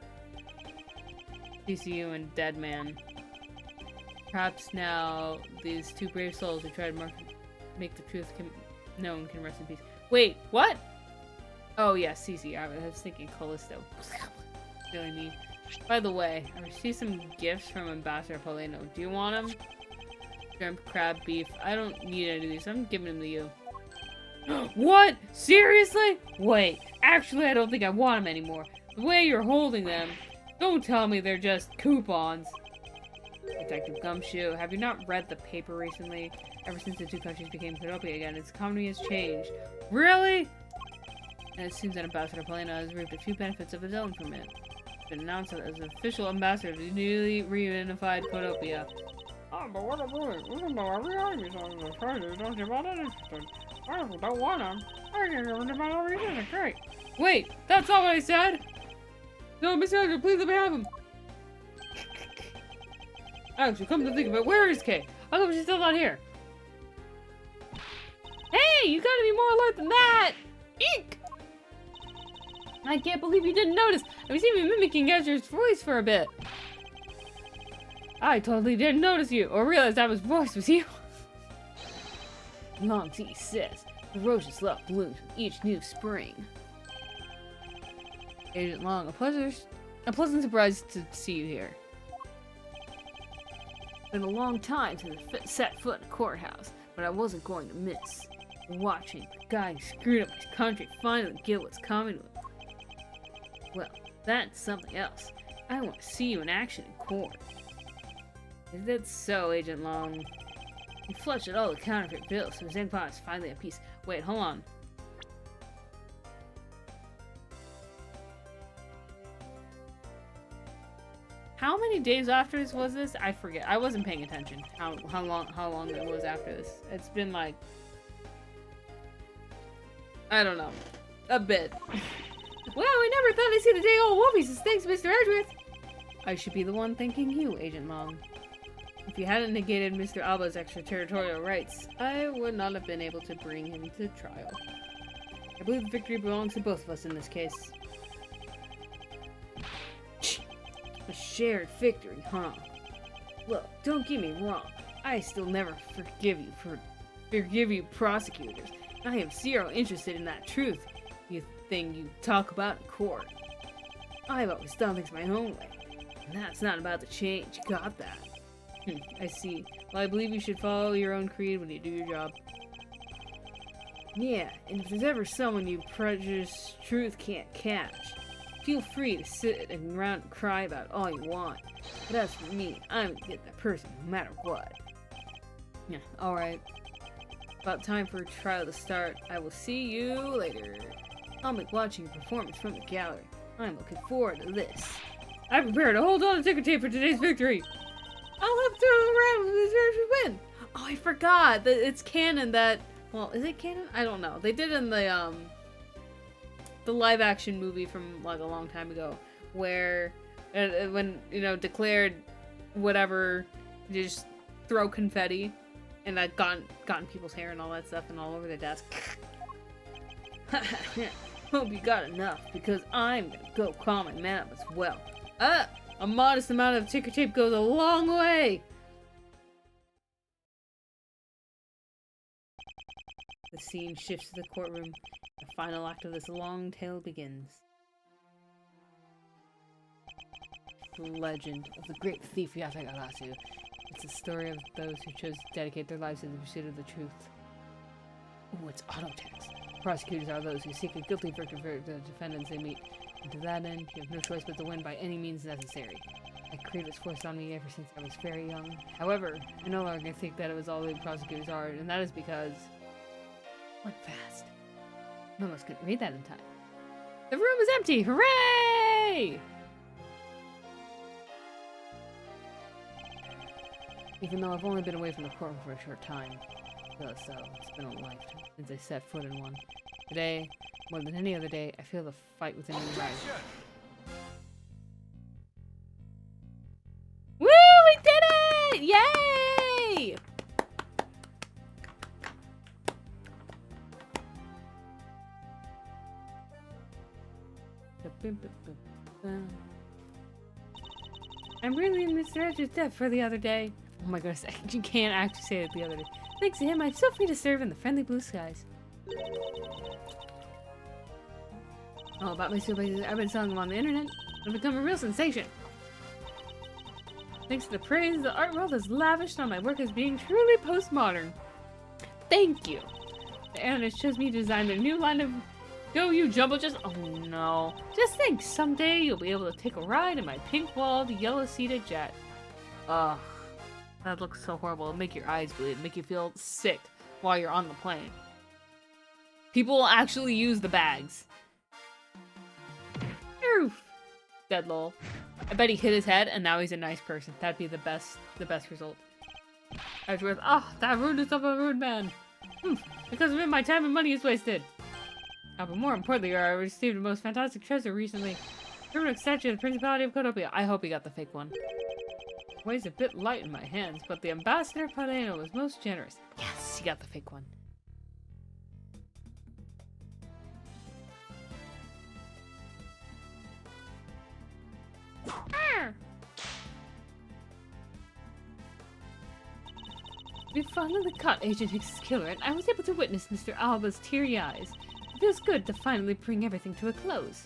DCU and Dead Man. Perhaps now these two brave souls who try to make the truth known can rest in peace. Wait, what? Oh yeah, Cece. I was thinking Callisto. Silly me. By the way, I received some gifts from Ambassador Polino. Do you want them? Shrimp, crab, beef. I don't need any of these. I'm giving them to you. What? Seriously? Wait, actually I don't think I want them anymore. The way you're holding them, don't tell me they're just coupons. Detective Gumshoe, have you not read the paper recently? Ever since the two countries became Utopia again, its economy has changed. Really? And it seems that Ambassador Polino has reaped a few benefits of his own from it. He's been announced as an official ambassador to the newly reunified Utopia. Oh, but what about every army on the treasure? Don't you want it? I don't want them. I can't give them about all reasons. Great. Wait, that's not what I said. No, Mr. Edgar, please let me have him. Actually, come to think of it, where is Kay? How come she's still not here? Hey, Hey, you gotta be more alert than that! Eek! I can't believe you didn't notice. I've seen me mimicking Ezra's voice for a bit. I totally didn't notice you, or realize that his voice was you. Long T says, ferocious love blooms with each new spring. Agent Long, a pleasant surprise to see you here. Been a long time since I set foot in a courthouse, but I wasn't going to miss watching the guy who screwed up his country finally get what's coming to him. Well, that's something else. I want to see you in action in court. Is that so, Agent Long? He flushed out all the counterfeit bills, so his empire is finally at peace. Wait, hold on. How many days after this was this? I forget. I wasn't paying attention. How long it was after this? It's been like, I don't know, a bit. Well, I never thought I'd see the day old Wolfie says thanks, Mr. Edgeworth. I should be the one thanking you, Agent Long. If you hadn't negated Mr. Alba's extraterritorial rights, I would not have been able to bring him to trial. I believe the victory belongs to both of us in this case. A shared victory, huh? Look, don't get me wrong. I still never forgive you prosecutors. I am zero interested in that truth, you thing you talk about in court. I've always done things my own way, and that's not about to change. You got that? I see. Well, I believe you should follow your own creed when you do your job. Yeah, and if there's ever someone you prejudiced truth can't catch, feel free to sit around and cry about all you want. But as for me, I'm gonna get that person no matter what. Yeah, alright. About time for a trial to start. I will see you later. I'll make watching your performance from the gallery. I'm looking forward to this. I'm prepared to hold on to ticker tape for today's victory. I'll have to throw it around when the Zergs win. Oh, I forgot that it's canon that. Well, is it canon? I don't know. They did in the live action movie from like a long time ago, where when declared whatever, you just throw confetti, and that got in people's hair and all that stuff and all over their desk. Hope you got enough, because I'm gonna go calm my man up as well. A modest amount of ticker tape goes a long way! The scene shifts to the courtroom. The final act of this long tale begins. The legend of the great thief Yatagarasu. It's a story of those who chose to dedicate their lives to the pursuit of the truth. Ooh, it's auto text. Prosecutors are those who seek a guilty verdict for the defendants they meet. And to that end, you have no choice but to win by any means necessary. That creed was forced on me ever since I was very young. However, I no longer think that it was all the prosecutors are, and that is because... Went fast. I almost couldn't read that in time. The room is empty! Hooray! Even though I've only been away from the courtroom for a short time, so it's been a lifetime since I set foot in one. Today, more than any other day, I feel the fight within me rise. Woo! We did it! Yay! I'm really in Mr. Edge's debt for the other day. Oh my goodness, you can't actually say it the other day. Thanks to him, I'm still free to serve in the friendly blue skies. All about my supervisors, I've been selling them on the internet. I've become a real sensation. Thanks to the praise the art world has lavished on my work as being truly postmodern. Thank you. The internet chose me to design their new line of Go You Jumbo Just... Oh no. Just think, someday you'll be able to take a ride in my pink-walled, yellow-seated jet. Ugh. That looks so horrible. It'll make your eyes bleed. Make you feel sick while you're on the plane. People will actually use the bags. Oof. Dead lol. I bet he hit his head and now he's a nice person. That'd be the best result. Edgeworth, that rudeness of a rude man. Because of him, my time and money is wasted. But more importantly, I received the most fantastic treasure recently. Permanent statue of the Principality of Codopia. I hope he got the fake one. Weighs a bit light in my hands, but the Ambassador Paleno was most generous. Yes, he got the fake one. We finally caught Agent Hicks's killer, and I was able to witness Mr. Alba's teary eyes. It feels good to finally bring everything to a close.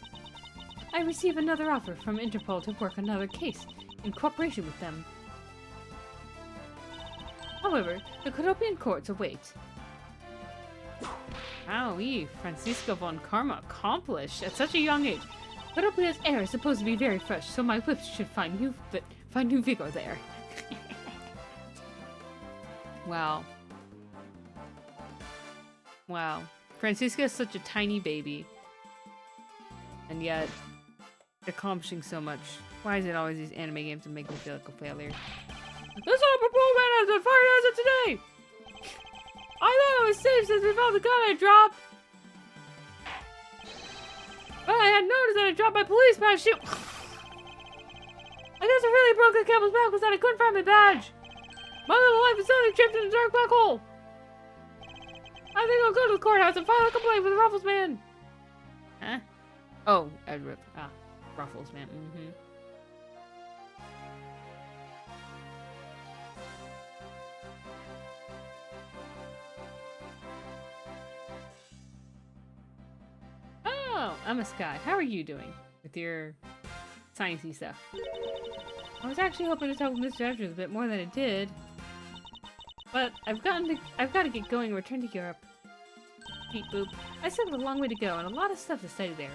I receive another offer from Interpol to work another case, in cooperation with them. However, the Cadopian courts await. Wowee, Francisco von Karma accomplished at such a young age. Cadopia's air is supposed to be very fresh, so my whips should find new vigor there. Wow. Wow. Francisca is such a tiny baby. And yet, accomplishing so much. Why is it always these anime games that make me feel like a failure? This upper pole man has been fired as of today! I thought I was safe since we found the gun I dropped! But I had noticed that I dropped my police badge too! I guess what really broke the camel's back was that I couldn't find my badge! My little life is suddenly tripped in a dark black hole! I think I'll go to the courthouse and file a complaint with the Ruffles man! Huh? Oh, Edward. Ah, Ruffles man. Mm-hmm. Oh, I'm a Sky. How are you doing with your sciencey stuff? I was actually hoping to talk with Mr. Edwards a bit more than I did, but I've got to get going and return to Europe. Beep boop. I still have a long way to go and a lot of stuff to study there.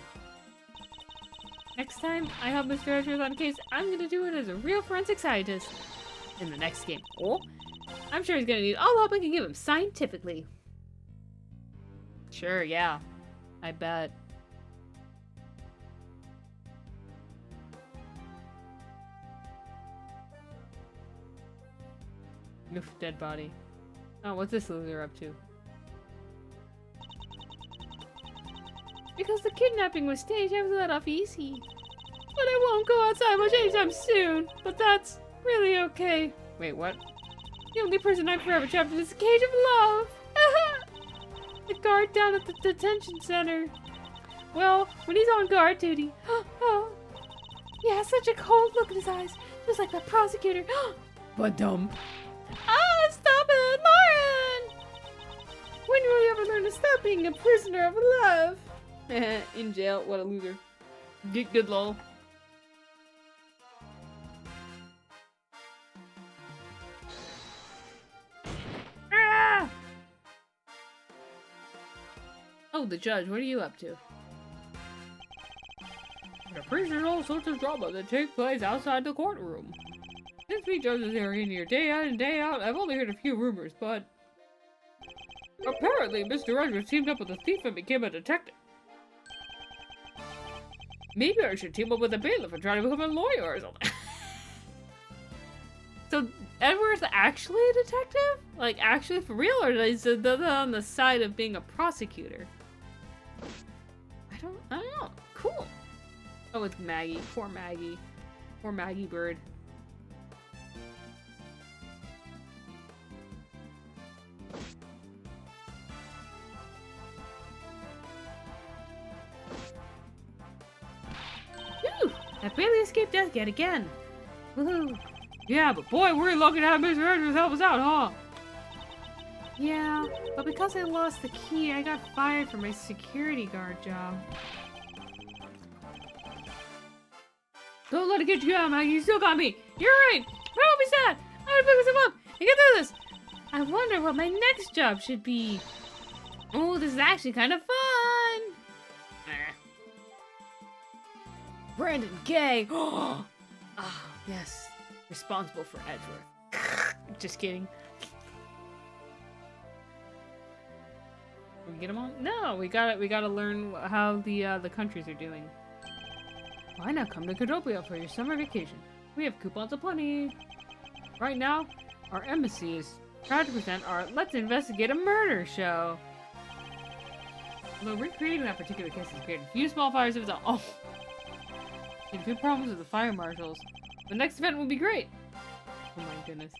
Next time I help Mr. Edwards on a case, I'm gonna do it as a real forensic scientist in the next game. Oh, I'm sure he's gonna need all the help I can give him scientifically. Sure, yeah, I bet. Oof, dead body. Oh, what's this loser up to? Because the kidnapping was staged, I was let off easy. But I won't go outside much anytime soon. But that's really okay. Wait, what? The only person I'm forever trapped in is a cage of love. The guard down at the detention center. Well, when he's on guard duty. He has such a cold look in his eyes. Just like that prosecutor. But dumb. Ah, stop it, Lauren! When will you ever learn to stop being a prisoner of love? In jail, what a loser. Get good, lol. Ah! Oh, the judge, what are you up to? The prisoners all sorts of drama that take place outside the courtroom. Since we judges are in here day in and day out, I've only heard a few rumors, but apparently Mr. Edwards teamed up with a thief and became a detective. Maybe I should team up with a bailiff and try to become a lawyer or something. So, Edward's actually a detective? Like, actually for real? Or is he on the side of being a prosecutor? I don't know. Cool. Oh, it's Maggie. Poor Maggie. Poor Maggie Bird. I barely escaped death yet again. Woohoo! Yeah, but boy, we're lucky to have Mr. Edwards help us out, huh? Yeah, but because I lost the key, I got fired from my security guard job. Don't let it get you out, Maggie. You still got me. You're right. I won't be sad. I'm gonna pick myself up and get through this. I wonder what my next job should be. Oh, this is actually kind of fun. Brandon Gay! Oh, yes. Responsible for Edgeworth. Just kidding. Can we get them all? No, we gotta learn how the countries are doing. Why not come to Cadopia for your summer vacation? We have coupons aplenty. Right now, our embassy is proud to present our Let's Investigate a Murder show. Although recreating that particular case has created a few small fires of its own. Oh! A few problems with the fire marshals. The next event will be great! Oh my goodness.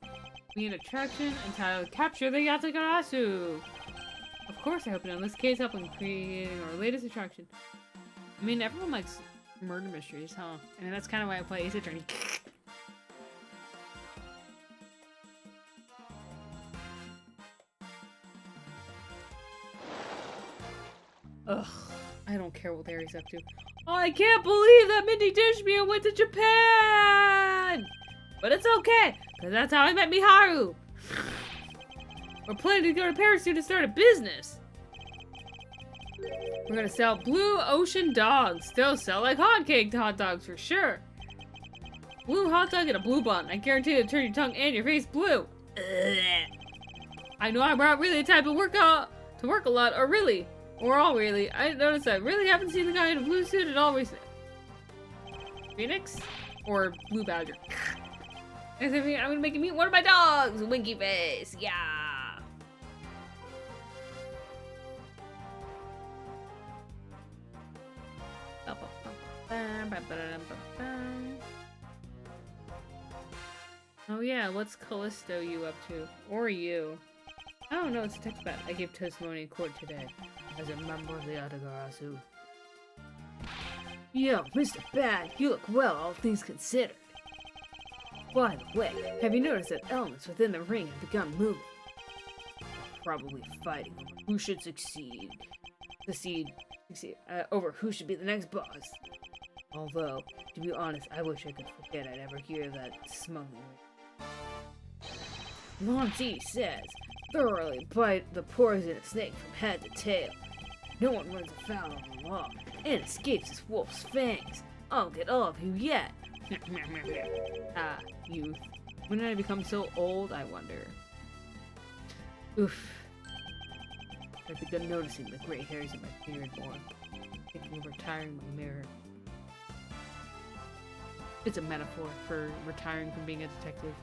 We need an attraction entitled Capture the Yatakarasu! Of course I hope in this case help in creating our latest attraction. I mean, everyone likes murder mysteries, huh? I mean, that's kind of why I play Ace Attorney. Ugh, I don't care what Harry's up to. I can't believe that Mindy ditched me and went to Japan! But it's okay, because that's how I met Miharu. We're planning to go to Paris soon to start a business. We're gonna sell blue ocean dogs. They'll sell like hotcake hot dogs for sure. Blue hot dog and a blue bun. I guarantee it'll turn your tongue and your face blue. Ugh. I know I'm not really the type of to work a lot, or really. Or all really. I noticed I really haven't seen the guy in a blue suit at all recently. Phoenix? Or Blue Badger? I'm gonna make him meet one of my dogs! Winky face! Yeah! Oh yeah, what's Callisto you up to? Or you? I don't know, it's a text bat. I gave testimony in court today as a member of the Atagarasu. Yo, Mr. Bad, you look well, all things considered. By the way, have you noticed that elements within the ring have begun moving? Probably fighting over who should succeed over who should be the next boss. Although, to be honest, I wish I could forget I'd ever hear that smuggling. Monty says, thoroughly bite the poisonous snake from head to tail. No one runs afoul of the law and escapes his wolf's fangs. I'll get all of you yet. Ah, youth. When did I become so old, I wonder? Oof. I've begun noticing the gray hairs in my beard more. Thinking of retiring my mirror. It's a metaphor for retiring from being a detective.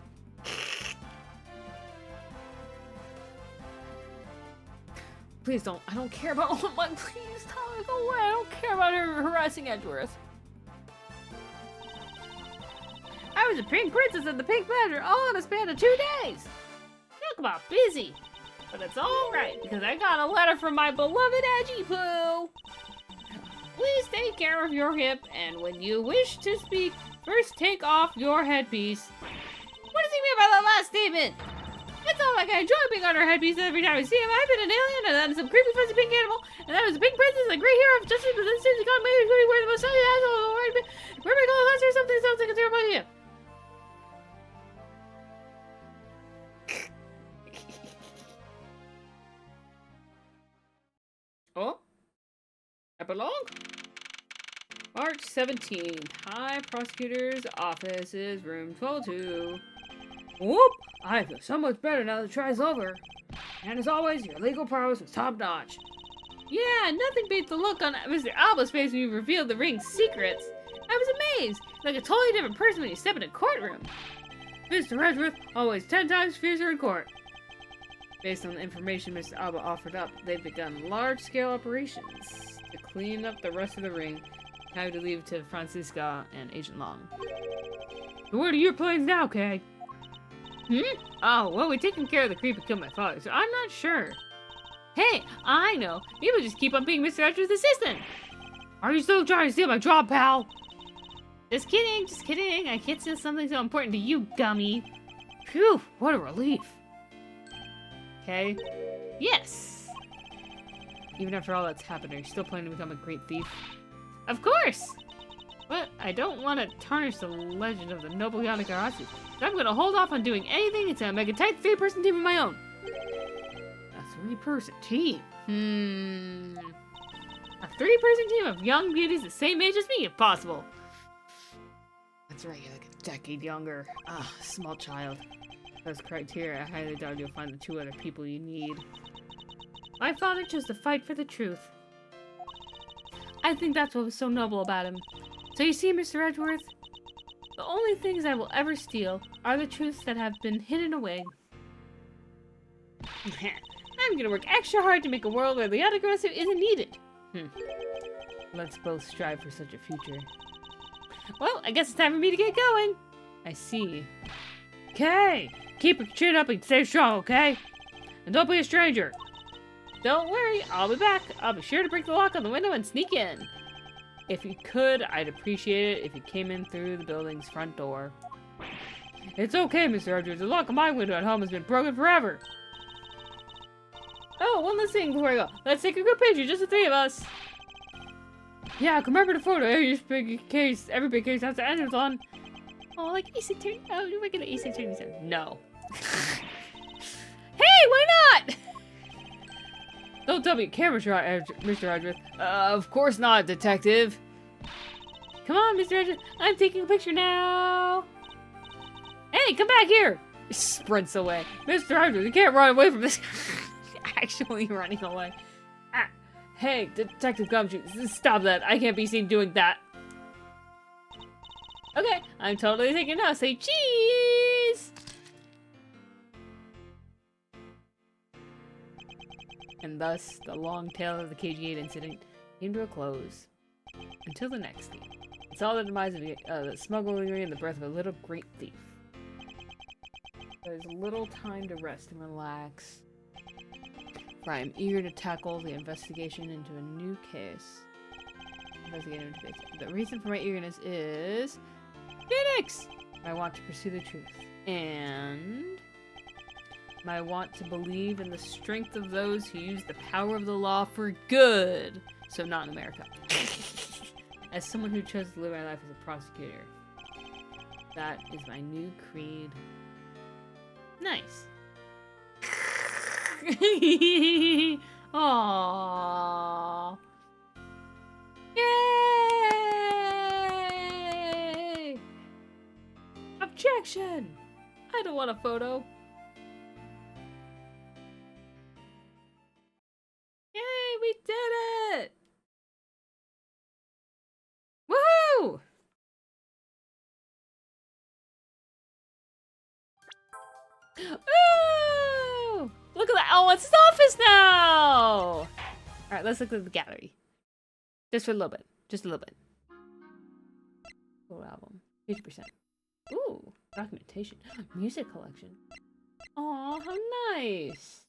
Please don't. I don't care about all my. Please tell her go away. I don't care about her harassing Edgeworth. I was a pink princess and the pink badger all in a span of 2 days. Talk about busy. But it's alright, because I got a letter from my beloved Edgy Poo. Please take care of your hip, and when you wish to speak, first take off your headpiece. What does he mean by that last statement? It's not like I enjoy being on her headpiece every time I see him. I've been an alien, and then some creepy fuzzy pink animal, and then was a pink princess, a great hero of justice, but then seems to God made me wear the most ugly asshole in the world. Where am I going? Let's hear something sounds like a terrible idea. Oh? Epilogue? March 17th. High Prosecutor's Offices, room 1202. Whoop! I feel so much better now that the trial's over. And as always, your legal prowess was top-notch. Yeah, nothing beats the look on Mr. Alba's face when you revealed the ring's secrets. I was amazed, like a totally different person when you step in a courtroom. Mr. Edgeworth, always 10 times fiercer in court. Based on the information Mr. Alba offered up, they've begun large-scale operations to clean up the rest of the ring. I have to leave to Francisca and Agent Long. So what are your plans now, Kay? Oh, well, we're taking care of the creep who killed my father, so I'm not sure. Hey, I know. People just keep on being Mr. Edgeworth's assistant. Are you still trying to steal my job, pal? Just kidding, just kidding. I can't steal something so important to you, gummy. Phew, what a relief. Okay. Yes! Even after all that's happened, are you still planning to become a great thief? Of course! But I don't want to tarnish the legend of the noble Yanagarasu, so I'm gonna hold off on doing anything until I make a tight 3-person team of my own. A 3-person team? A 3-person team of young beauties the same age as me, if possible. That's right, you're like a decade younger. Ah, small child. Those criteria, I highly doubt you'll find the 2 other people you need. My father chose to fight for the truth. I think that's what was so noble about him. So you see, Mr. Edgeworth, the only things I will ever steal are the truths that have been hidden away. I'm gonna work extra hard to make a world where the Atagarasu isn't needed. Let's both strive for such a future. Well, I guess it's time for me to get going. I see. Okay, keep your chin up and stay strong, okay? And don't be a stranger. Don't worry, I'll be back. I'll be sure to break the lock on the window and sneak in. If you could, I'd appreciate it if you came in through the building's front door. It's okay, Mr. Edgeworth. The lock on my window at home has been broken forever. Oh, one last thing before I go. Let's take a group picture, just the three of us. Yeah, come over the photo. Every big case has to end on. Oh, like Ace Attorney. Oh, you're making an Ace Attorney sound. No. Hey, why not? Don't tell me camera shot, Mr. Edgeworth. Of course not, detective. Come on, Mr. Edgeworth. I'm taking a picture now. Hey, come back here. He sprints away. Mr. Edgeworth, you can't run away from this. Actually running away. Ah. Hey, Detective Gumshoe, stop that. I can't be seen doing that. Okay, I'm totally taking now. Say cheese! And thus, the long tale of the KG8 incident came to a close. Until the next game. It's all the demise of the smugglery and the birth of a little great thief. There's little time to rest and relax. For I am eager to tackle the investigation into a new case. The reason for my eagerness is... Phoenix! I want to pursue the truth. And... I want to believe in the strength of those who use the power of the law for good. So not in America. As someone who chose to live my life as a prosecutor. That is my new creed. Nice. Aww. Yay! Objection! I don't want a photo. Yay, we did it! Woohoo! Ooh! Look at that! Oh, it's his office now! Alright, let's look at the gallery. Just for a little bit. Just a little bit. Full album. 50%. Ooh, documentation. Music collection. Aw, how nice!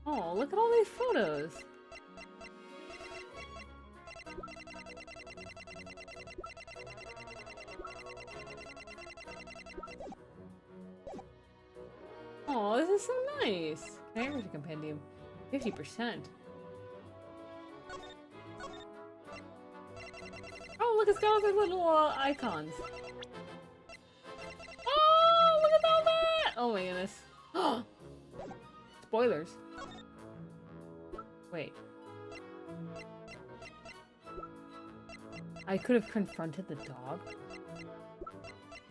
Oh, look at all these photos! Oh, this is so nice! Language compendium. 50%. Oh, look, it's got all the little icons. Oh, look at all that! Oh my goodness. Spoilers. Wait. I could have confronted the dog? Is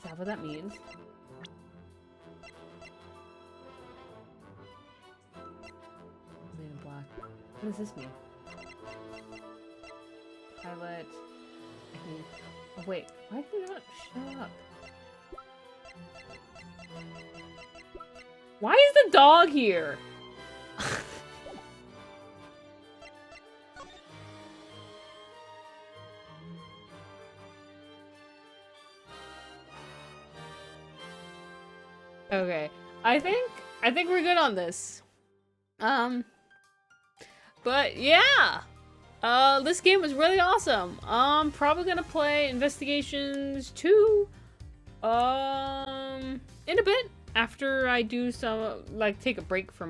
that what that means? Black. What does this mean? Pilot. Oh wait, why did it not show up? Why is the dog here? Okay, I think we're good on this. But yeah, this game was really awesome. Probably gonna play Investigations 2, in a bit after I do some, like, take a break from